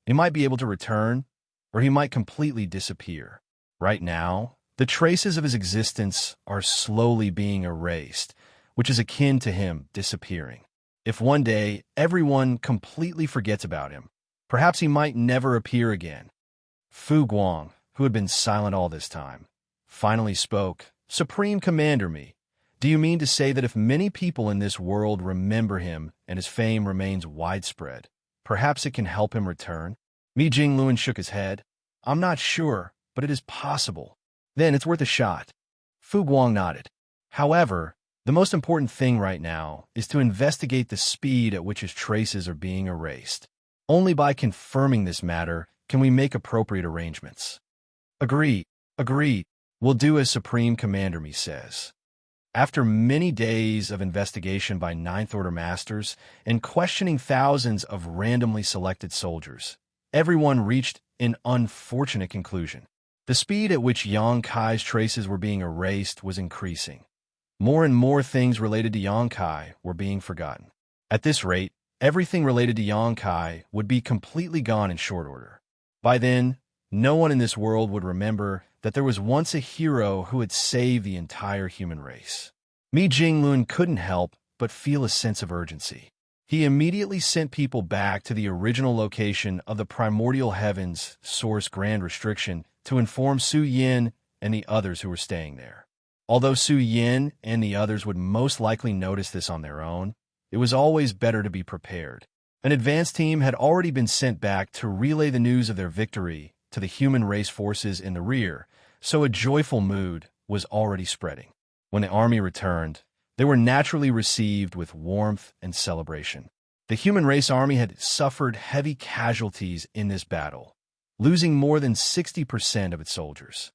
he might be able to return, or he might completely disappear. Right now, the traces of his existence are slowly being erased, which is akin to him disappearing. If one day everyone completely forgets about him, perhaps he might never appear again. Fu Guang, who had been silent all this time, finally spoke. "Supreme Commander Mi, do you mean to say that if many people in this world remember him and his fame remains widespread, perhaps it can help him return?" Mi Jingluan shook his head. "I'm not sure, but it is possible. Then it's worth a shot." Fu Guang nodded. "However, the most important thing right now is to investigate the speed at which his traces are being erased. Only by confirming this matter can we make appropriate arrangements." "Agreed. We'll do as Supreme Commander Mi says." After many days of investigation by 9th Order Masters and questioning thousands of randomly selected soldiers, everyone reached an unfortunate conclusion. The speed at which Yang Kai's traces were being erased was increasing. More and more things related to Yang Kai were being forgotten. At this rate, everything related to Yang Kai would be completely gone in short order. By then, no one in this world would remember that there was once a hero who had saved the entire human race. Mi Jinglun couldn't help but feel a sense of urgency. He immediately sent people back to the original location of the primordial heavens source Grand Restriction to inform Su Yin and the others who were staying there. Although Su Yin and the others would most likely notice this on their own, it was always better to be prepared. An advance team had already been sent back to relay the news of their victory to the human race forces in the rear, so a joyful mood was already spreading. When the army returned, they were naturally received with warmth and celebration. The human race army had suffered heavy casualties in this battle, losing more than 60% of its soldiers.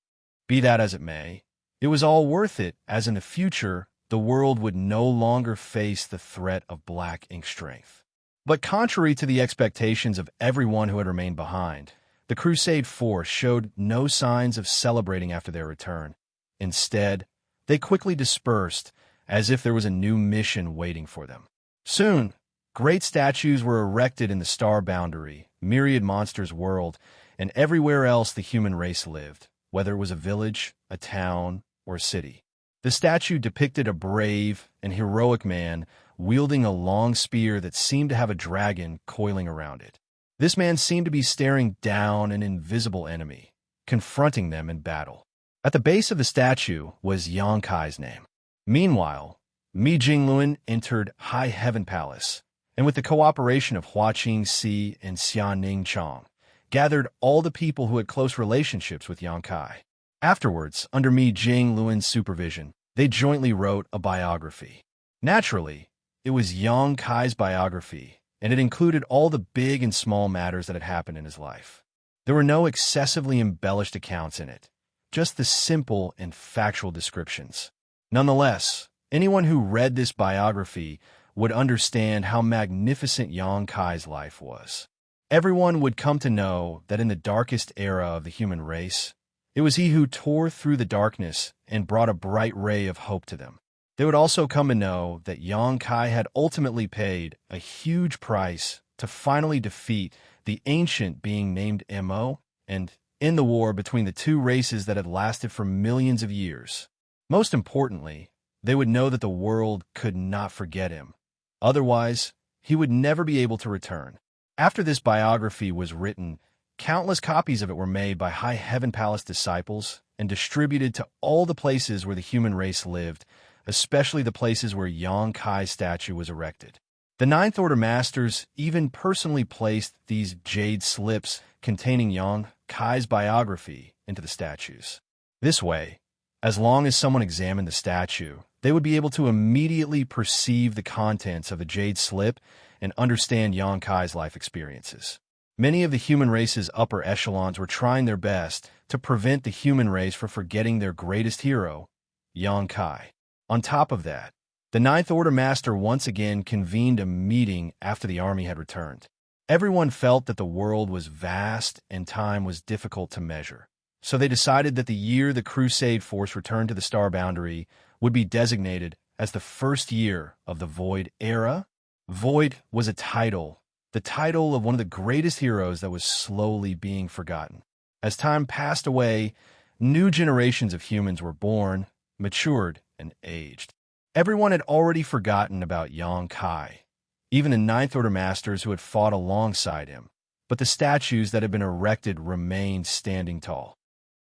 Be that as it may, it was all worth it, as in the future, the world would no longer face the threat of black ink strength. But contrary to the expectations of everyone who had remained behind, the Crusade force showed no signs of celebrating after their return. Instead, they quickly dispersed, as if there was a new mission waiting for them. Soon, great statues were erected in the star boundary, myriad monsters' world, and everywhere else the human race lived, whether it was a village, a town, or a city. The statue depicted a brave and heroic man wielding a long spear that seemed to have a dragon coiling around it. This man seemed to be staring down an invisible enemy, confronting them in battle. At the base of the statue was Xianxia's name. Meanwhile, Mi Jinglun entered High Heaven Palace, and with the cooperation of Hua Qingxi and Xianning Chong, gathered all the people who had close relationships with Xianxia. Afterwards, under Mi Jinglun's supervision, they jointly wrote a biography. Naturally, it was Xianxia's biography, and it included all the big and small matters that had happened in his life. There were no excessively embellished accounts in it, just the simple and factual descriptions. Nonetheless, anyone who read this biography would understand how magnificent Xianxia's life was. Everyone would come to know that in the darkest era of the human race, it was he who tore through the darkness and brought a bright ray of hope to them. They would also come to know that Xianxia had ultimately paid a huge price to finally defeat the ancient being named Mo, and end the war between the two races that had lasted for millions of years. Most importantly, they would know that the world could not forget him. Otherwise, he would never be able to return. After this biography was written, countless copies of it were made by High Heaven Palace disciples and distributed to all the places where the human race lived, especially the places where Xianxia's statue was erected. The Ninth Order Masters even personally placed these jade slips containing Xianxia's biography into the statues. This way, as long as someone examined the statue, they would be able to immediately perceive the contents of the jade slip and understand Xianxia's life experiences. Many of the human race's upper echelons were trying their best to prevent the human race from forgetting their greatest hero, Xianxia. On top of that, the Ninth Order Master once again convened a meeting after the army had returned. Everyone felt that the world was vast and time was difficult to measure, so they decided that the year the Crusade force returned to the Star Boundary would be designated as the first year of the Void Era. Void was a title, the title of one of the greatest heroes that was slowly being forgotten. As time passed away, new generations of humans were born, matured, and aged. Everyone had already forgotten about Xianxia, even the Ninth Order Masters who had fought alongside him, but the statues that had been erected remained standing tall.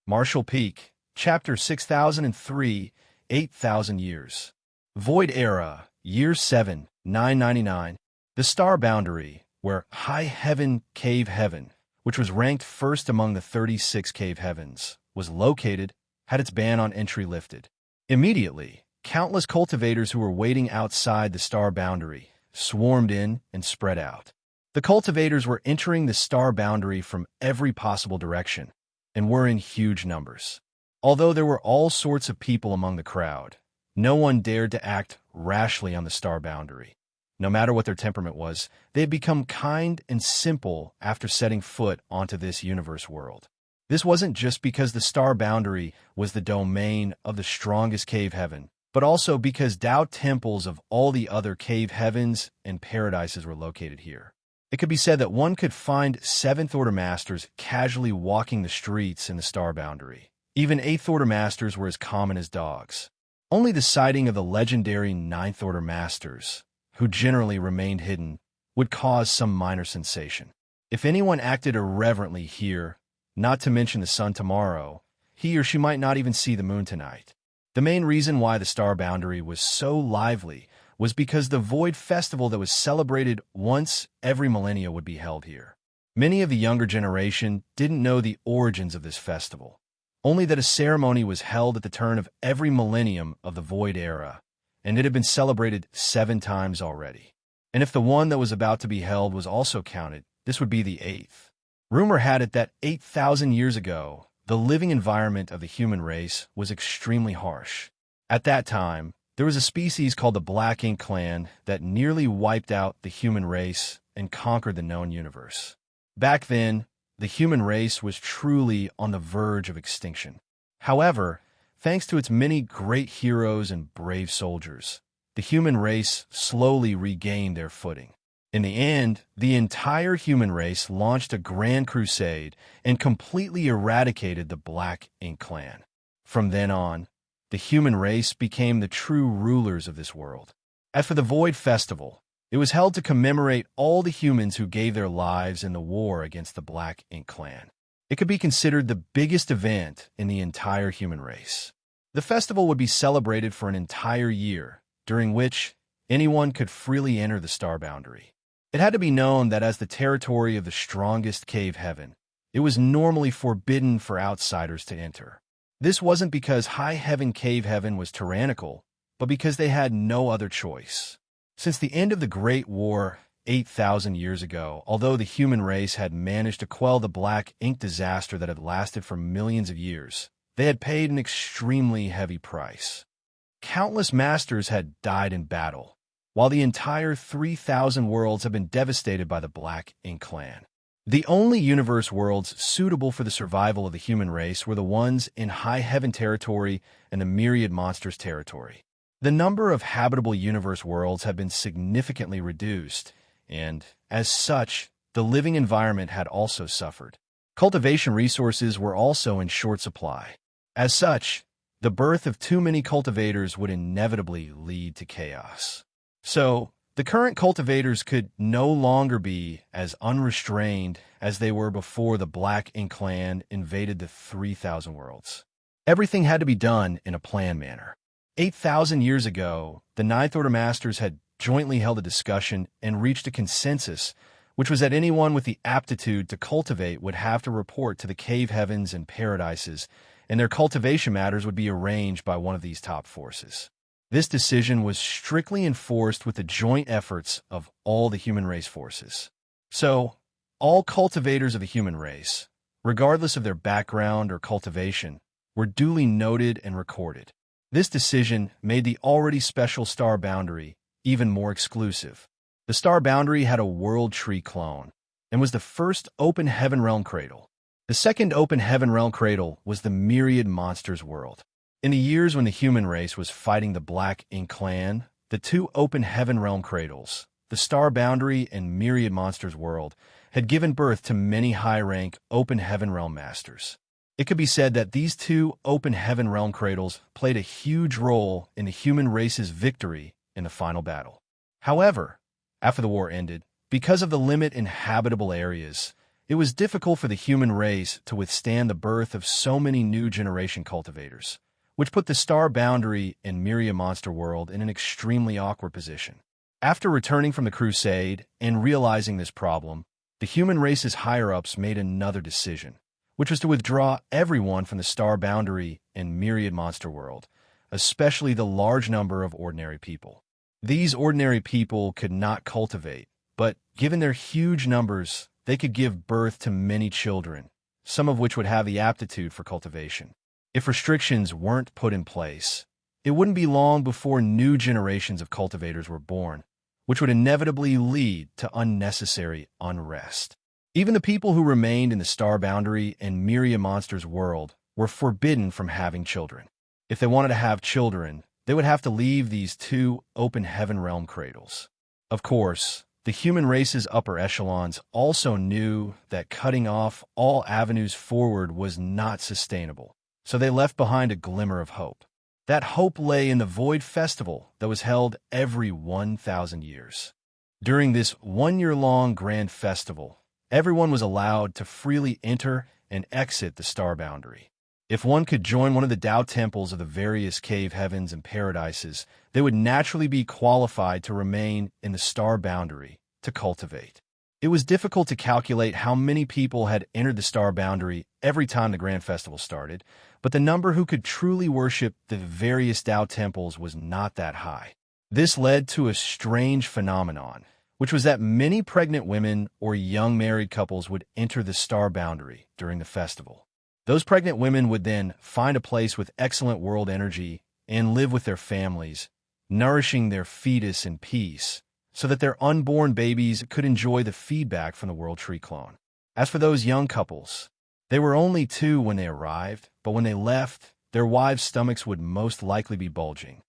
Martial Peak, Chapter 6003, 8,000 Years. Void Era, Year 7, 999. The Star Boundary, where High Heaven Cave Heaven, which was ranked first among the 36 cave heavens, was located, had its ban on entry lifted. Immediately, countless cultivators who were waiting outside the Star Boundary swarmed in and spread out. The cultivators were entering the Star Boundary from every possible direction and were in huge numbers. Although there were all sorts of people among the crowd, no one dared to act rashly on the Star Boundary. No matter what their temperament was, they had become kind and simple after setting foot onto this universe world. This wasn't just because the Star Boundary was the domain of the strongest cave heaven, but also because Tao temples of all the other cave heavens and paradises were located here. It could be said that one could find Seventh-Order Masters casually walking the streets in the star boundary. Even Eighth-Order Masters were as common as dogs. Only the sighting of the legendary Ninth-Order Masters, who generally remained hidden, would cause some minor sensation. If anyone acted irreverently here, not to mention the sun tomorrow, he or she might not even see the moon tonight. The main reason why the star boundary was so lively was because the Void Festival that was celebrated once every millennia would be held here. Many of the younger generation didn't know the origins of this festival, only that a ceremony was held at the turn of every millennium of the Void era, and it had been celebrated 7 times already. And if the one that was about to be held was also counted, this would be the 8th. Rumor had it that 8,000 years ago, the living environment of the human race was extremely harsh. At that time, there was a species called the Black Ink Clan that nearly wiped out the human race and conquered the known universe. Back then, the human race was truly on the verge of extinction. However, thanks to its many great heroes and brave soldiers, the human race slowly regained their footing. In the end, the entire human race launched a grand crusade and completely eradicated the Black Ink Clan. From then on, the human race became the true rulers of this world. As for the Void Festival, it was held to commemorate all the humans who gave their lives in the war against the Black Ink Clan. It could be considered the biggest event in the entire human race. The festival would be celebrated for an entire year, during which anyone could freely enter the star boundary. It had to be known that as the territory of the strongest cave heaven, it was normally forbidden for outsiders to enter. This wasn't because High Heaven Cave Heaven was tyrannical, but because they had no other choice. Since the end of the Great War 8,000 years ago, although the human race had managed to quell the Black Ink disaster that had lasted for millions of years, they had paid an extremely heavy price. Countless masters had died in battle, while the entire 3,000 worlds have been devastated by the Black Ink Clan. The only universe worlds suitable for the survival of the human race were the ones in High Heaven territory and the Myriad Monsters territory. The number of habitable universe worlds had been significantly reduced, and, as such, the living environment had also suffered. Cultivation resources were also in short supply. As such, the birth of too many cultivators would inevitably lead to chaos. So, the current cultivators could no longer be as unrestrained as they were before the Black Ink Clan invaded the 3,000 worlds. Everything had to be done in a planned manner. 8,000 years ago, the Ninth Order Masters had jointly held a discussion and reached a consensus, which was that anyone with the aptitude to cultivate would have to report to the cave heavens and paradises, and their cultivation matters would be arranged by one of these top forces. This decision was strictly enforced with the joint efforts of all the human race forces. So, all cultivators of the human race, regardless of their background or cultivation, were duly noted and recorded. This decision made the already special star boundary even more exclusive. The star boundary had a world tree clone and was the first open heaven realm cradle. The second open heaven realm cradle was the Myriad Monsters world. In the years when the human race was fighting the Black Ink Clan, the 2 open heaven realm cradles, the star boundary and Myriad Monsters world, had given birth to many high-rank open heaven realm masters. It could be said that these 2 open heaven realm cradles played a huge role in the human race's victory in the final battle. However, after the war ended, because of the limit in habitable areas, it was difficult for the human race to withstand the birth of so many new generation cultivators, which put the star boundary and Myriad Monster world in an extremely awkward position. After returning from the crusade and realizing this problem, the human race's higher-ups made another decision, which was to withdraw everyone from the star boundary and Myriad Monster world, especially the large number of ordinary people. These ordinary people could not cultivate, but given their huge numbers, they could give birth to many children, some of which would have the aptitude for cultivation. If restrictions weren't put in place, it wouldn't be long before new generations of cultivators were born, which would inevitably lead to unnecessary unrest. Even the people who remained in the star boundary and Myriad Monsters world were forbidden from having children. If they wanted to have children, they would have to leave these 2 open heaven realm cradles. Of course, the human race's upper echelons also knew that cutting off all avenues forward was not sustainable, so they left behind a glimmer of hope. That hope lay in the Void Festival that was held every 1,000 years. During this one-year-long grand festival, everyone was allowed to freely enter and exit the star boundary. If one could join one of the Tao temples of the various cave heavens and paradises, they would naturally be qualified to remain in the star boundary to cultivate. It was difficult to calculate how many people had entered the star boundary every time the grand festival started, but the number who could truly worship the various Tao temples was not that high. This led to a strange phenomenon, which was that many pregnant women or young married couples would enter the star boundary during the festival. Those pregnant women would then find a place with excellent world energy and live with their families, nourishing their fetus in peace, so that their unborn babies could enjoy the feedback from the World Tree clone. As for those young couples, they were only 2 when they arrived, but when they left, their wives' stomachs would most likely be bulging.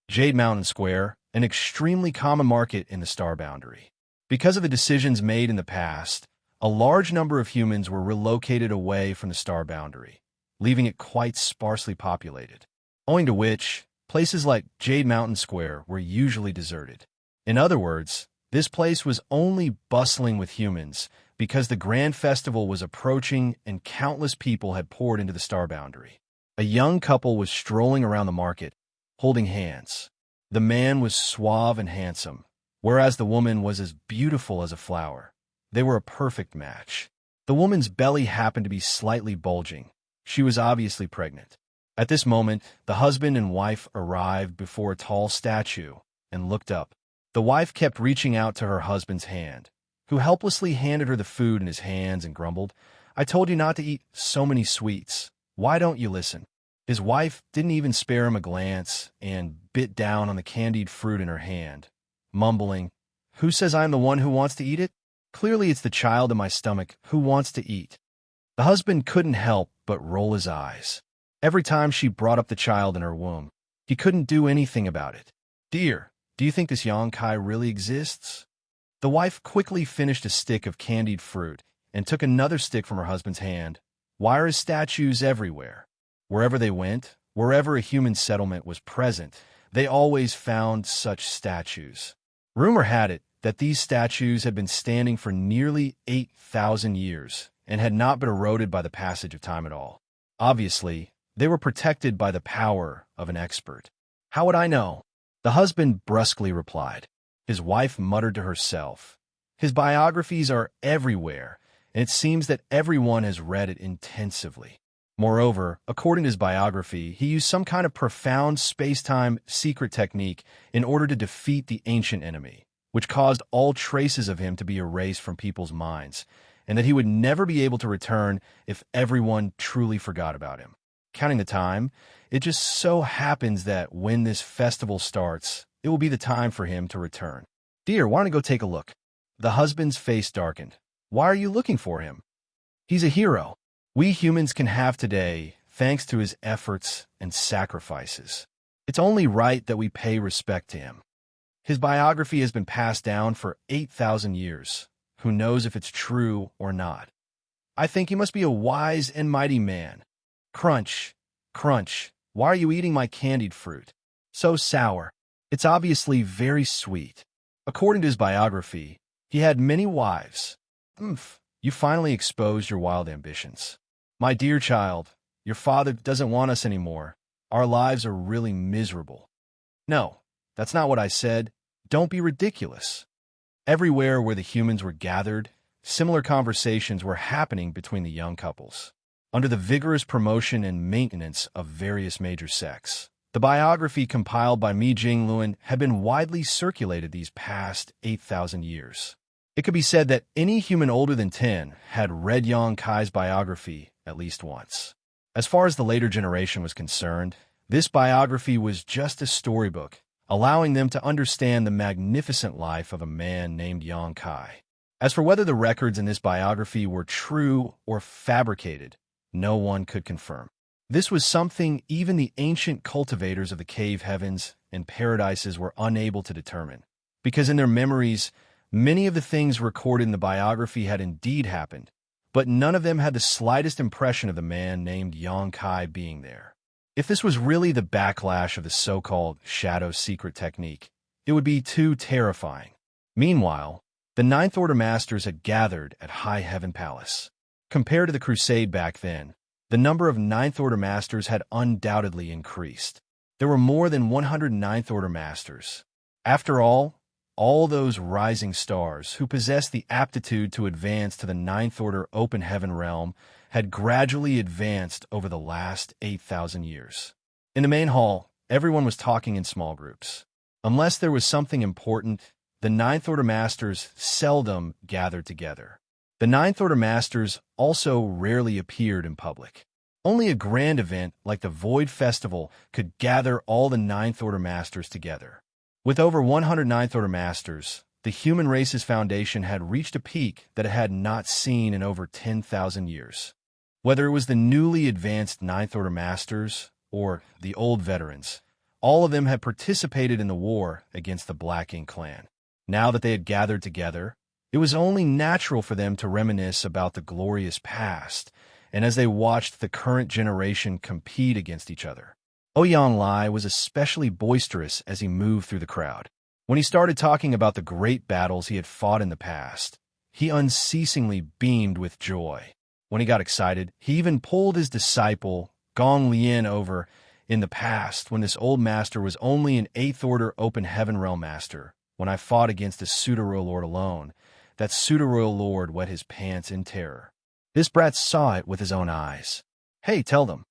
Jade Mountain Square, an extremely common market in the star boundary. Because of the decisions made in the past, a large number of humans were relocated away from the star boundary, leaving it quite sparsely populated, owing to which places like Jade Mountain Square were usually deserted. In other words, this place was only bustling with humans because the grand festival was approaching and countless people had poured into the star boundary. A young couple was strolling around the market, holding hands. The man was suave and handsome, whereas the woman was as beautiful as a flower. They were a perfect match. The woman's belly happened to be slightly bulging. She was obviously pregnant. At this moment, the husband and wife arrived before a tall statue and looked up. The wife kept reaching out to her husband's hand, who helplessly handed her the food in his hands and grumbled, "I told you not to eat so many sweets. Why don't you listen?" His wife didn't even spare him a glance and bit down on the candied fruit in her hand, mumbling, "Who says I'm the one who wants to eat it? Clearly it's the child in my stomach who wants to eat." The husband couldn't help but roll his eyes. Every time she brought up the child in her womb, he couldn't do anything about it. "Dear, do you think this Yongkai really exists?" The wife quickly finished a stick of candied fruit and took another stick from her husband's hand. Why are his statues everywhere? Wherever they went, wherever a human settlement was present, they always found such statues. Rumor had it that these statues had been standing for nearly 8,000 years and had not been eroded by the passage of time at all. Obviously, they were protected by the power of an expert. "How would I know?" The husband brusquely replied. His wife muttered to herself, "His biographies are everywhere, and it seems that everyone has read it intensively." Moreover, according to his biography, he used some kind of profound space-time secret technique in order to defeat the ancient enemy, which caused all traces of him to be erased from people's minds, and that he would never be able to return if everyone truly forgot about him. Counting the time, it just so happens that when this festival starts, it will be the time for him to return. "Dear, why don't you go take a look?" The husband's face darkened. "Why are you looking for him? He's a hero we humans can have today thanks to his efforts and sacrifices. It's only right that we pay respect to him. His biography has been passed down for 8,000 years. Who knows if it's true or not? I think he must be a wise and mighty man." Crunch, crunch. "Why are you eating my candied fruit? So sour. It's obviously very sweet." According to his biography, he had many wives. You finally exposed your wild ambitions. "My dear child, your father doesn't want us anymore. Our lives are really miserable." "No, that's not what I said. Don't be ridiculous." Everywhere where the humans were gathered, similar conversations were happening between the young couples. Under the vigorous promotion and maintenance of various major sects, the biography compiled by Mi Jingluan had been widely circulated these past 8,000 years. It could be said that any human older than 10 had read Yang Kai's biography at least once. As far as the later generation was concerned, this biography was just a storybook, allowing them to understand the magnificent life of a man named Yang Kai. As for whether the records in this biography were true or fabricated, no one could confirm. This was something even the ancient cultivators of the cave heavens and paradises were unable to determine, because in their memories, Many of the things recorded in the biography had indeed happened, but none of them had the slightest impression of the man named Yang Kai being there. If this was really the backlash of the so-called shadow secret technique, it would be too terrifying. Meanwhile, the Ninth Order Masters had gathered at High Heaven Palace. Compared to the Crusade back then, the number of Ninth Order Masters had undoubtedly increased. There were more than 100 Ninth Order Masters. After all those rising stars who possessed the aptitude to advance to the Ninth Order Open Heaven realm had gradually advanced over the last 8,000 years. In the main hall, everyone was talking in small groups. Unless there was something important, the Ninth Order Masters seldom gathered together. The Ninth Order Masters also rarely appeared in public. Only a grand event like the Void Festival could gather all the Ninth Order Masters together. With over 100 Ninth Order Masters, the human race's foundation had reached a peak that it had not seen in over 10,000 years. Whether it was the newly advanced Ninth Order Masters or the old veterans, all of them had participated in the war against the Black Ink clan. Now that they had gathered together, it was only natural for them to reminisce about the glorious past, and as they watched the current generation compete against each other. Ouyang Lai was especially boisterous as he moved through the crowd. When he started talking about the great battles he had fought in the past, he unceasingly beamed with joy. When he got excited, he even pulled his disciple, Gong Lian, over. In the past, when this old master was only an 8th Order Open Heaven Realm Master, when I fought against a Pseudo-Royal Lord alone, that Pseudo-Royal Lord wet his pants in terror. This brat saw it with his own eyes. Hey, tell them.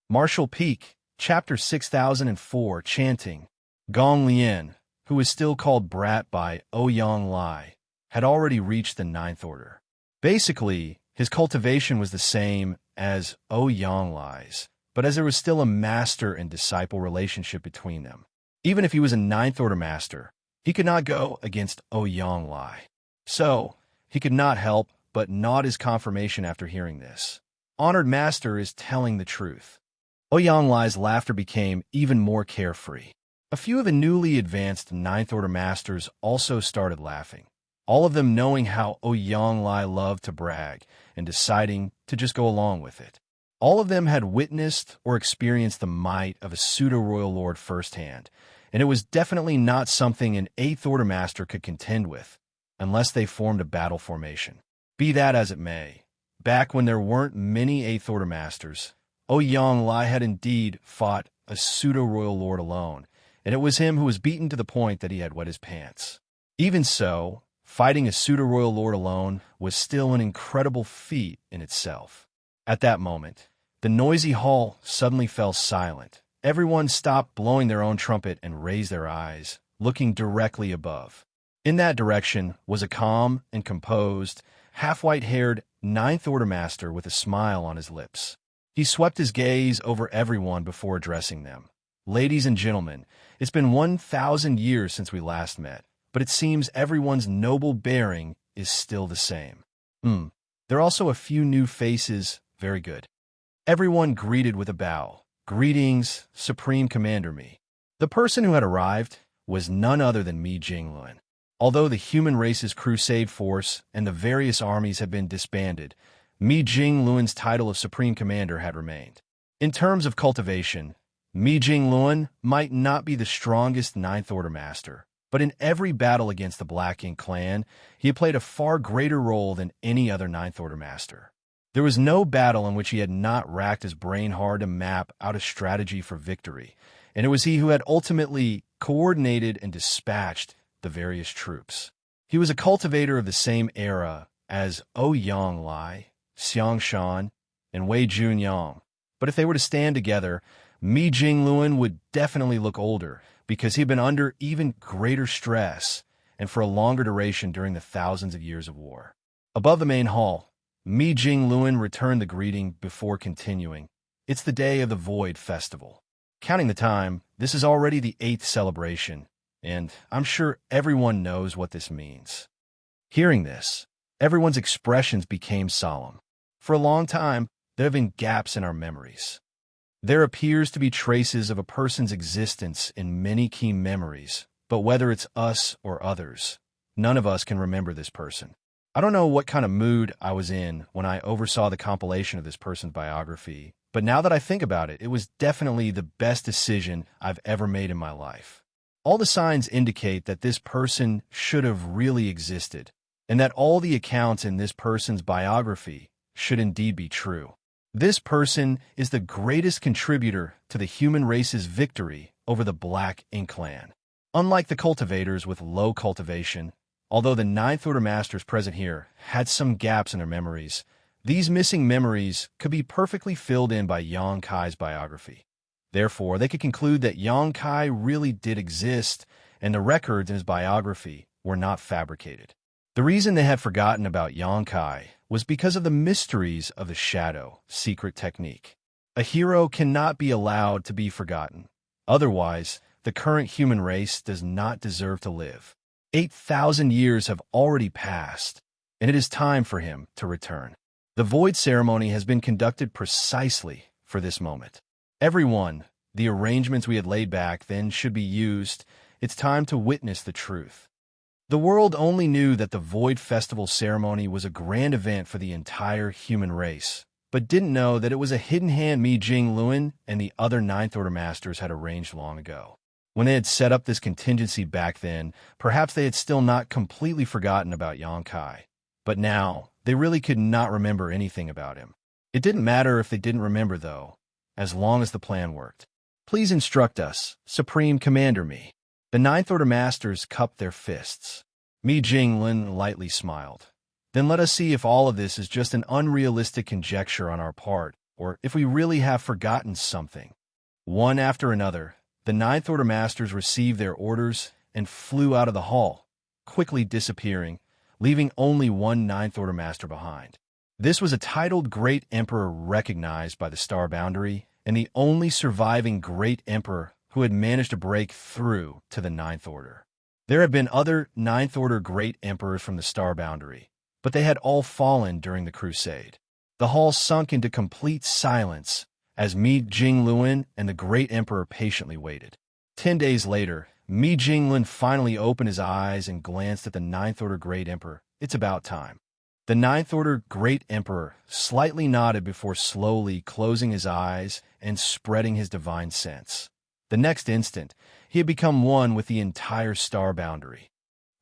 Martial Peak, Chapter 6004, Chanting. Gong Lian, who was still called Brat by Ouyang Lai, had already reached the Ninth Order. Basically, his cultivation was the same as Ouyang Lai's, but as there was still a master and disciple relationship between them. Even if he was a Ninth Order Master, he could not go against Ouyang Lai. So, he could not help but nod his confirmation after hearing this. Honored Master is telling the truth. Ouyang Lai's laughter became even more carefree. A few of the newly advanced Ninth Order Masters also started laughing, all of them knowing how Ouyang Lai loved to brag and deciding to just go along with it. All of them had witnessed or experienced the might of a Pseudo-Royal Lord firsthand, and it was definitely not something an 8th Order Master could contend with, unless they formed a battle formation. Be that as it may, back when there weren't many 8th Order Masters, Ouyang Lai had indeed fought a Pseudo-Royal Lord alone, and it was him who was beaten to the point that he had wet his pants. Even so, fighting a Pseudo-Royal Lord alone was still an incredible feat in itself. At that moment, the noisy hall suddenly fell silent. Everyone stopped blowing their own trumpet and raised their eyes, looking directly above. In that direction was a calm and composed, half-white-haired Ninth Order Master with a smile on his lips. He swept his gaze over everyone before addressing them. Ladies and gentlemen, it's been 1,000 years since we last met, but it seems everyone's noble bearing is still the same. There are also a few new faces. Very good. Everyone greeted with a bow. Greetings, Supreme Commander Mi. The person who had arrived was none other than Mi Jinglun. Although the human race's crusade force and the various armies had been disbanded, Mi Jinglun's title of Supreme Commander had remained. In terms of cultivation, Mi Jinglun might not be the strongest Ninth Order Master, but in every battle against the Black Ink clan, he had played a far greater role than any other Ninth Order Master. There was no battle in which he had not racked his brain hard to map out a strategy for victory, and it was he who had ultimately coordinated and dispatched the various troops. He was a cultivator of the same era as Ouyang Lai, Xianxia, and Wei Junyang, but if they were to stand together, Mi Jinglun would definitely look older because he'd been under even greater stress and for a longer duration during the thousands of years of war. Above the main hall, Mi Jinglun returned the greeting before continuing. It's the day of the Void Festival. Counting the time, this is already the 8th celebration, and I'm sure everyone knows what this means. Hearing this, everyone's expressions became solemn. For a long time, there have been gaps in our memories. There appears to be traces of a person's existence in many key memories, but whether it's us or others, none of us can remember this person. I don't know what kind of mood I was in when I oversaw the compilation of this person's biography, but now that I think about it, it was definitely the best decision I've ever made in my life. All the signs indicate that this person should have really existed, and that all the accounts in this person's biography should indeed be true. This person is the greatest contributor to the human race's victory over the Black Ink Clan. Unlike the cultivators with low cultivation, although the Ninth Order Masters present here had some gaps in their memories, these missing memories could be perfectly filled in by Yang Kai's biography. Therefore, they could conclude that Yang Kai really did exist, and the records in his biography were not fabricated. The reason they had forgotten about Yang Kai was because of the mysteries of the shadow secret technique. A hero cannot be allowed to be forgotten. Otherwise, the current human race does not deserve to live. 8,000 years have already passed, and it is time for him to return. The Void ceremony has been conducted precisely for this moment. Everyone, the arrangements we had laid back then should be used. It's time to witness the truth. The world only knew that the Void Festival ceremony was a grand event for the entire human race, but didn't know that it was a hidden hand Mi Jing-Luen and the other Ninth Order Masters had arranged long ago. When they had set up this contingency back then, perhaps they had still not completely forgotten about Yang Kai. But now, they really could not remember anything about him. It didn't matter if they didn't remember, though, as long as the plan worked. Please instruct us, Supreme Commander Mi. The Ninth Order Masters cupped their fists. Mi Jing-Luen lightly smiled. Then let us see if all of this is just an unrealistic conjecture on our part, or if we really have forgotten something. One after another, the Ninth Order Masters received their orders and flew out of the hall, quickly disappearing, leaving only one Ninth Order Master behind. This was a titled Great Emperor recognized by the Star Boundary, and the only surviving Great Emperor who had managed to break through to the Ninth Order. There had been other Ninth Order Great Emperors from the Star Boundary, but they had all fallen during the Crusade. The hall sunk into complete silence as Mi Jing-Luen and the Great Emperor patiently waited. 10 days later, Mi Jing-Luen finally opened his eyes and glanced at the Ninth Order Great Emperor. It's about time. The Ninth Order Great Emperor slightly nodded before slowly closing his eyes and spreading his divine sense. The next instant, he had become one with the entire Star Boundary.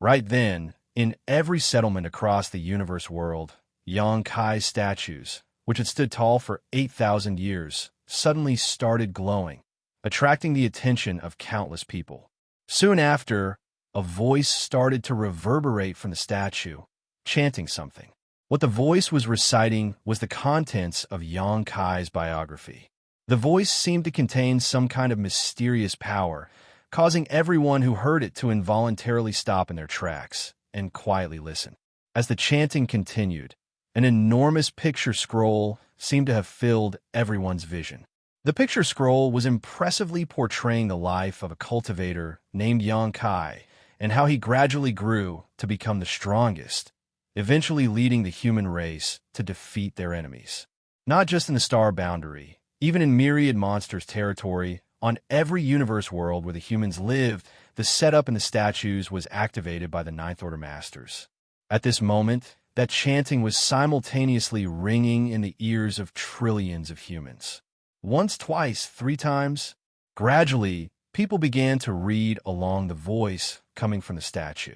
Right then, in every settlement across the universe world, Yang Kai's statues, which had stood tall for 8,000 years, suddenly started glowing, attracting the attention of countless people. Soon after, a voice started to reverberate from the statue, chanting something. What the voice was reciting was the contents of Yang Kai's biography. The voice seemed to contain some kind of mysterious power, causing everyone who heard it to involuntarily stop in their tracks and quietly listen. As the chanting continued, an enormous picture scroll seemed to have filled everyone's vision. The picture scroll was impressively portraying the life of a cultivator named Yang Kai and how he gradually grew to become the strongest, eventually leading the human race to defeat their enemies. Not just in the Star Boundary, even in Myriad Monsters territory, on every universe world where the humans lived, the setup in the statues was activated by the Ninth Order Masters. At this moment, that chanting was simultaneously ringing in the ears of trillions of humans. Once, twice, 3 times. Gradually, people began to read along the voice coming from the statue.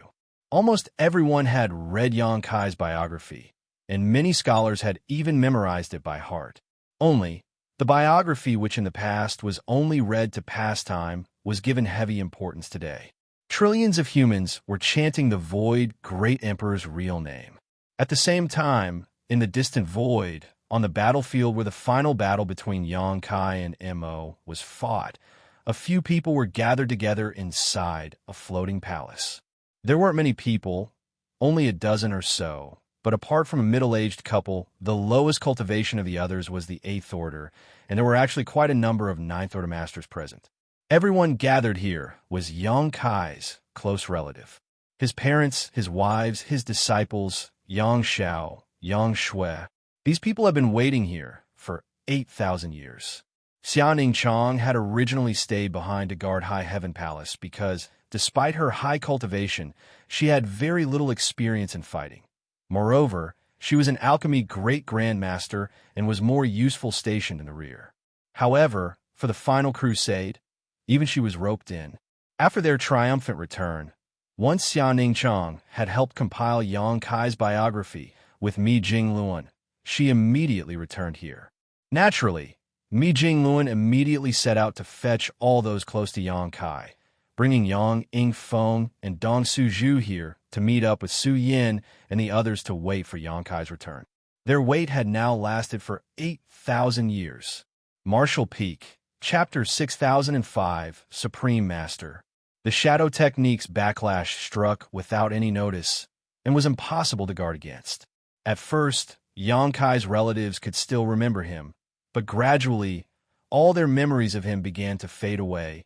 Almost everyone had read Yang Kai's biography, and many scholars had even memorized it by heart. Only, the biography, which in the past was only read to pass time, was given heavy importance today. Trillions of humans were chanting the Void Great Emperor's real name. At the same time, in the distant Void, on the battlefield where the final battle between Yang Kai and Mo was fought, a few people were gathered together inside a floating palace. There weren't many people, only a dozen or so, but apart from a middle-aged couple, the lowest cultivation of the others was the Eighth Order, and there were actually quite a number of Ninth Order Masters present. Everyone gathered here was Yang Kai's close relative. His parents, his wives, his disciples, Xianxia, Yang Shui. These people have been waiting here for 8,000 years. Xianxia had originally stayed behind to guard High Heaven Palace because despite her high cultivation, she had very little experience in fighting. Moreover, she was an alchemy great grandmaster and was more useful stationed in the rear. However, for the final crusade, even she was roped in. After their triumphant return, once Xianxia had helped compile Yang Kai's biography with Mi Jingluan, she immediately returned here. Naturally, Mi Jingluan immediately set out to fetch all those close to Yang Kai, bringing Yang Yingfeng and Dong Suzhu here to meet up with Su Yin and the others to wait for Yang Kai's return. Their wait had now lasted for 8,000 years. Martial Peak, Chapter 6005, Supreme Master. The shadow technique's backlash struck without any notice and was impossible to guard against. At first, Yang Kai's relatives could still remember him, but gradually, all their memories of him began to fade away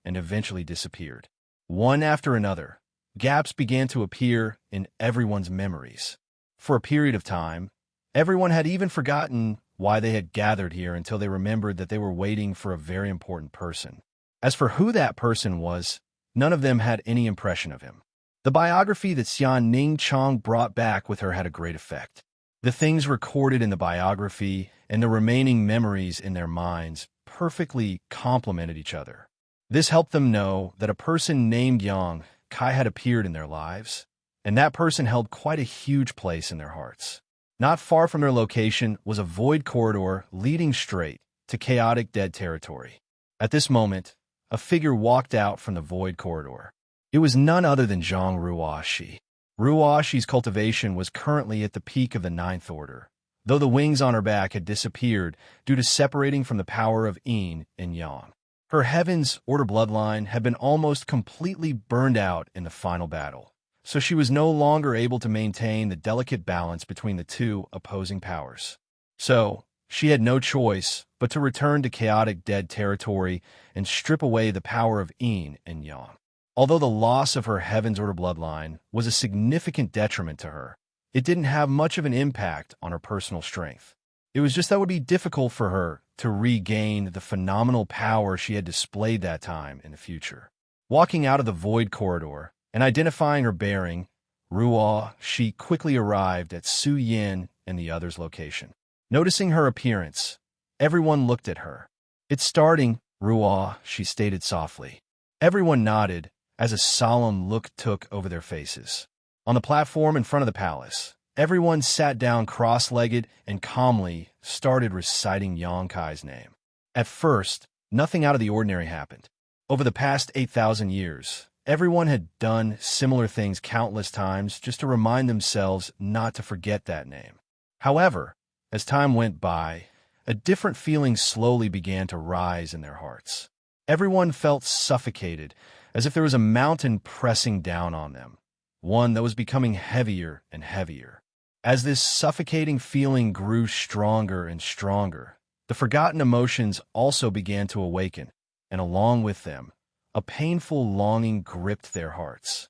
and eventually disappeared. One after another, gaps began to appear in everyone's memories. For a period of time, everyone had even forgotten why they had gathered here until they remembered that they were waiting for a very important person. As for who that person was, none of them had any impression of him. The biography that Xianxia brought back with her had a great effect. The things recorded in the biography and the remaining memories in their minds perfectly complemented each other. This helped them know that a person named Yang Kai had appeared in their lives, and that person held quite a huge place in their hearts. Not far from their location was a void corridor leading straight to chaotic dead territory. At this moment, a figure walked out from the void corridor. It was none other than Zhang Ruoxi. Ruoxi's cultivation was currently at the peak of the 9th order, though the wings on her back had disappeared due to separating from the power of Yin and Yang. Her Heaven's Order bloodline had been almost completely burned out in the final battle, so she was no longer able to maintain the delicate balance between the two opposing powers. So, she had no choice but to return to chaotic dead territory and strip away the power of Yin and Yang. Although the loss of her Heaven's Order bloodline was a significant detriment to her, it didn't have much of an impact on her personal strength. It was just that it would be difficult for her to regain the phenomenal power she had displayed that time in the future. Walking out of the void corridor and identifying her bearing, Ruoxi quickly arrived at Su Yin and the others' location. Noticing her appearance, everyone looked at her. "It's starting, Ruoxi stated softly. Everyone nodded as a solemn look took over their faces. On the platform in front of the palace, everyone sat down cross-legged and calmly started reciting Yang Kai's name. At first, nothing out of the ordinary happened. Over the past 8,000 years, everyone had done similar things countless times just to remind themselves not to forget that name. However, as time went by, a different feeling slowly began to rise in their hearts. Everyone felt suffocated, as if there was a mountain pressing down on them, one that was becoming heavier and heavier. As this suffocating feeling grew stronger and stronger, the forgotten emotions also began to awaken, and along with them, a painful longing gripped their hearts.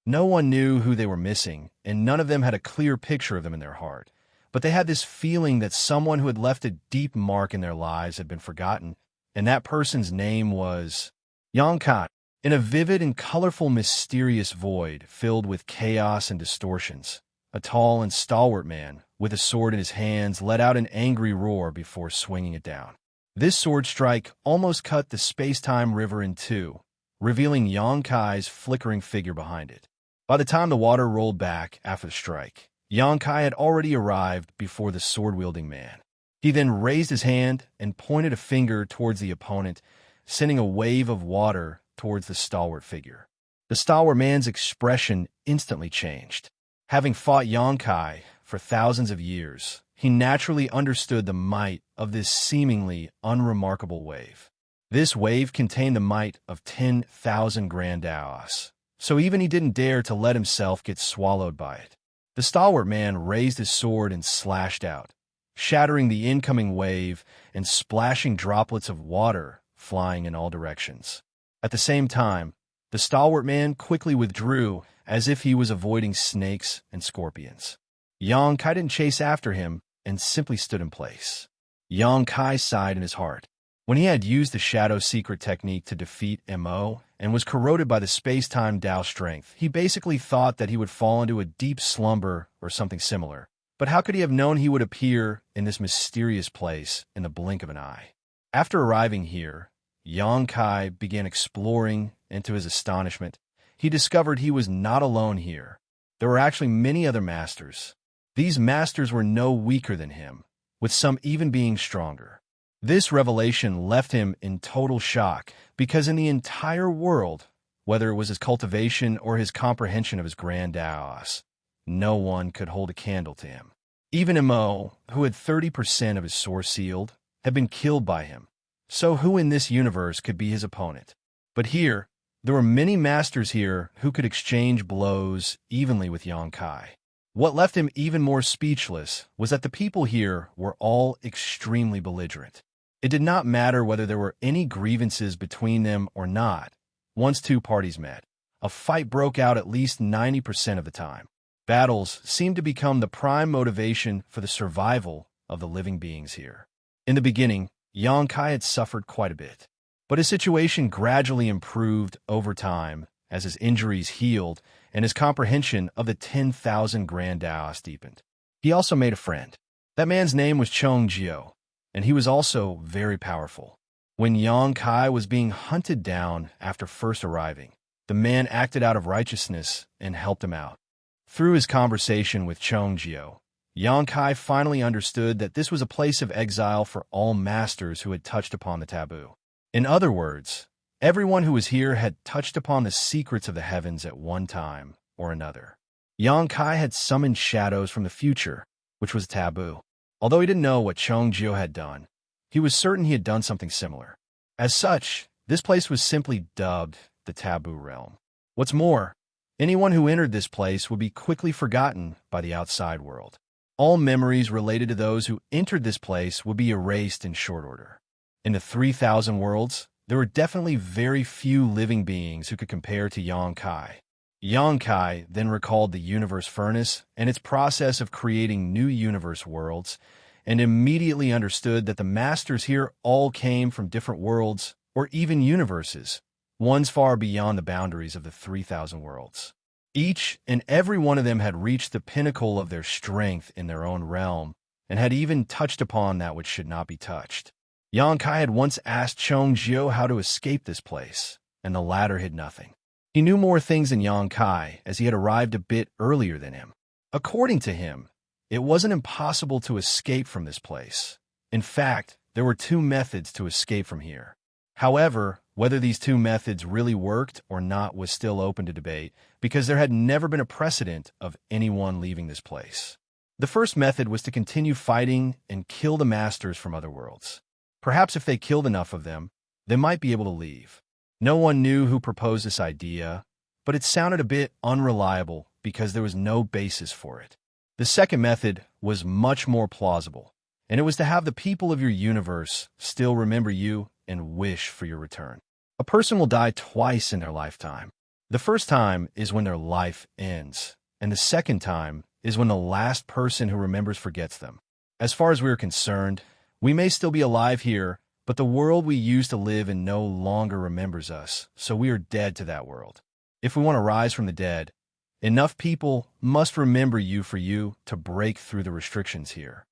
No one knew who they were missing, and none of them had a clear picture of them in their heart, but they had this feeling that someone who had left a deep mark in their lives had been forgotten, and that person's name was Yang Kai. In a vivid and colorful mysterious void filled with chaos and distortions, a tall and stalwart man, with a sword in his hands, let out an angry roar before swinging it down. This sword strike almost cut the space-time river in two, revealing Yang Kai's flickering figure behind it. By the time the water rolled back after the strike, Yang Kai had already arrived before the sword-wielding man. He then raised his hand and pointed a finger towards the opponent, sending a wave of water towards the stalwart figure. The stalwart man's expression instantly changed. Having fought Yang Kai for thousands of years, he naturally understood the might of this seemingly unremarkable wave. This wave contained the might of 10,000 grand Daos, so even he didn't dare to let himself get swallowed by it. The stalwart man raised his sword and slashed out, shattering the incoming wave and splashing droplets of water flying in all directions. At the same time, the stalwart man quickly withdrew as if he was avoiding snakes and scorpions. Yang Kai didn't chase after him and simply stood in place. Yang Kai sighed in his heart. When he had used the Shadow Secret technique to defeat Mo and was corroded by the space-time Tao strength, he basically thought that he would fall into a deep slumber or something similar. But how could he have known he would appear in this mysterious place in the blink of an eye? After arriving here, Xianxia began exploring, and to his astonishment, he discovered he was not alone here. There were actually many other masters. These masters were no weaker than him, with some even being stronger. This revelation left him in total shock, because in the entire world, whether it was his cultivation or his comprehension of his grand Daos, no one could hold a candle to him. Even Mo, who had 30% of his source sealed, had been killed by him. So who in this universe could be his opponent? But here, there were many masters here who could exchange blows evenly with Xianxia. What left him even more speechless was that the people here were all extremely belligerent. It did not matter whether there were any grievances between them or not. Once two parties met, a fight broke out at least 90% of the time. Battles seemed to become the prime motivation for the survival of the living beings here. In the beginning, Xianxia had suffered quite a bit, but his situation gradually improved over time as his injuries healed and his comprehension of the 10,000 Grand Daos deepened. He also made a friend. That man's name was Xianxia, and he was also very powerful. When Xianxia was being hunted down after first arriving, the man acted out of righteousness and helped him out. Through his conversation with Xianxia, Xianxia finally understood that this was a place of exile for all masters who had touched upon the taboo. In other words, everyone who was here had touched upon the secrets of the heavens at one time or another. Xianxia had summoned shadows from the future, which was taboo. Although he didn't know what Xianxia had done, he was certain he had done something similar. As such, this place was simply dubbed the Taboo Realm. What's more, anyone who entered this place would be quickly forgotten by the outside world. All memories related to those who entered this place would be erased in short order. In the 3,000 worlds, there were definitely very few living beings who could compare to Xianxia. Xianxia then recalled the universe furnace and its process of creating new universe worlds, and immediately understood that the masters here all came from different worlds or even universes, ones far beyond the boundaries of the 3,000 worlds. Each and every one of them had reached the pinnacle of their strength in their own realm, and had even touched upon that which should not be touched. Xianxia had once asked Xianxia how to escape this place, and the latter hid nothing. He knew more things than Xianxia, as he had arrived a bit earlier than him. According to him, it wasn't impossible to escape from this place. In fact, there were two methods to escape from here. However, whether these two methods really worked or not was still open to debate, because there had never been a precedent of anyone leaving this place. The first method was to continue fighting and kill the masters from other worlds. Perhaps if they killed enough of them, they might be able to leave. No one knew who proposed this idea, but it sounded a bit unreliable because there was no basis for it. The second method was much more plausible, and it was to have the people of your universe still remember you and wish for your return. A person will die twice in their lifetime. The first time is when their life ends, and the second time is when the last person who remembers forgets them. As far as we are concerned, we may still be alive here, but the world we used to live in no longer remembers us, so we are dead to that world. If we want to rise from the dead, enough people must remember you for you to break through the restrictions here.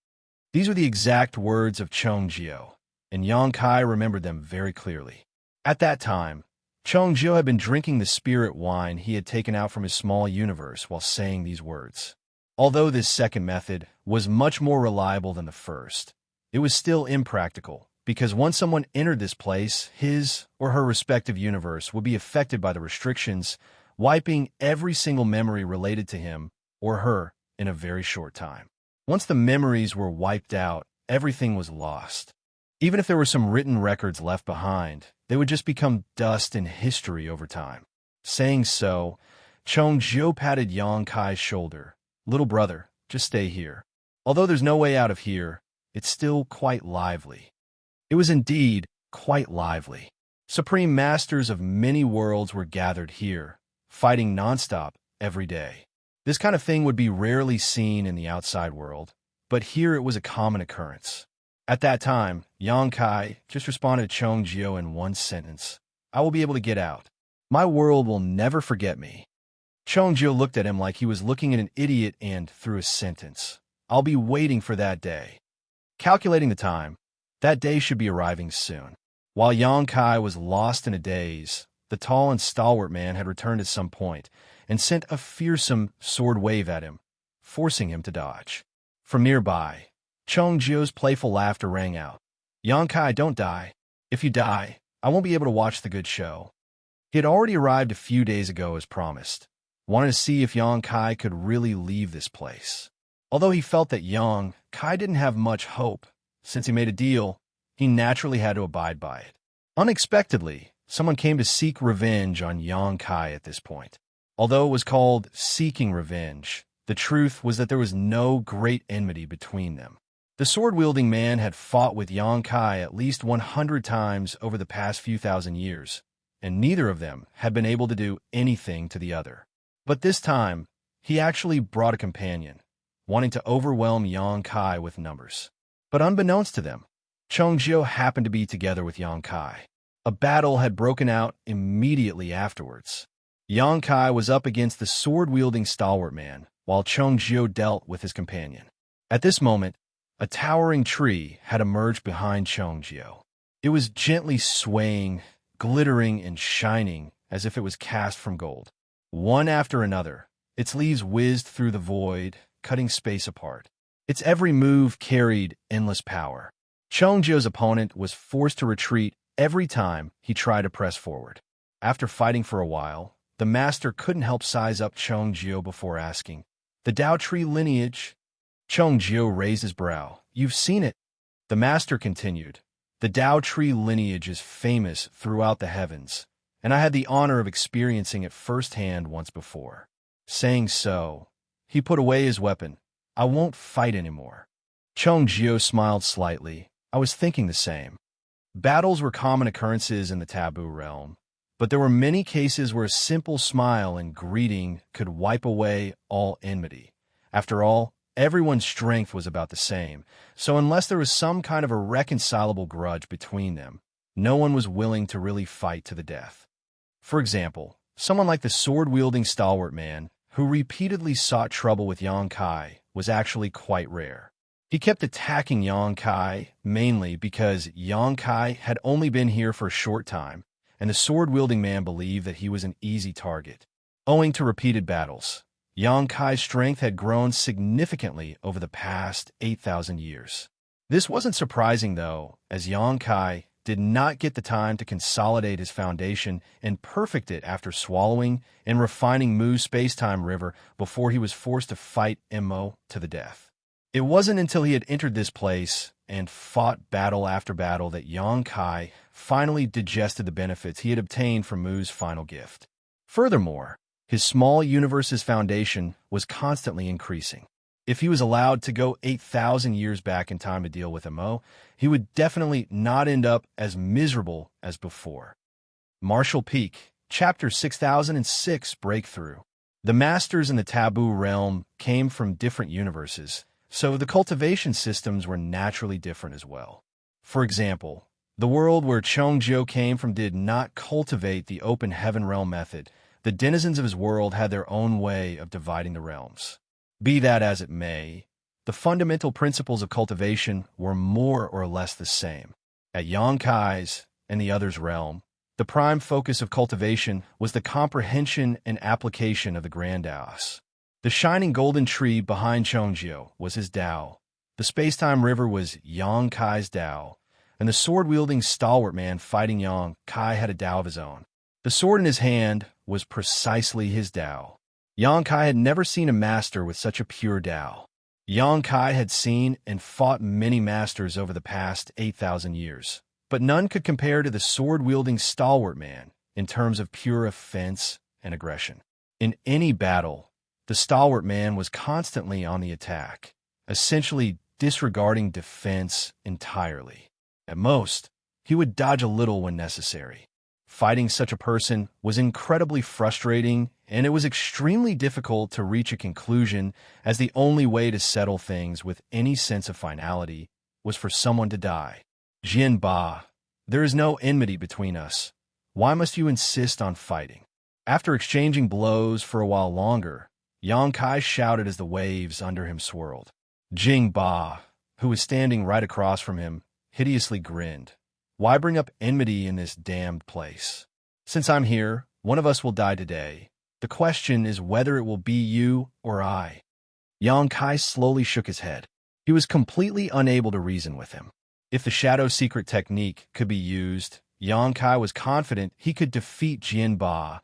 These are the exact words of Xianxia, and Xianxia remembered them very clearly. At that time, Xianxia had been drinking the spirit wine he had taken out from his small universe while saying these words. Although this second method was much more reliable than the first, it was still impractical, because once someone entered this place, his or her respective universe would be affected by the restrictions, wiping every single memory related to him or her in a very short time. Once the memories were wiped out, everything was lost. Even if there were some written records left behind, they would just become dust in history over time. Saying so, Xianxia patted Xianxia's shoulder. "Little brother, just stay here. Although there's no way out of here, it's still quite lively." It was indeed quite lively. Supreme masters of many worlds were gathered here, fighting nonstop every day. This kind of thing would be rarely seen in the outside world, but here it was a common occurrence. At that time, Yang Kai just responded to Xianxia in one sentence. I will be able to get out. My world will never forget me. Xianxia looked at him like he was looking at an idiot and threw a sentence. I'll be waiting for that day. Calculating the time, that day should be arriving soon. While Yang Kai was lost in a daze, the tall and stalwart man had returned at some point and sent a fearsome sword wave at him, forcing him to dodge. From nearby, Xianxia's playful laughter rang out. Yang Kai, don't die. If you die, I won't be able to watch the good show. He had already arrived a few days ago as promised, wanted to see if Yang Kai could really leave this place. Although he felt that Yang Kai didn't have much hope, since he made a deal, he naturally had to abide by it. Unexpectedly, someone came to seek revenge on Yang Kai at this point. Although it was called seeking revenge, the truth was that there was no great enmity between them. The sword-wielding man had fought with Yang Kai at least 100 times over the past few thousand years, and neither of them had been able to do anything to the other. But this time, he actually brought a companion, wanting to overwhelm Yang Kai with numbers. But unbeknownst to them, Xianxia happened to be together with Yang Kai. A battle had broken out immediately afterwards. Yang Kai was up against the sword-wielding stalwart man, while Xianxia dealt with his companion. At this moment, a towering tree had emerged behind Xianxia. It was gently swaying, glittering and shining as if it was cast from gold. One after another, its leaves whizzed through the void, cutting space apart. Its every move carried endless power. Xianxia's opponent was forced to retreat every time he tried to press forward. After fighting for a while, the master couldn't help size up Xianxia before asking, "The Dao Tree lineage?" Xianxia raised his brow. "You've seen it." The master continued, "The Dao Tree lineage is famous throughout the heavens, and I had the honor of experiencing it firsthand once before." Saying so, he put away his weapon. "I won't fight anymore." Xianxia smiled slightly. "I was thinking the same." Battles were common occurrences in the taboo realm, but there were many cases where a simple smile and greeting could wipe away all enmity. After all, everyone's strength was about the same, so unless there was some kind of irreconcilable grudge between them, no one was willing to really fight to the death. For example, someone like the sword-wielding stalwart man, who repeatedly sought trouble with Yang Kai, was actually quite rare. He kept attacking Yang Kai mainly because Yang Kai had only been here for a short time, and the sword-wielding man believed that he was an easy target. Owing to repeated battles, Yang Kai's strength had grown significantly over the past 8,000 years. This wasn't surprising, though, as Yang Kai did not get the time to consolidate his foundation and perfect it after swallowing and refining Mu's space-time river before he was forced to fight Mo to the death. It wasn't until he had entered this place and fought battle after battle that Yang Kai finally digested the benefits he had obtained from Mu's final gift. Furthermore, his small universe's foundation was constantly increasing. If he was allowed to go 8,000 years back in time to deal with Mo, he would definitely not end up as miserable as before. Martial Peak, Chapter 6006, Breakthrough. The masters in the taboo realm came from different universes, so the cultivation systems were naturally different as well. For example, the world where Xianxia came from did not cultivate the open heaven realm method. The denizens of his world had their own way of dividing the realms. Be that as it may, the fundamental principles of cultivation were more or less the same. At Yang Kai's and the other's realm, the prime focus of cultivation was the comprehension and application of the Grand Daos. The shining golden tree behind Xianxia was his Dao. The space-time river was Yang Kai's Dao, and the sword-wielding stalwart man fighting Yang Kai had a Dao of his own. The sword in his hand was precisely his Dao. Yang Kai had never seen a master with such a pure Dao. Yang Kai had seen and fought many masters over the past 8,000 years, but none could compare to the sword-wielding stalwart man in terms of pure offense and aggression. In any battle, the stalwart man was constantly on the attack, essentially disregarding defense entirely. At most, he would dodge a little when necessary. Fighting such a person was incredibly frustrating, and it was extremely difficult to reach a conclusion, as the only way to settle things with any sense of finality was for someone to die. Jian Ba, there is no enmity between us. Why must you insist on fighting? After exchanging blows for a while longer, Yang Kai shouted as the waves under him swirled. Jing Ba, who was standing right across from him, hideously grinned. Why bring up enmity in this damned place? Since I'm here, one of us will die today. The question is whether it will be you or I. Yang Kai slowly shook his head. He was completely unable to reason with him. If the shadow secret technique could be used, Yang Kai was confident he could defeat Jian Ba,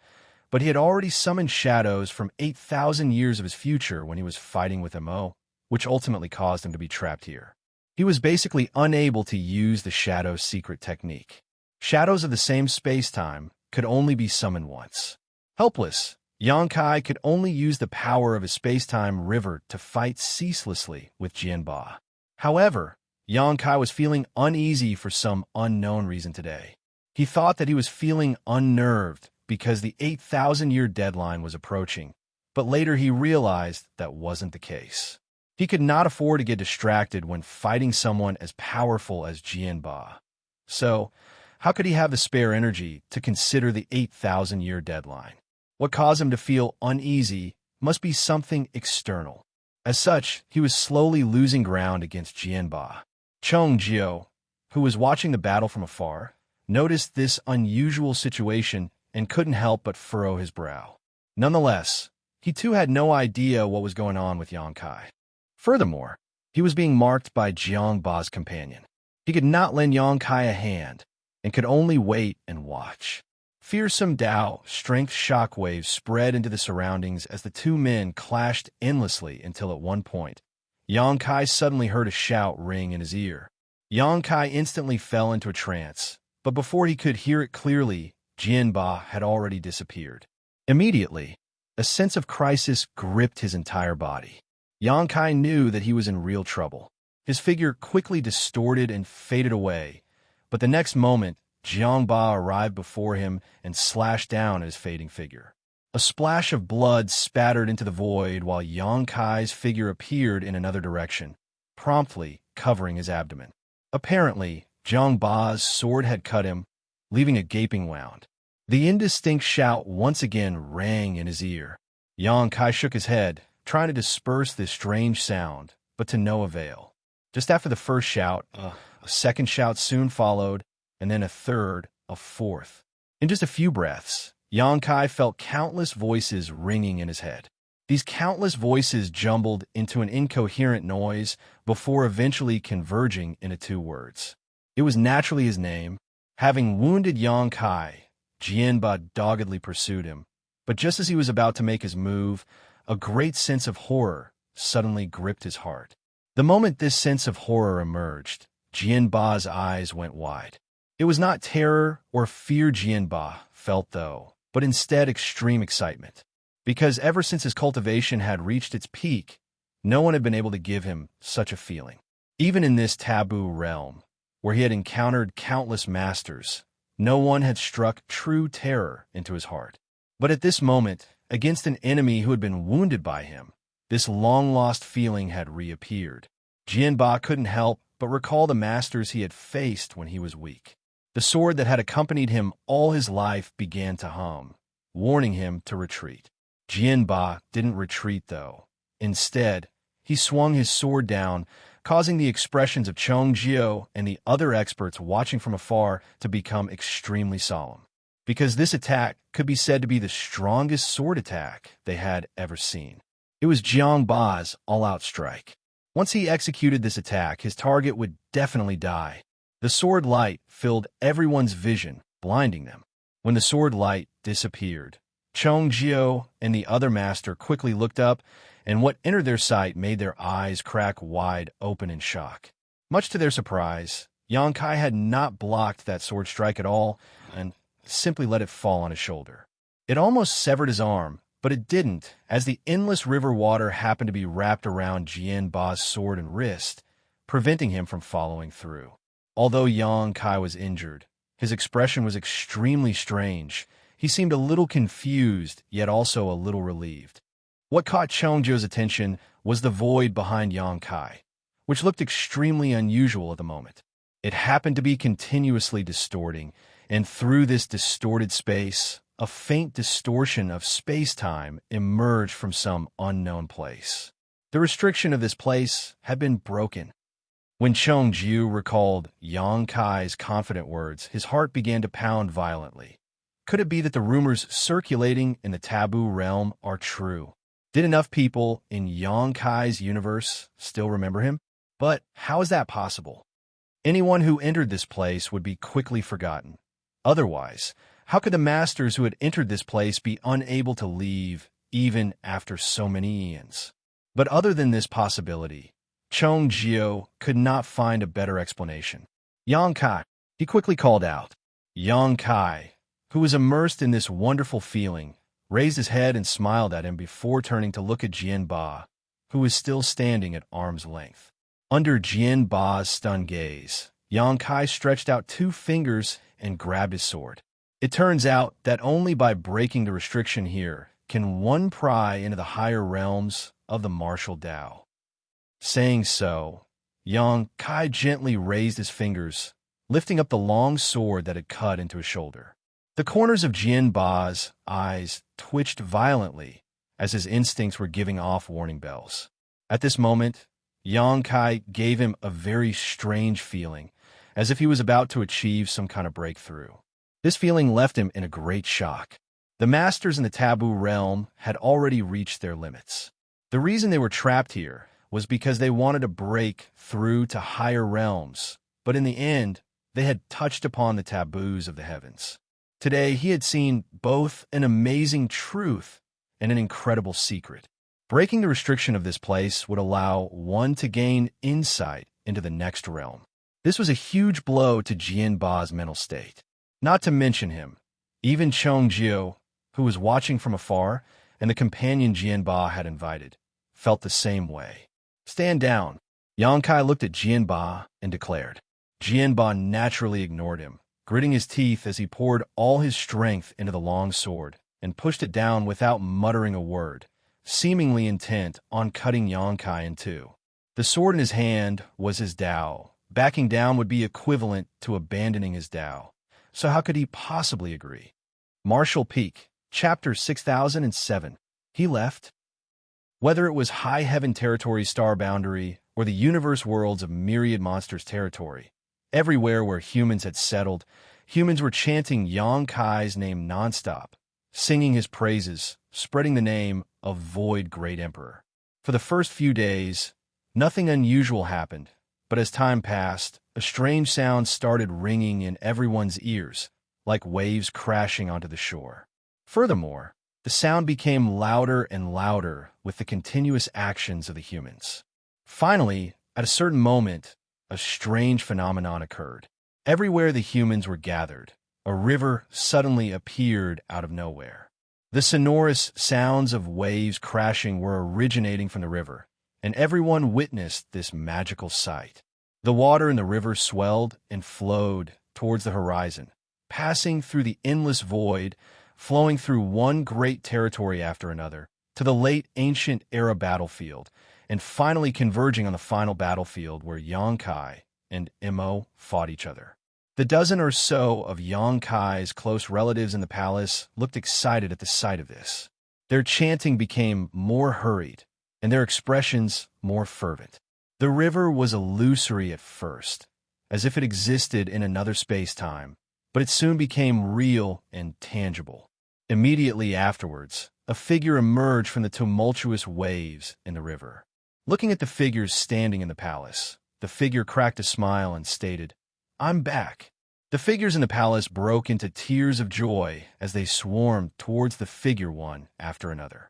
but he had already summoned shadows from 8,000 years of his future when he was fighting with Mo, which ultimately caused him to be trapped here. He was basically unable to use the shadow secret technique. Shadows of the same space-time could only be summoned once. Helpless, Yang Kai could only use the power of his space-time river to fight ceaselessly with Jian Ba. However, Yang Kai was feeling uneasy for some unknown reason today. He thought that he was feeling unnerved because the 8,000-year deadline was approaching, but later he realized that wasn't the case. He could not afford to get distracted when fighting someone as powerful as Jian Ba. So, how could he have the spare energy to consider the 8,000-year deadline? What caused him to feel uneasy must be something external. As such, he was slowly losing ground against Jian Ba. Chong Jiao, who was watching the battle from afar, noticed this unusual situation and couldn't help but furrow his brow. Nonetheless, he too had no idea what was going on with Yang Kai. Furthermore, he was being marked by Jiang Ba's companion. He could not lend Yang Kai a hand and could only wait and watch. Fearsome Tao strength shockwaves spread into the surroundings as the two men clashed endlessly until at one point, Yang Kai suddenly heard a shout ring in his ear. Yang Kai instantly fell into a trance, but before he could hear it clearly, Jian Ba had already disappeared. Immediately, a sense of crisis gripped his entire body. Yang Kai knew that he was in real trouble. His figure quickly distorted and faded away, but the next moment, Jiang Ba arrived before him and slashed down at his fading figure. A splash of blood spattered into the void while Yang Kai's figure appeared in another direction, promptly covering his abdomen. Apparently, Jiang Ba's sword had cut him, leaving a gaping wound. The indistinct shout once again rang in his ear. Yang Kai shook his head, trying to disperse this strange sound, but to no avail. Just after the first shout, a second shout soon followed, and then a third, a fourth. In just a few breaths, Yang Kai felt countless voices ringing in his head. These countless voices jumbled into an incoherent noise before eventually converging into two words. It was naturally his name. Having wounded Yang Kai, Jian Ba doggedly pursued him, but just as he was about to make his move, a great sense of horror suddenly gripped his heart. The moment this sense of horror emerged, Jian Ba's eyes went wide. It was not terror or fear Jian Ba felt, though, but instead extreme excitement. Because ever since his cultivation had reached its peak, no one had been able to give him such a feeling. Even in this taboo realm, where he had encountered countless masters, no one had struck true terror into his heart. But at this moment, against an enemy who had been wounded by him, this long-lost feeling had reappeared. Jian Ba couldn't help but recall the masters he had faced when he was weak. The sword that had accompanied him all his life began to hum, warning him to retreat. Jian Ba didn't retreat, though. Instead, he swung his sword down, causing the expressions of Chong Jiao and the other experts watching from afar to become extremely solemn. Because this attack could be said to be the strongest sword attack they had ever seen. It was Jiang Ba's all-out strike. Once he executed this attack, his target would definitely die. The sword light filled everyone's vision, blinding them. When the sword light disappeared, Chong Jiao and the other master quickly looked up, and what entered their sight made their eyes crack wide open in shock. Much to their surprise, Yang Kai had not blocked that sword strike at all, and simply let it fall on his shoulder. It almost severed his arm, but it didn't, as the endless river water happened to be wrapped around Jian Ba's sword and wrist, preventing him from following through. Although Yang Kai was injured, his expression was extremely strange. He seemed a little confused, yet also a little relieved. What caught Chong Jiao's attention was the void behind Yang Kai. which looked extremely unusual at the moment. It happened to be continuously distorting, and through this distorted space, a faint distortion of space-time emerged from some unknown place. The restriction of this place had been broken. When Xianxia recalled Yang Kai's confident words, his heart began to pound violently. Could it be that the rumors circulating in the taboo realm are true? Did enough people in Yang Kai's universe still remember him? But how is that possible? Anyone who entered this place would be quickly forgotten. Otherwise, how could the masters who had entered this place be unable to leave even after so many eons? But other than this possibility, Xianxia could not find a better explanation. Yang Kai, he quickly called out. Yang Kai, who was immersed in this wonderful feeling, raised his head and smiled at him before turning to look at Jianba, who was still standing at arm's length. Under Jianba's stunned gaze, Yang Kai stretched out 2 fingers and grabbed his sword. It turns out that only by breaking the restriction here can one pry into the higher realms of the martial Tao. Saying so, Yang Kai gently raised his fingers, lifting up the long sword that had cut into his shoulder. The corners of Jianba's eyes twitched violently as his instincts were giving off warning bells. At this moment, Yang Kai gave him a very strange feeling, as if he was about to achieve some kind of breakthrough. This feeling left him in a great shock. The masters in the taboo realm had already reached their limits. The reason they were trapped here was because they wanted to break through to higher realms, but in the end, they had touched upon the taboos of the heavens. Today, he had seen both an amazing truth and an incredible secret. Breaking the restriction of this place would allow one to gain insight into the next realm. This was a huge blow to Jianba's mental state. Not to mention him, even Xianxia, who was watching from afar, and the companion Jianba had invited, felt the same way. Stand down. Yang Kai looked at Jianba and declared. Jianba naturally ignored him, gritting his teeth as he poured all his strength into the long sword and pushed it down without muttering a word, seemingly intent on cutting Yang Kai in two. The sword in his hand was his Tao. Backing down would be equivalent to abandoning his Tao. So how could he possibly agree? Martial Peak, Chapter 6007. He left. Whether it was High Heaven Territory's star boundary or the universe worlds of Myriad Monsters territory, everywhere where humans had settled, humans were chanting Yang Kai's name nonstop, singing his praises, spreading the name of Void Great Emperor. For the first few days, nothing unusual happened, but as time passed, a strange sound started ringing in everyone's ears, like waves crashing onto the shore. Furthermore, the sound became louder and louder with the continuous actions of the humans. Finally, at a certain moment, a strange phenomenon occurred. Everywhere the humans were gathered, a river suddenly appeared out of nowhere. The sonorous sounds of waves crashing were originating from the river, and everyone witnessed this magical sight. The water in the river swelled and flowed towards the horizon, passing through the endless void, flowing through one great territory after another, to the late ancient era battlefield, and finally converging on the final battlefield where Yang Kai and Imo fought each other. The dozen or so of Yang Kai's close relatives in the palace looked excited at the sight of this. Their chanting became more hurried, and their expressions more fervent. The river was illusory at first, as if it existed in another space-time, but it soon became real and tangible. Immediately afterwards, a figure emerged from the tumultuous waves in the river. Looking at the figures standing in the palace, the figure cracked a smile and stated, "I'm back." The figures in the palace broke into tears of joy as they swarmed towards the figure one after another.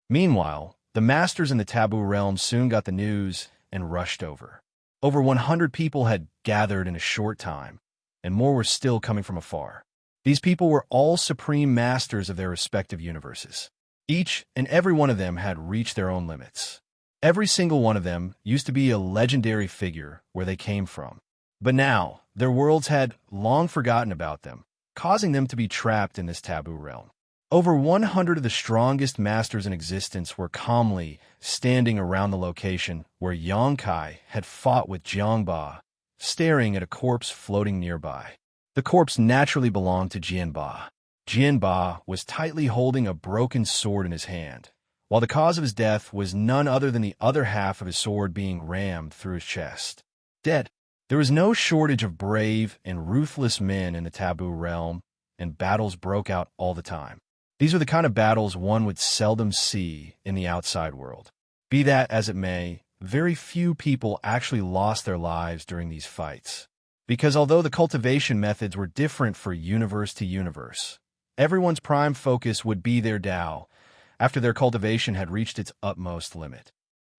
Meanwhile, the masters in the taboo realm soon got the news and rushed over. Over 100 people had gathered in a short time, and more were still coming from afar. These people were all supreme masters of their respective universes. Each and every one of them had reached their own limits. Every single one of them used to be a legendary figure where they came from. But now, their worlds had long forgotten about them, causing them to be trapped in this taboo realm. Over 100 of the strongest masters in existence were calmly standing around the location where Yangkai had fought with Jiangba, staring at a corpse floating nearby. The corpse naturally belonged to Jianba. Jianba was tightly holding a broken sword in his hand, while the cause of his death was none other than the other half of his sword being rammed through his chest. Dead. There was no shortage of brave and ruthless men in the taboo realm, and battles broke out all the time. These were the kind of battles one would seldom see in the outside world. Be that as it may, very few people actually lost their lives during these fights. Because although the cultivation methods were different for universe to universe, everyone's prime focus would be their Tao after their cultivation had reached its utmost limit.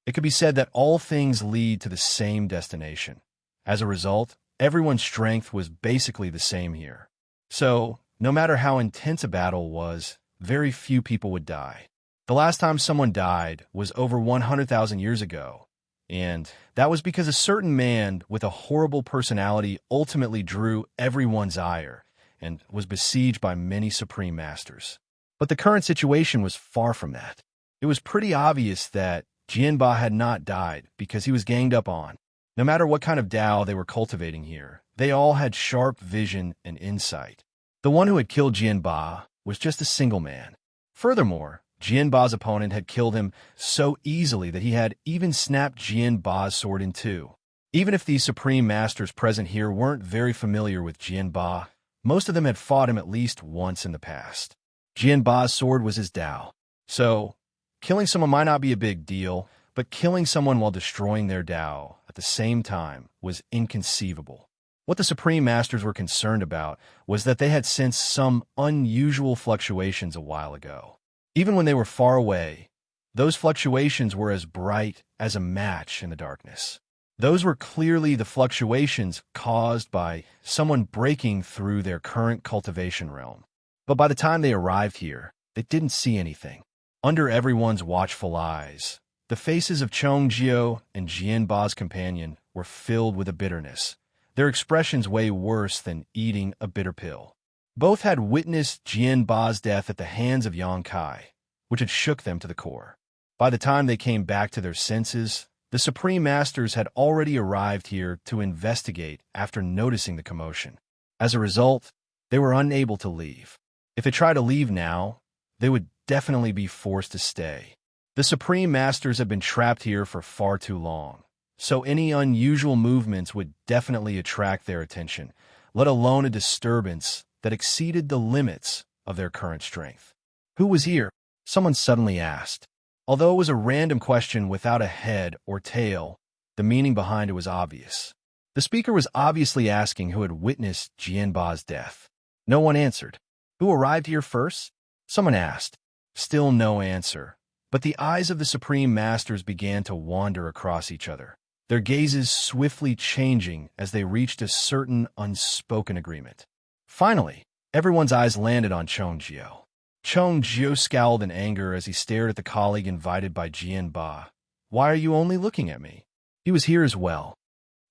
It could be said that all things lead to the same destination. As a result, everyone's strength was basically the same here. So, no matter how intense a battle was, very few people would die. The last time someone died was over 100,000 years ago, and that was because a certain man with a horrible personality ultimately drew everyone's ire and was besieged by many supreme masters. But the current situation was far from that. It was pretty obvious that Jianba had not died because he was ganged up on. No matter what kind of Tao they were cultivating here, they all had sharp vision and insight. The one who had killed Jianba was just a single man. Furthermore, Jianba's opponent had killed him so easily that he had even snapped Jianba's sword in two. Even if these supreme masters present here weren't very familiar with Jianba, most of them had fought him at least once in the past. Jianba's sword was his Tao. So, killing someone might not be a big deal, but killing someone while destroying their Tao at the same time was inconceivable. What the Supreme Masters were concerned about was that they had sensed some unusual fluctuations a while ago. Even when they were far away, those fluctuations were as bright as a match in the darkness. Those were clearly the fluctuations caused by someone breaking through their current cultivation realm. But by the time they arrived here, they didn't see anything. Under everyone's watchful eyes, the faces of Xianxia and Jianba's companion were filled with a bitterness. Their expressions way worse than eating a bitter pill. Both had witnessed Jianba's death at the hands of Yangkai, which had shook them to the core. By the time they came back to their senses, the Supreme Masters had already arrived here to investigate after noticing the commotion. As a result, they were unable to leave. If they tried to leave now, they would definitely be forced to stay. The Supreme Masters had been trapped here for far too long. So any unusual movements would definitely attract their attention, let alone a disturbance that exceeded the limits of their current strength. Who was here? Someone suddenly asked. Although it was a random question without a head or tail, the meaning behind it was obvious. The speaker was obviously asking who had witnessed Jianba's death. No one answered. Who arrived here first? Someone asked. Still no answer. But the eyes of the Supreme Masters began to wander across each other, their gazes swiftly changing as they reached a certain unspoken agreement. Finally, everyone's eyes landed on Xianxia. Xianxia scowled in anger as he stared at the colleague invited by Jianba. Why are you only looking at me? He was here as well.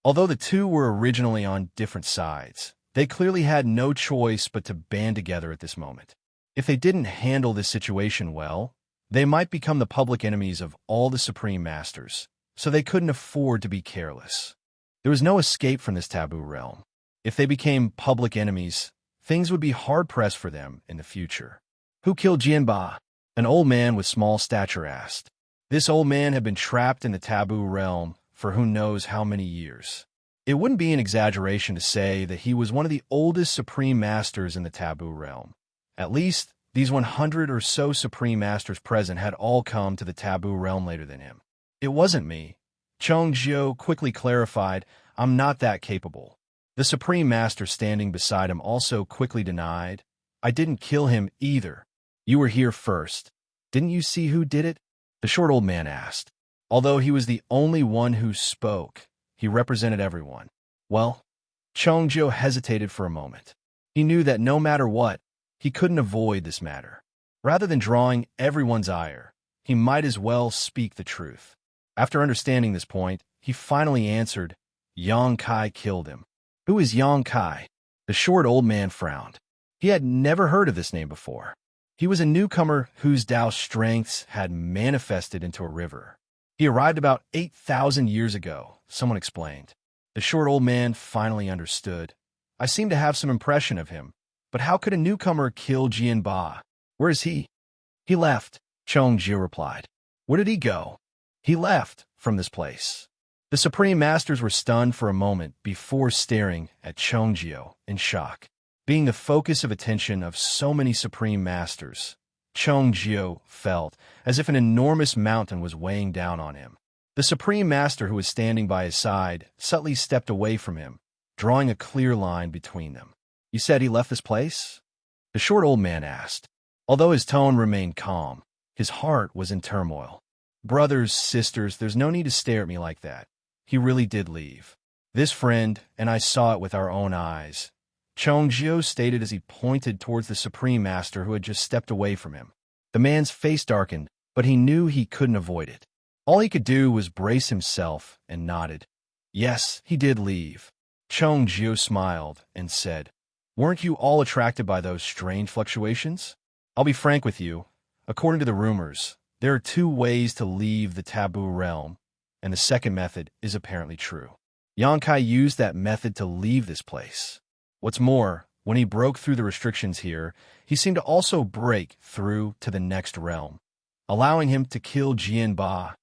Although the two were originally on different sides, they clearly had no choice but to band together at this moment. If they didn't handle this situation well, they might become the public enemies of all the Supreme Masters, so they couldn't afford to be careless. There was no escape from this taboo realm. If they became public enemies, things would be hard-pressed for them in the future. Who killed Jianba? An old man with small stature asked. This old man had been trapped in the taboo realm for who knows how many years. It wouldn't be an exaggeration to say that he was one of the oldest Supreme Masters in the taboo realm. At least, these 100 or so Supreme Masters present had all come to the taboo realm later than him. It wasn't me. Xianxia quickly clarified, I'm not that capable. The Supreme Master standing beside him also quickly denied, I didn't kill him either. You were here first. Didn't you see who did it? The short old man asked. Although he was the only one who spoke, he represented everyone. Well, Xianxia hesitated for a moment. He knew that no matter what, he couldn't avoid this matter. Rather than drawing everyone's ire, he might as well speak the truth. After understanding this point, he finally answered, Yangkai killed him. Who is Yangkai? The short old man frowned. He had never heard of this name before. He was a newcomer whose Tao strengths had manifested into a river. He arrived about 8,000 years ago, someone explained. The short old man finally understood. I seem to have some impression of him. But how could a newcomer kill Jianba? Where is he? He left, Xianxia replied. Where did he go? He left from this place. The Supreme Masters were stunned for a moment before staring at Xianxia in shock. Being the focus of attention of so many Supreme Masters, Xianxia felt as if an enormous mountain was weighing down on him. The Supreme Master who was standing by his side subtly stepped away from him, drawing a clear line between them. You said he left this place? The short old man asked. Although his tone remained calm, his heart was in turmoil. Brothers, sisters, there's no need to stare at me like that. He really did leave. This friend, and I saw it with our own eyes, Xianxia stated as he pointed towards the Supreme Master who had just stepped away from him. The man's face darkened, but he knew he couldn't avoid it. All he could do was brace himself and nodded. Yes, he did leave. Xianxia smiled and said, Weren't you all attracted by those strange fluctuations? I'll be frank with you. According to the rumors, there are 2 ways to leave the taboo realm, and the second method is apparently true. Yankai used that method to leave this place. What's more, when he broke through the restrictions here, he seemed to also break through to the next realm, allowing him to kill Jianba.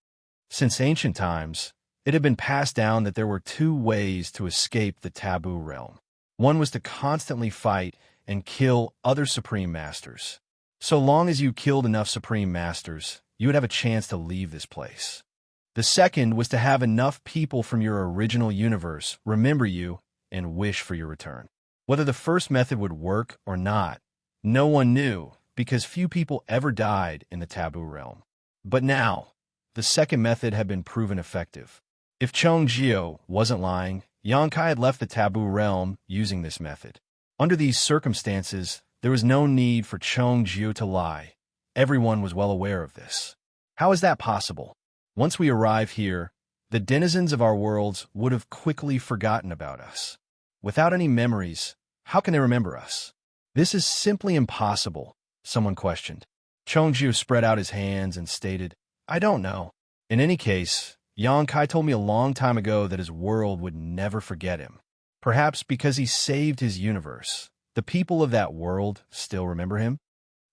Since ancient times, it had been passed down that there were 2 ways to escape the taboo realm. One was to constantly fight and kill other Supreme Masters. So long as you killed enough Supreme Masters, you would have a chance to leave this place. The second was to have enough people from your original universe remember you and wish for your return. Whether the first method would work or not, no one knew because few people ever died in the taboo realm. But now, the second method had been proven effective. If Xianxia wasn't lying, Yankai had left the taboo realm using this method. Under these circumstances, there was no need for Xianxia to lie. Everyone was well aware of this. How is that possible? Once we arrive here, the denizens of our worlds would have quickly forgotten about us. Without any memories, how can they remember us? This is simply impossible, someone questioned. Xianxia spread out his hands and stated, I don't know. In any case, Yankai told me a long time ago that his world would never forget him. Perhaps because he saved his universe, the people of that world still remember him?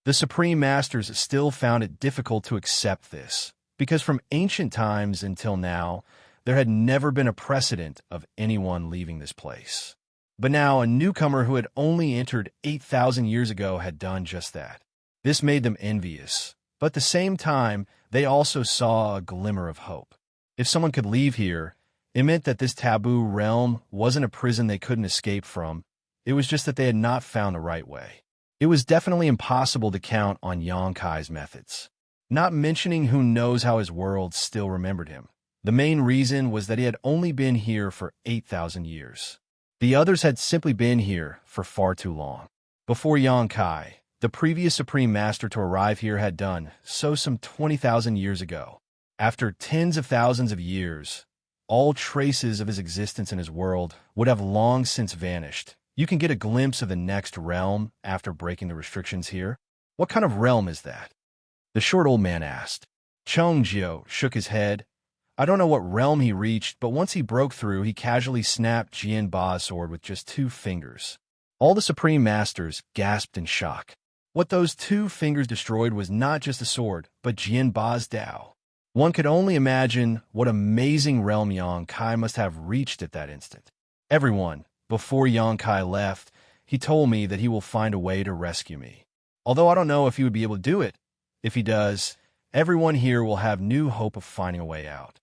The Supreme Masters still found it difficult to accept this, because from ancient times until now, there had never been a precedent of anyone leaving this place. But now a newcomer who had only entered 8,000 years ago had done just that. This made them envious, but at the same time, they also saw a glimmer of hope. If someone could leave here, it meant that this taboo realm wasn't a prison they couldn't escape from. It was just that they had not found the right way. It was definitely impossible to count on Yankai's methods. Not mentioning who knows how his world still remembered him. The main reason was that he had only been here for 8,000 years. The others had simply been here for far too long. Before Yankai, the previous Supreme Master to arrive here had done so some 20,000 years ago. After tens of thousands of years, all traces of his existence in his world would have long since vanished. You can get a glimpse of the next realm after breaking the restrictions here. What kind of realm is that? The short old man asked. Xianxia shook his head. I don't know what realm he reached, but once he broke through, he casually snapped Jianba's sword with just 2 fingers. All the Supreme Masters gasped in shock. What those 2 fingers destroyed was not just the sword, but Jianba's Tao. One could only imagine what amazing realm Yankai must have reached at that instant. Everyone, before Yankai left, he told me that he will find a way to rescue me. Although I don't know if he would be able to do it. If he does, everyone here will have new hope of finding a way out.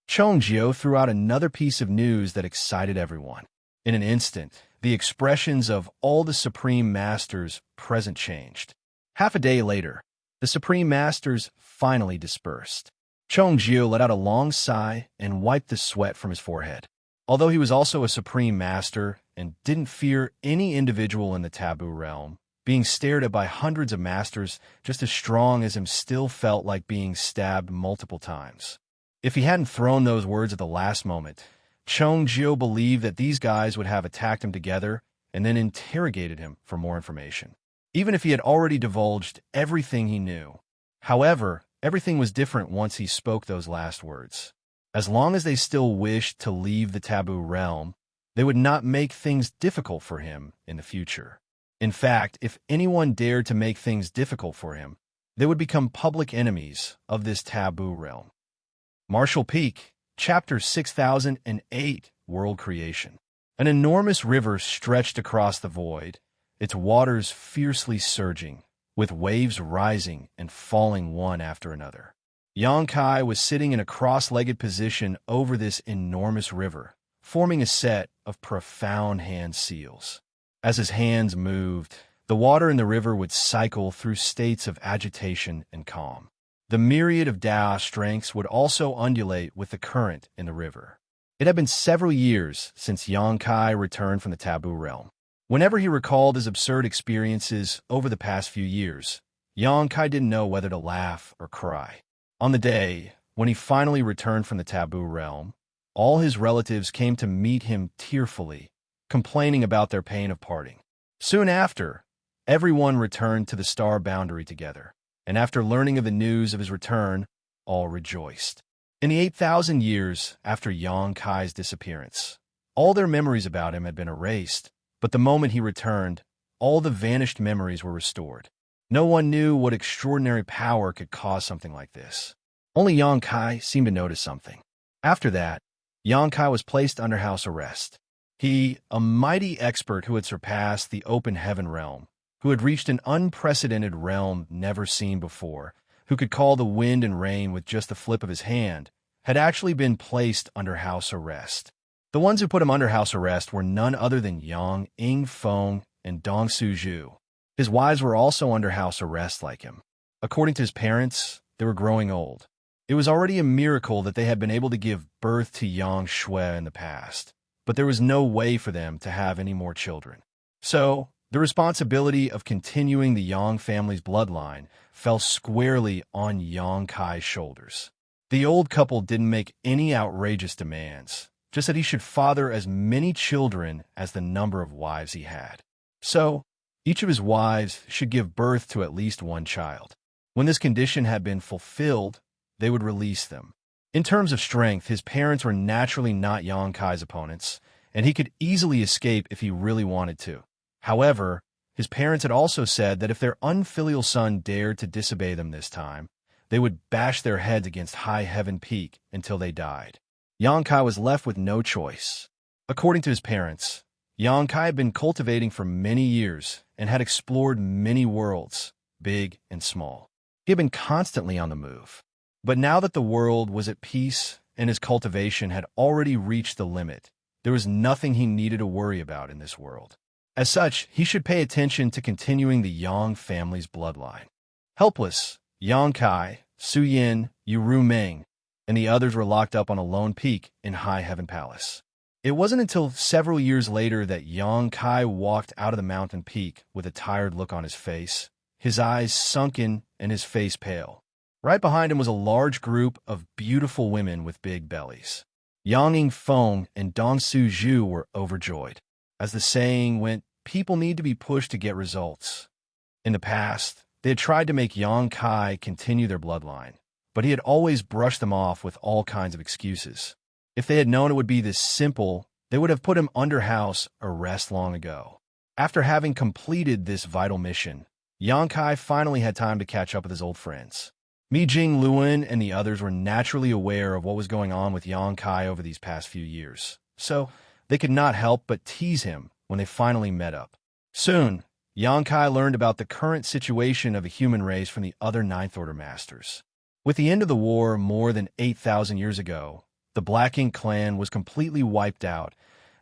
Xianxia threw out another piece of news that excited everyone. In an instant, the expressions of all the Supreme Masters present changed. Half a day later, the Supreme Masters finally dispersed. Xianxia let out a long sigh and wiped the sweat from his forehead. Although he was also a Supreme Master and didn't fear any individual in the taboo realm, being stared at by hundreds of masters just as strong as him still felt like being stabbed multiple times. If he hadn't thrown those words at the last moment, Xianxia believed that these guys would have attacked him together and then interrogated him for more information. even if he had already divulged everything he knew. However, everything was different once he spoke those last words. As long as they still wished to leave the taboo realm, they would not make things difficult for him in the future. In fact, if anyone dared to make things difficult for him, they would become public enemies of this taboo realm. Marshall Peak, Chapter 6008, World Creation. An enormous river stretched across the void, its waters fiercely surging, with waves rising and falling one after another. Xianxia was sitting in a cross-legged position over this enormous river, forming a set of profound hand seals. As his hands moved, the water in the river would cycle through states of agitation and calm. The myriad of Dao strengths would also undulate with the current in the river. It had been several years since Xianxia returned from the taboo realm. Whenever he recalled his absurd experiences over the past few years, Xianxia didn't know whether to laugh or cry. On the day when he finally returned from the taboo realm, all his relatives came to meet him tearfully, complaining about their pain of parting. Soon after, everyone returned to the star boundary together, and after learning of the news of his return, all rejoiced. In the 8,000 years after Xianxia's disappearance, all their memories about him had been erased, but the moment he returned, all the vanished memories were restored. No one knew what extraordinary power could cause something like this. Only Xianxia seemed to notice something. After that, Xianxia was placed under house arrest. He, a mighty expert who had surpassed the open heaven realm, who had reached an unprecedented realm never seen before, who could call the wind and rain with just the flip of his hand, had actually been placed under house arrest. The ones who put him under house arrest were none other than Yang, Ying Feng, and Dong Suzhu. His wives were also under house arrest like him. According to his parents, they were growing old. It was already a miracle that they had been able to give birth to Yang Shui in the past, but there was no way for them to have any more children. So, the responsibility of continuing the Yang family's bloodline fell squarely on Xianxia's shoulders. The old couple didn't make any outrageous demands, just that he should father as many children as the number of wives he had. So, each of his wives should give birth to at least one child. When this condition had been fulfilled, they would release them. In terms of strength, his parents were naturally not Xianxia's opponents, and he could easily escape if he really wanted to. However, his parents had also said that if their unfilial son dared to disobey them this time, they would bash their heads against high heaven peak until they died. Xianxia was left with no choice. According to his parents, Xianxia had been cultivating for many years and had explored many worlds, big and small. He had been constantly on the move. But now that the world was at peace and his cultivation had already reached the limit, there was nothing he needed to worry about in this world. As such, he should pay attention to continuing the Yang family's bloodline. Helpless, Xianxia, Su Yin, Yu Meng, and the others were locked up on a lone peak in High Heaven Palace. It wasn't until several years later that Xianxia walked out of the mountain peak with a tired look on his face, his eyes sunken and his face pale. Right behind him was a large group of beautiful women with big bellies. Yang Yingfeng and Dong Suzhu were overjoyed. As the saying went, people need to be pushed to get results. In the past, they had tried to make Xianxia continue their bloodline, but he had always brushed them off with all kinds of excuses. If they had known it would be this simple, they would have put him under house arrest long ago. After having completed this vital mission, Xianxia finally had time to catch up with his old friends. Mi Jing Luan and the others were naturally aware of what was going on with Xianxia over these past few years, so they could not help but tease him when they finally met up. Soon, Xianxia learned about the current situation of the human race from the other Ninth Order Masters. With the end of the war more than 8,000 years ago, the Black Ink clan was completely wiped out,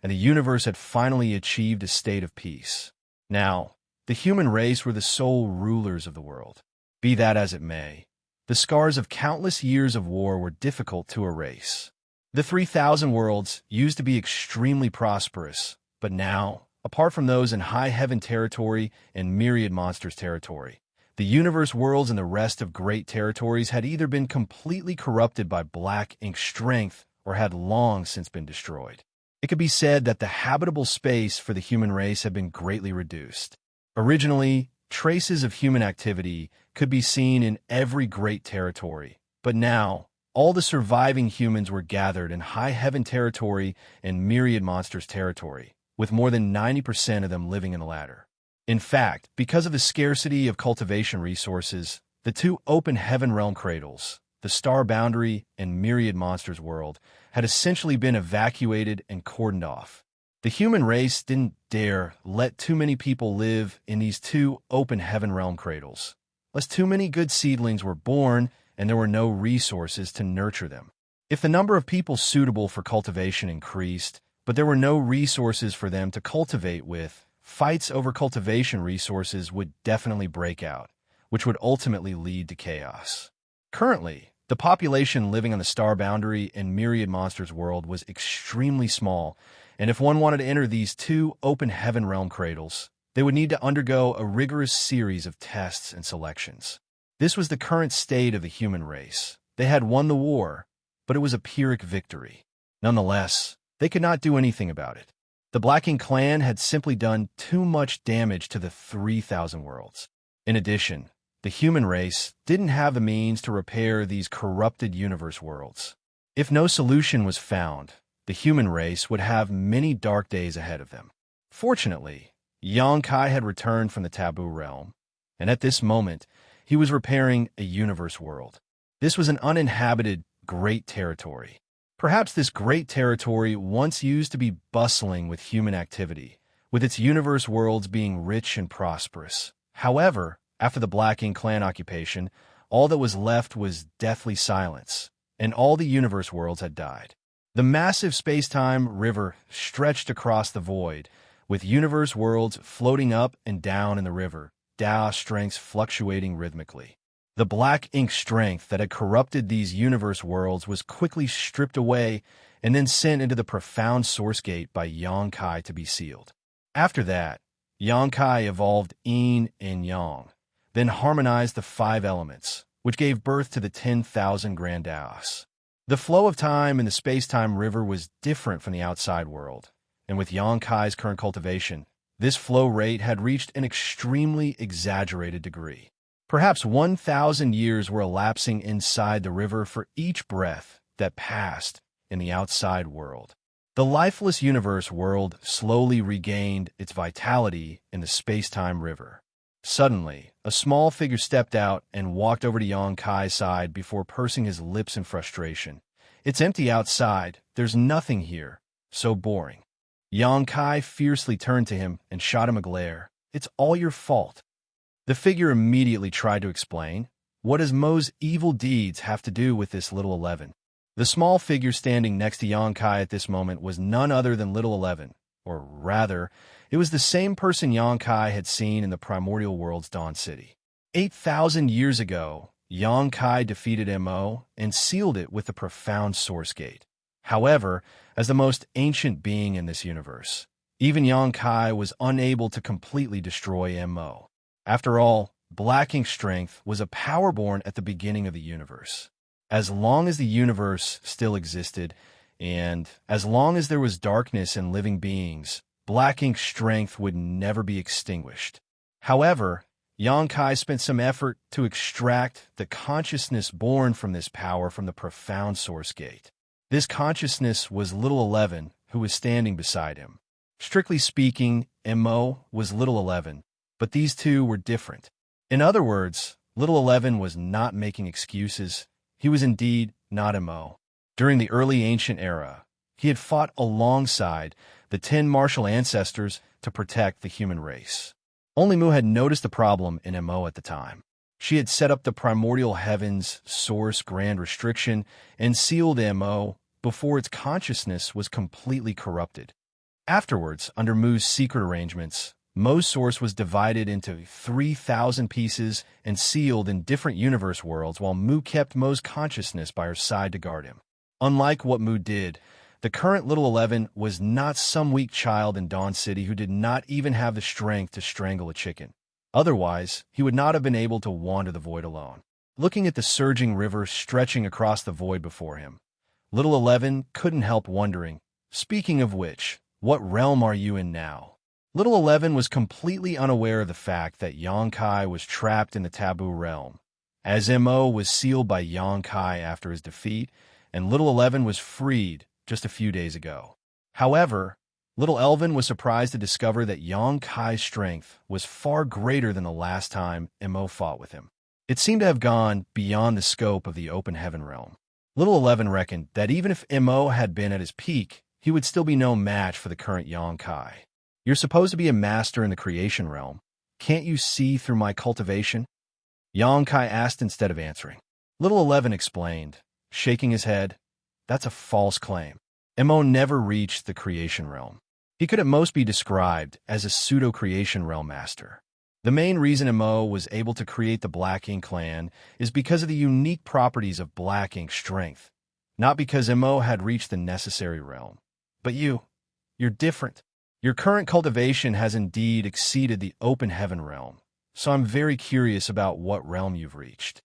and the universe had finally achieved a state of peace. Now, the human race were the sole rulers of the world. Be that as it may, the scars of countless years of war were difficult to erase. The 3,000 worlds used to be extremely prosperous, but now, apart from those in High Heaven territory and Myriad Monsters territory, the universe worlds and the rest of great territories had either been completely corrupted by Black Ink strength or had long since been destroyed. It could be said that the habitable space for the human race had been greatly reduced. Originally, traces of human activity could be seen in every great territory. But now, all the surviving humans were gathered in High Heaven territory and Myriad Monsters territory, with more than 90% of them living in the latter. In fact, because of the scarcity of cultivation resources, the two open heaven realm cradles, the Star Boundary and Myriad Monsters world, had essentially been evacuated and cordoned off. The human race didn't dare let too many people live in these two open heaven realm cradles, lest too many good seedlings were born and there were no resources to nurture them. If the number of people suitable for cultivation increased, but there were no resources for them to cultivate with, fights over cultivation resources would definitely break out, which would ultimately lead to chaos. Currently, the population living on the Star Boundary and Myriad Monsters world was extremely small, and if one wanted to enter these two open heaven realm cradles, they would need to undergo a rigorous series of tests and selections. This was the current state of the human race. They had won the war, but it was a Pyrrhic victory. Nonetheless, they could not do anything about it. The Black Ink clan had simply done too much damage to the 3,000 worlds. In addition, the human race didn't have the means to repair these corrupted universe worlds. If no solution was found, the human race would have many dark days ahead of them. Fortunately, Xianxia had returned from the Taboo Realm, and at this moment, he was repairing a universe world. This was an uninhabited, great territory. Perhaps this great territory once used to be bustling with human activity, with its universe worlds being rich and prosperous. However, after the Black Ink clan occupation, all that was left was deathly silence, and all the universe worlds had died. The massive space-time river stretched across the void, with universe worlds floating up and down in the river, Dao strengths fluctuating rhythmically. The Black Ink strength that had corrupted these universe worlds was quickly stripped away and then sent into the profound source gate by Xianxia to be sealed. After that, Xianxia evolved Yin and Yang, then harmonized the 5 elements, which gave birth to the 10,000 Grand Daos. The flow of time in the space-time river was different from the outside world, and with Xianxia's current cultivation, this flow rate had reached an extremely exaggerated degree. Perhaps 1,000 years were elapsing inside the river for each breath that passed in the outside world. The lifeless universe world slowly regained its vitality in the space-time river. Suddenly, a small figure stepped out and walked over to Xianxia's side before pursing his lips in frustration. "It's empty outside. There's nothing here. So boring." Xianxia fiercely turned to him and shot him a glare. "It's all your fault." The figure immediately tried to explain. What does Mo's evil deeds have to do with this Little 11? The small figure standing next to Xianxia at this moment was none other than Little 11, or rather, it was the same person Xianxia had seen in the primordial world's Dawn City. 8,000 years ago, Xianxia defeated Mo and sealed it with the profound source gate. However, as the most ancient being in this universe, even Xianxia was unable to completely destroy Mo. After all, Black Ink strength was a power born at the beginning of the universe. As long as the universe still existed, and as long as there was darkness and living beings, Black Ink strength would never be extinguished. However, Xianxia spent some effort to extract the consciousness born from this power from the profound source gate. This consciousness was Little 11, who was standing beside him. Strictly speaking, Mo was Little 11, but these two were different. In other words, Little 11 was not making excuses. He was indeed not Mo. During the early ancient era, he had fought alongside the 10 martial ancestors to protect the human race. Only Mu had noticed the problem in Mo at the time. She had set up the primordial heavens source grand restriction and sealed Mo before its consciousness was completely corrupted. Afterwards, under Mu's secret arrangements, Mo's source was divided into 3,000 pieces and sealed in different universe worlds while Mu kept Mo's consciousness by her side to guard him. Unlike what Mu did, the current Little 11 was not some weak child in Dawn City who did not even have the strength to strangle a chicken. Otherwise, he would not have been able to wander the void alone. Looking at the surging river stretching across the void before him, Little 11 couldn't help wondering, "Speaking of which, what realm are you in now?" Little 11 was completely unaware of the fact that Yonkai was trapped in the taboo realm, as MO was sealed by Yonkai after his defeat, and Little 11 was freed just a few days ago. However, Little Elvin was surprised to discover that Yonkai's strength was far greater than the last time MO fought with him. It seemed to have gone beyond the scope of the open heaven realm. Little 11 reckoned that even if MO had been at his peak, he would still be no match for the current Yonkai. You're supposed to be a master in the creation realm. Can't you see through my cultivation? Yonkai asked instead of answering. Little 11 explained, shaking his head, that's a false claim. MO never reached the creation realm. He could at most be described as a pseudo-creation realm master. The main reason MO was able to create the Black Ink clan is because of the unique properties of Black Ink's strength, not because MO had reached the necessary realm. But you're different. Your current cultivation has indeed exceeded the open heaven realm, so I'm very curious about what realm you've reached.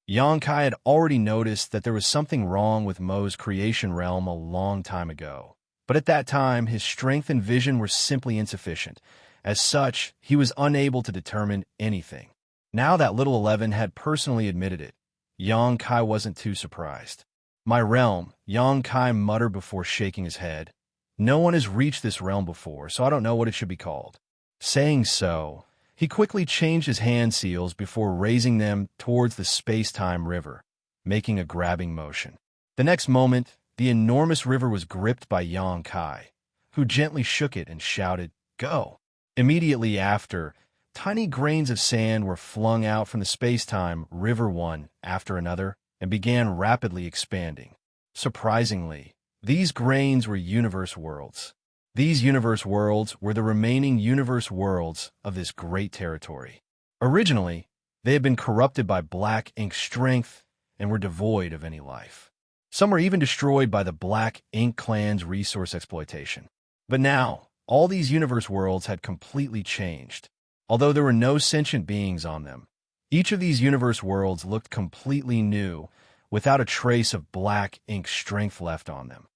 Yonkai had already noticed that there was something wrong with Mo's creation realm a long time ago, but at that time his strength and vision were simply insufficient. As such, he was unable to determine anything. Now that Little 11 had personally admitted it, Yonkai wasn't too surprised. My realm, Yonkai muttered before shaking his head. No one has reached this realm before, so I don't know what it should be called. Saying so, he quickly changed his hand seals before raising them towards the space-time river, making a grabbing motion. The next moment, the enormous river was gripped by Yonkai, who gently shook it and shouted, "Go!" Immediately after, tiny grains of sand were flung out from the space-time river one after another and began rapidly expanding. Surprisingly, these grains were universe worlds. These universe worlds were the remaining universe worlds of this great territory. Originally, they had been corrupted by Black Ink's strength and were devoid of any life. Some were even destroyed by the Black Ink clan's resource exploitation. But now, all these universe worlds had completely changed. Although there were no sentient beings on them, each of these universe worlds looked completely new, without a trace of Black Ink's strength left on them.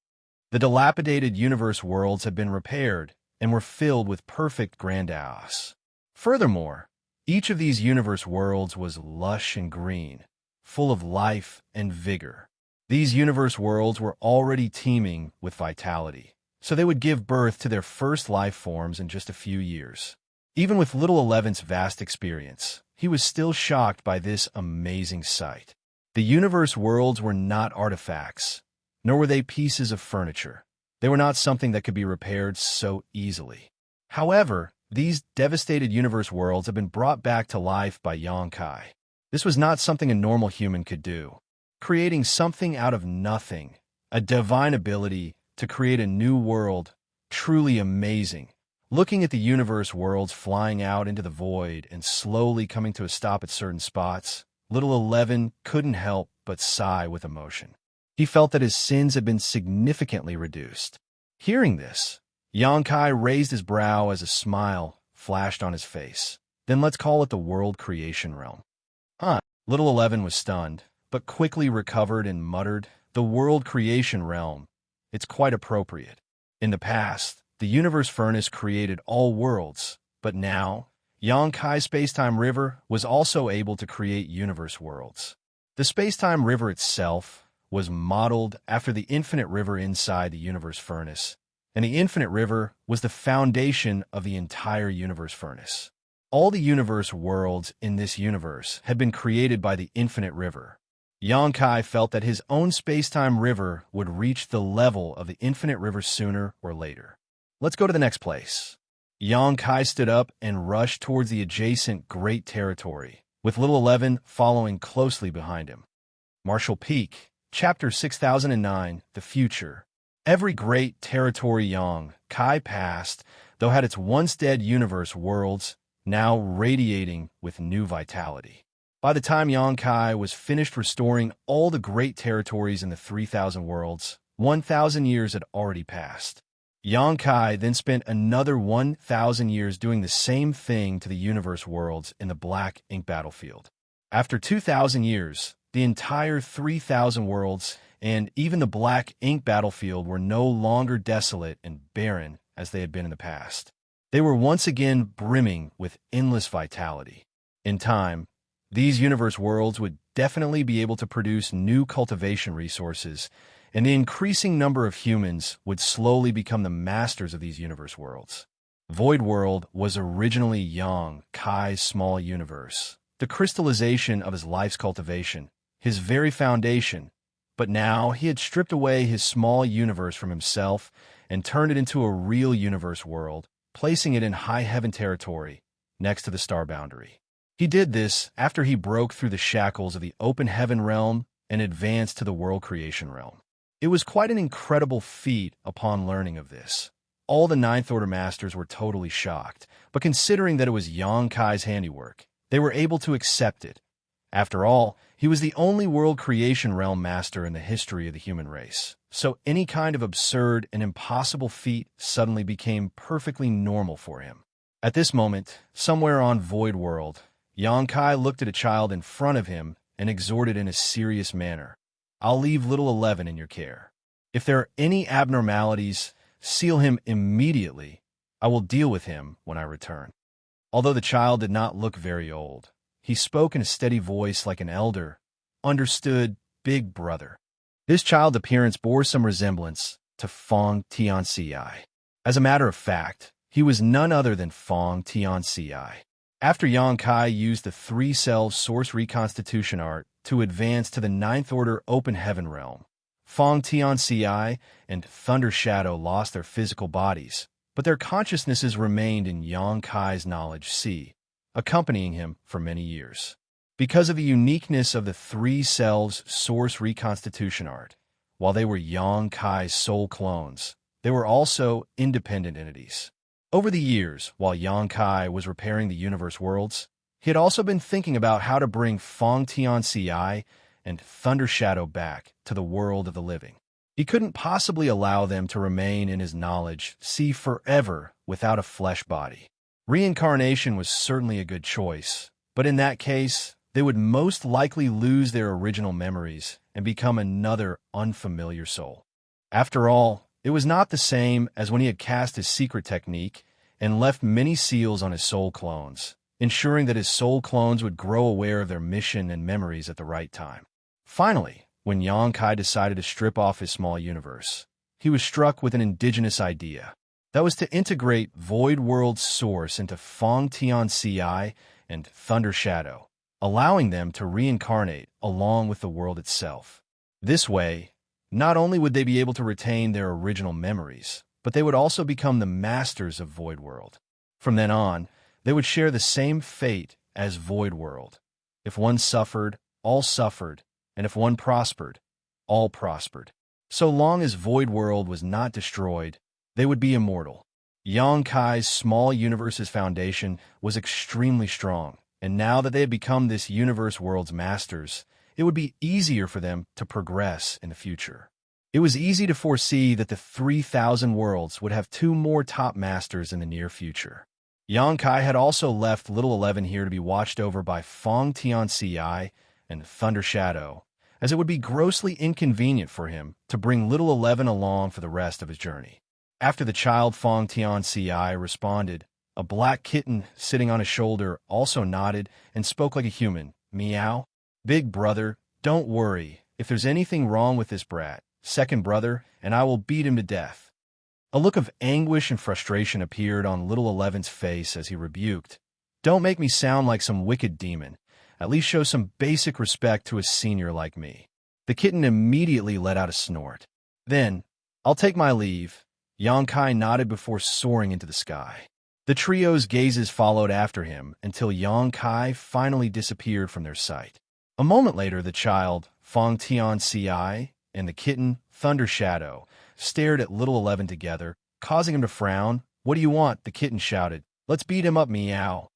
The dilapidated universe worlds had been repaired and were filled with perfect grandiose. Furthermore, each of these universe worlds was lush and green, full of life and vigor. These universe worlds were already teeming with vitality, so they would give birth to their first life forms in just a few years. Even with Little 11's vast experience, he was still shocked by this amazing sight. The universe worlds were not artifacts, nor were they pieces of furniture. They were not something that could be repaired so easily. However, these devastated universe worlds have been brought back to life by Yonkai. This was not something a normal human could do. Creating something out of nothing, a divine ability to create a new world, truly amazing. Looking at the universe worlds flying out into the void and slowly coming to a stop at certain spots, Little 11 couldn't help but sigh with emotion. He felt that his sins had been significantly reduced. Hearing this, Yonkai raised his brow as a smile flashed on his face. Then let's call it the world creation realm. Little 11 was stunned, but quickly recovered and muttered, "The world creation realm. It's quite appropriate. In the past, the universe furnace created all worlds, but now, Yonkai's Spacetime River was also able to create universe worlds. The Spacetime River itself was modeled after the infinite river inside the universe furnace, and the infinite river was the foundation of the entire universe furnace. All the universe worlds in this universe had been created by the infinite river. Yonkai felt that his own Spacetime River would reach the level of the infinite river sooner or later. Let's go to the next place. Yonkai stood up and rushed towards the adjacent Great Territory, with Little 11 following closely behind him. Marshall Peak, Chapter 6009, The Future. Every Great Territory Yonkai passed, though had its once dead universe worlds, now radiating with new vitality. By the time Yonkai was finished restoring all the Great Territories in the 3,000 worlds, 1,000 years had already passed. Yonkai then spent another 1,000 years doing the same thing to the universe worlds in the Black Ink battlefield. After 2,000 years, the entire 3,000 worlds and even the Black Ink battlefield were no longer desolate and barren as they had been in the past. They were once again brimming with endless vitality. In time, these universe worlds would definitely be able to produce new cultivation resources, and the increasing number of humans would slowly become the masters of these universe worlds. Void World was originally Yang Kai's small universe, the crystallization of his life's cultivation, his very foundation, but now he had stripped away his small universe from himself and turned it into a real universe world, placing it in high heaven territory, next to the star boundary. He did this after he broke through the shackles of the open heaven realm and advanced to the world creation realm. It was quite an incredible feat upon learning of this. All the Ninth Order Masters were totally shocked, but considering that it was Yang Kai's handiwork, they were able to accept it. After all, he was the only world creation realm master in the history of the human race, so any kind of absurd and impossible feat suddenly became perfectly normal for him. At this moment, somewhere on Void World, Yang Kai looked at a child in front of him and exhorted in a serious manner, "I'll leave little 11 in your care. If there are any abnormalities, seal him immediately. I will deal with him when I return." Although the child did not look very old, he spoke in a steady voice like an elder. Understood, big brother. This child's appearance bore some resemblance to Fong Tianxia. As a matter of fact, he was none other than Fong Tianxia. After Yang Kai used the 3-cell source reconstitution art to advance to the Ninth Order open heaven realm, Fong Tianxia and Thunder Shadow lost their physical bodies, but their consciousnesses remained in Yang Kai's knowledge sea, accompanying him for many years. Because of the uniqueness of the 3 cells source reconstitution art, while they were Yang Kai's soul clones, they were also independent entities. Over the years, while Yang Kai was repairing the universe worlds, he had also been thinking about how to bring Fong Tianxia and Thunder Shadow back to the world of the living. He couldn't possibly allow them to remain in his knowledge sea forever without a flesh body. Reincarnation was certainly a good choice, but in that case, they would most likely lose their original memories and become another unfamiliar soul. After all, it was not the same as when he had cast his secret technique and left many seals on his soul clones, ensuring that his soul clones would grow aware of their mission and memories at the right time. Finally, when Yang Kai decided to strip off his small universe, he was struck with an indigenous idea. That was to integrate Void World's source into Fong Tianxia and Thunder Shadow, allowing them to reincarnate along with the world itself. This way, not only would they be able to retain their original memories, but they would also become the masters of Void World. From then on, they would share the same fate as Void World. If one suffered, all suffered, and if one prospered, all prospered. So long as Void World was not destroyed, they would be immortal. Yang Kai's small universe's foundation was extremely strong, and now that they had become this universe world's masters, it would be easier for them to progress in the future. It was easy to foresee that the 3,000 worlds would have 2 more top masters in the near future. Yang Kai had also left Little 11 here to be watched over by Fong Tianxia and Thunder Shadow, as it would be grossly inconvenient for him to bring Little 11 along for the rest of his journey. After the child Fong Tianxia responded, a black kitten sitting on his shoulder also nodded and spoke like a human. "Meow. Big brother, don't worry. If there's anything wrong with this brat, second brother, and I will beat him to death." A look of anguish and frustration appeared on Little 11's face as he rebuked, "Don't make me sound like some wicked demon. At least show some basic respect to a senior like me." The kitten immediately let out a snort. Then, "I'll take my leave." Yang Kai nodded before soaring into the sky. The trio's gazes followed after him until Yang Kai finally disappeared from their sight. A moment later, the child, Fong Tianxia, and the kitten, Thunder Shadow, stared at Little 11 together, causing him to frown. "What do you want?" the kitten shouted. "Let's beat him up, meow."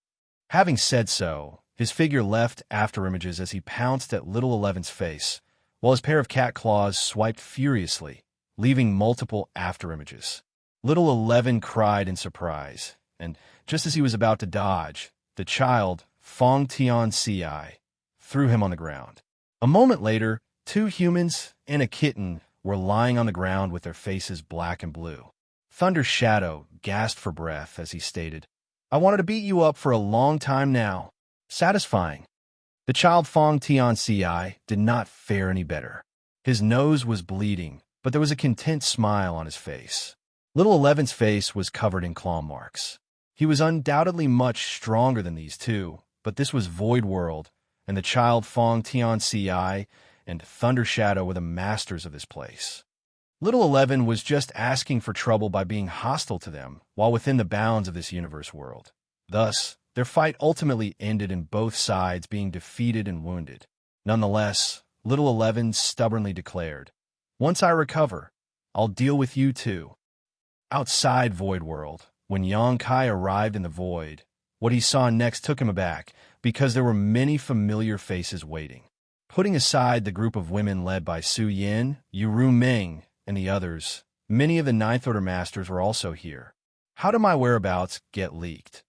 Having said so, his figure left afterimages as he pounced at Little 11's face, while his pair of cat claws swiped furiously, leaving multiple afterimages. Little 11 cried in surprise, and just as he was about to dodge, the child, Fong Tianxia, threw him on the ground. A moment later, 2 humans and a kitten were lying on the ground with their faces black and blue. Thunder Shadow gasped for breath as he stated, I wanted to beat you up for a long time now. Satisfying. The child Fong Tianci did not fare any better. His nose was bleeding, but there was a content smile on his face. Little Eleven's face was covered in claw marks. He was undoubtedly much stronger than these two, but this was Void World, and the child Fong Tianci and Thunder Shadow were the masters of this place. Little 11 was just asking for trouble by being hostile to them while within the bounds of this universe world. Thus, their fight ultimately ended in both sides being defeated and wounded. Nonetheless, Little 11 stubbornly declared, Once I recover, I'll deal with you too. Outside Void World, when Xianxia arrived in the Void, what he saw next took him aback because there were many familiar faces waiting. Putting aside the group of women led by Su Yin, Yu Ming, and the others, many of the Ninth Order Masters were also here. How did my whereabouts get leaked?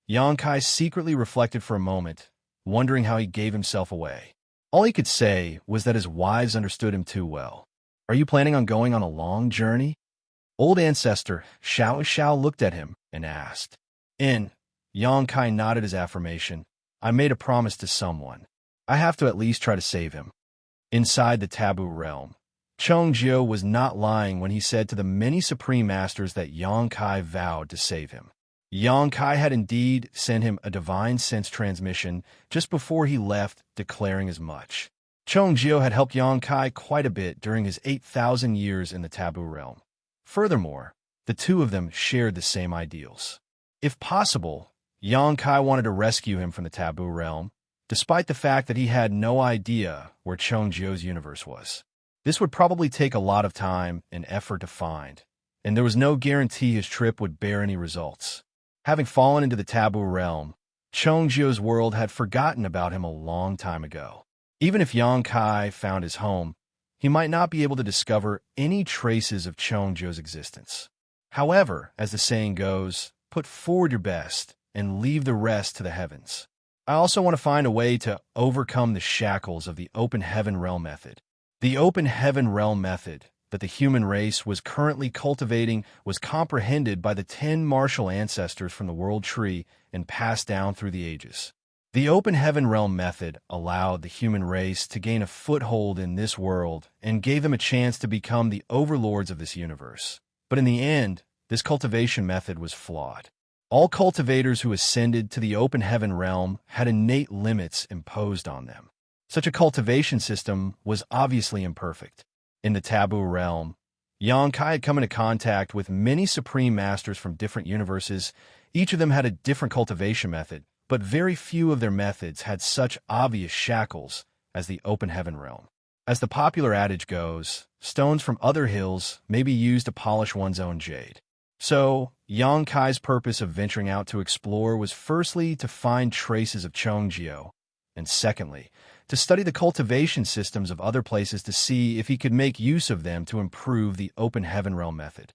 Xianxia secretly reflected for a moment, wondering how he gave himself away. All he could say was that his wives understood him too well. Are you planning on going on a long journey? Old ancestor Xianxia looked at him and asked. Xianxia nodded his affirmation. I made a promise to someone. I have to at least try to save him. Inside the taboo realm, Chongjiu was not lying when he said to the many Supreme Masters that Xianxia vowed to save him. Xianxia had indeed sent him a divine sense transmission just before he left, declaring as much. Chongjiu had helped Xianxia quite a bit during his 8,000 years in the taboo realm. Furthermore, the two of them shared the same ideals. If possible, Xianxia wanted to rescue him from the taboo realm, despite the fact that he had no idea where Chongjiu's universe was. This would probably take a lot of time and effort to find, and there was no guarantee his trip would bear any results. Having fallen into the taboo realm, Chongjiu's world had forgotten about him a long time ago. Even if Xianxia found his home, he might not be able to discover any traces of Chongjiu's existence. However, as the saying goes, put forward your best and leave the rest to the heavens. I also want to find a way to overcome the shackles of the Open Heaven Realm method. The Open Heaven Realm method that the human race was currently cultivating was comprehended by the 10 martial ancestors from the World Tree and passed down through the ages. The Open Heaven Realm method allowed the human race to gain a foothold in this world and gave them a chance to become the overlords of this universe. But in the end, this cultivation method was flawed. All cultivators who ascended to the Open Heaven Realm had innate limits imposed on them. Such a cultivation system was obviously imperfect. In the taboo realm, Xianxia had come into contact with many Supreme Masters from different universes. Each of them had a different cultivation method, but very few of their methods had such obvious shackles as the Open Heaven Realm. As the popular adage goes, stones from other hills may be used to polish one's own jade. So, Xianxia's purpose of venturing out to explore was firstly to find traces of Chongjiu, and secondly, to study the cultivation systems of other places to see if he could make use of them to improve the Open Heaven Realm method.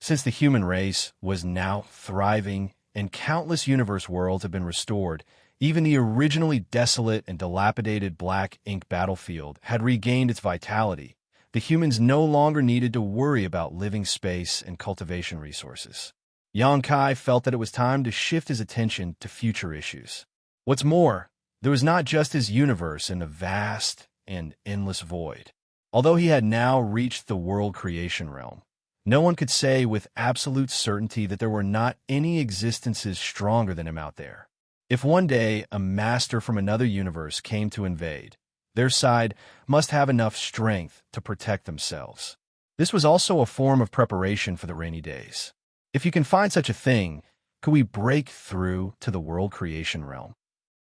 Since the human race was now thriving and countless universe worlds had been restored, even the originally desolate and dilapidated black ink battlefield had regained its vitality. The humans no longer needed to worry about living space and cultivation resources. Xianxia felt that it was time to shift his attention to future issues. What's more, there was not just his universe in the vast and endless void. Although he had now reached the world creation realm, no one could say with absolute certainty that there were not any existences stronger than him out there. If one day a master from another universe came to invade, their side must have enough strength to protect themselves. This was also a form of preparation for the rainy days. If you can find such a thing, could we break through to the world creation realm?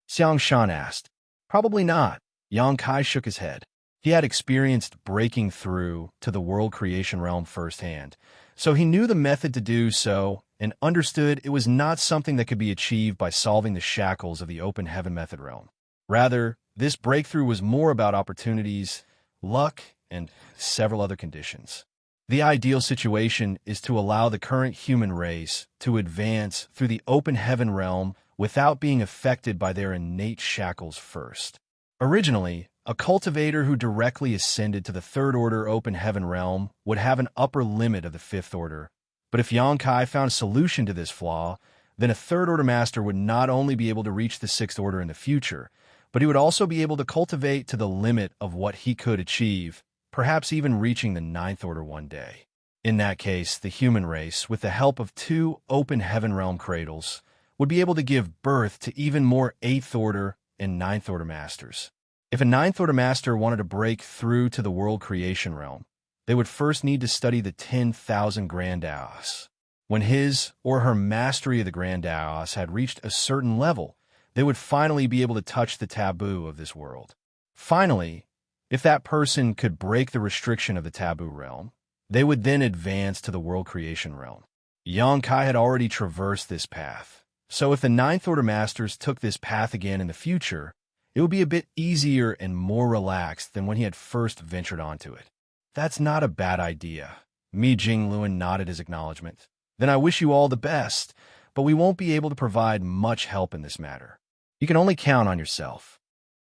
Xianxia asked. Probably not. Xianxia shook his head. He had experienced breaking through to the world creation realm firsthand, so he knew the method to do so and understood it was not something that could be achieved by solving the shackles of the Open Heaven Method realm. Rather, this breakthrough was more about opportunities, luck, and several other conditions. The ideal situation is to allow the current human race to advance through the Open Heaven realm without being affected by their innate shackles first. Originally, a cultivator who directly ascended to the Third Order Open Heaven realm would have an upper limit of the Fifth Order, But if Yang Kai found a solution to this flaw, then a third order master would not only be able to reach the sixth order in the future, but he would also be able to cultivate to the limit of what he could achieve, perhaps even reaching the ninth order one day. In that case, the human race, with the help of two open heaven realm cradles, would be able to give birth to even more eighth order and ninth order masters. If a ninth order master wanted to break through to the world creation realm, they would first need to study the 10,000 Grand Daos. When his or her mastery of the Grand Daos had reached a certain level, they would finally be able to touch the taboo of this world. Finally, if that person could break the restriction of the taboo realm, they would then advance to the world creation realm. Yang Kai had already traversed this path, so if the ninth order masters took this path again in the future, it would be a bit easier and more relaxed than when he had first ventured onto it. That's not a bad idea. Mi Jingluan nodded his acknowledgement. Then I wish you all the best, but we won't be able to provide much help in this matter. You can only count on yourself.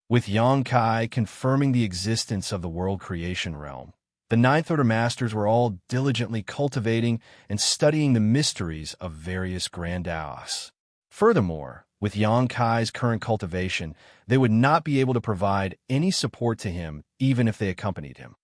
With Yang Kai confirming the existence of the world creation realm, the ninth order masters were all diligently cultivating and studying the mysteries of various Grand Daos. Furthermore, with Yang Kai's current cultivation, they would not be able to provide any support to him even if they accompanied him.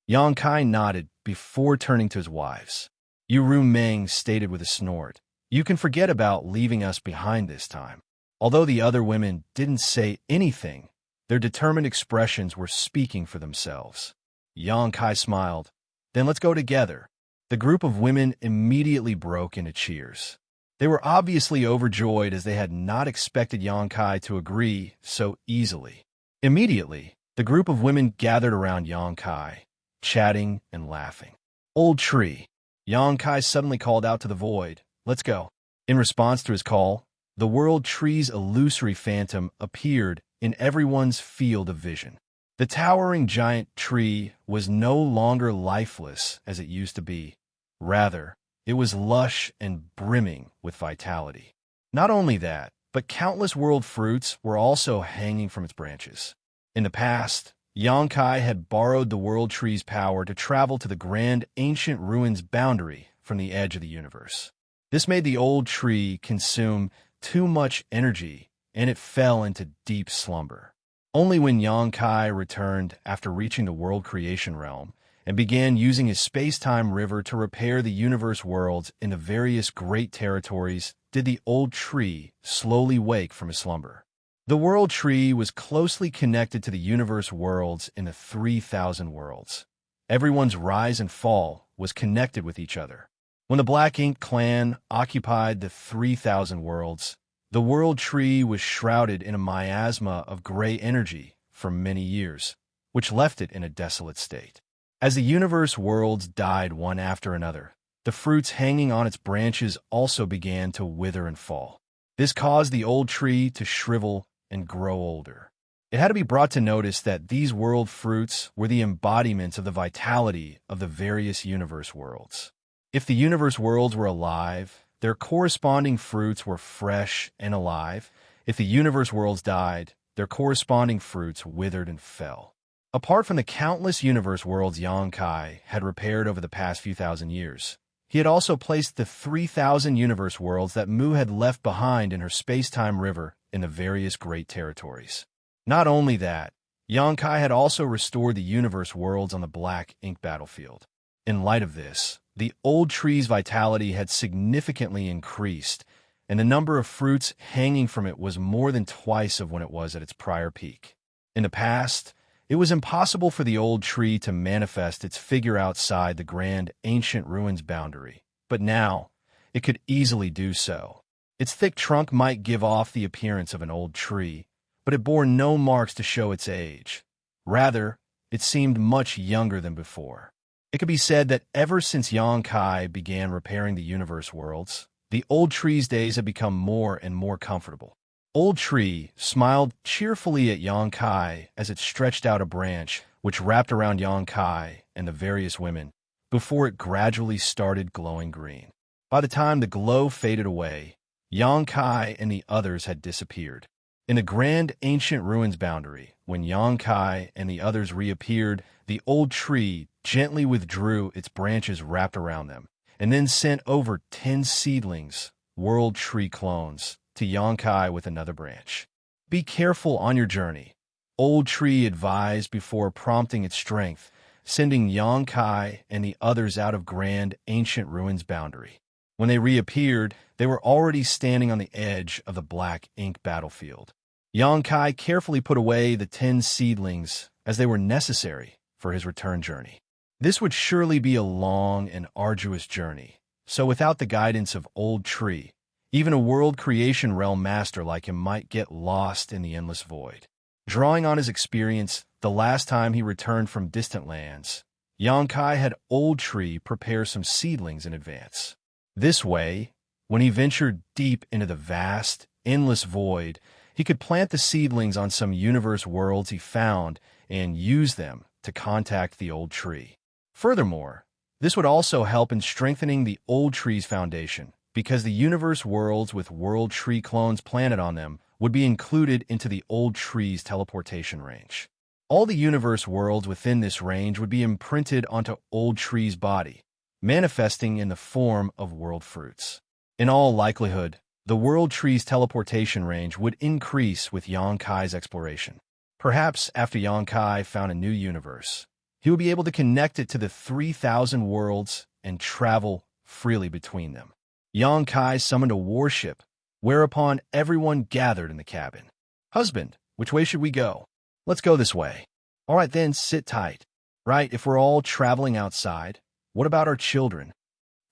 Yang Kai nodded before turning to his wives. Yu Meng stated with a snort, "You can forget about leaving us behind this time." Although the other women didn't say anything, their determined expressions were speaking for themselves. Yang Kai smiled. "Then let's go together." The group of women immediately broke into cheers. They were obviously overjoyed as they had not expected Yang Kai to agree so easily. Immediately, the group of women gathered around Yang Kai, chatting and laughing. "Old tree," Yang Kai suddenly called out to the void, "Let's go." In response to his call, the world tree's illusory phantom appeared in everyone's field of vision. The towering giant tree was no longer lifeless as it used to be. Rather, it was lush and brimming with vitality. Not only that, but countless world fruits were also hanging from its branches. In the past, Yang Kai had borrowed the world tree's power to travel to the grand ancient ruins boundary from the edge of the universe. This made the old tree consume too much energy, and it fell into deep slumber. Only when Yang Kai returned after reaching the world creation realm and began using his space-time river to repair the universe worlds in the various great territories did the old tree slowly wake from his slumber. The world tree was closely connected to the universe worlds in the 3,000 worlds. Everyone's rise and fall was connected with each other. When the Black Ink clan occupied the 3,000 worlds, the world tree was shrouded in a miasma of gray energy for many years, which left it in a desolate state. As the universe worlds died one after another, the fruits hanging on its branches also began to wither and fall. This caused the old tree to shrivel and grow older. It had to be brought to notice that these world fruits were the embodiments of the vitality of the various universe worlds. If the universe worlds were alive, their corresponding fruits were fresh and alive. If the universe worlds died, their corresponding fruits withered and fell. Apart from the countless universe worlds Yang Kai had repaired over the past few thousand years, he had also placed the 3,000 universe worlds that Mu had left behind in her space-time river in the various great territories. Not only that, Yang Kai had also restored the universe worlds on the Black Ink battlefield. In light of this, the old tree's vitality had significantly increased, and the number of fruits hanging from it was more than twice of when it was at its prior peak. In the past, it was impossible for the old tree to manifest its figure outside the grand ancient ruins boundary, but now it could easily do so. Its thick trunk might give off the appearance of an old tree, but it bore no marks to show its age. Rather, it seemed much younger than before. It could be said that ever since Yang Kai began repairing the universe worlds, the old tree's days had become more and more comfortable. Old Tree smiled cheerfully at Yang Kai as it stretched out a branch which wrapped around Yang Kai and the various women, before it gradually started glowing green. By the time the glow faded away, Yang Kai and the others had disappeared. In the grand ancient ruins boundary, when Yang Kai and the others reappeared, the old tree gently withdrew its branches wrapped around them, and then sent over 10 seedlings, world tree clones, to Xianxia with another branch. Be careful on your journey. Old Tree advised before prompting its strength, sending Xianxia and the others out of grand ancient ruins boundary. When they reappeared, they were already standing on the edge of the black ink battlefield. Xianxia carefully put away the 10 seedlings as they were necessary for his return journey. This would surely be a long and arduous journey, so without the guidance of Old Tree, even a world creation realm master like him might get lost in the endless void. Drawing on his experience the last time he returned from distant lands, Xianxia had Old Tree prepare some seedlings in advance. This way, when he ventured deep into the vast, endless void, he could plant the seedlings on some universe worlds he found and use them to contact the Old Tree. Furthermore, this would also help in strengthening the Old Tree's foundation, because the universe worlds with World Tree clones planted on them would be included into the Old Tree's teleportation range. All the universe worlds within this range would be imprinted onto Old Tree's body, manifesting in the form of world fruits. In all likelihood, the World Tree's teleportation range would increase with Xianxia's exploration. Perhaps after Xianxia found a new universe, he would be able to connect it to the 3,000 worlds and travel freely between them. Xianxia summoned a warship, whereupon everyone gathered in the cabin. "Husband, which way should we go?" "Let's go this way." "All right then, sit tight." "Right, if we're all traveling outside, what about our children?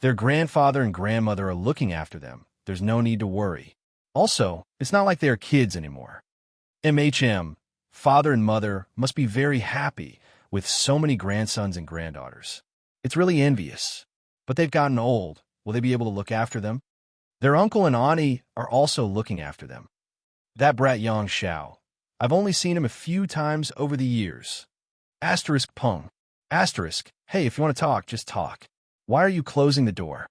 Their grandfather and grandmother are looking after them. There's no need to worry. Also, it's not like they're kids anymore." Father and mother must be very happy with so many grandsons and granddaughters. It's really envious. But they've gotten old. Will they be able to look after them? Their uncle and auntie are also looking after them. That brat Xianxia. I've only seen him a few times over the years. Pung. Hey, if you want to talk, just talk. Why are you closing the door?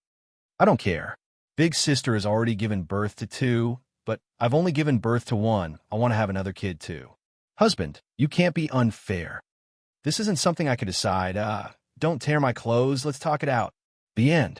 I don't care. Big sister has already given birth to 2, but I've only given birth to 1. I want to have another kid too. Husband, you can't be unfair. This isn't something I could decide. Don't tear my clothes. Let's talk it out. The end.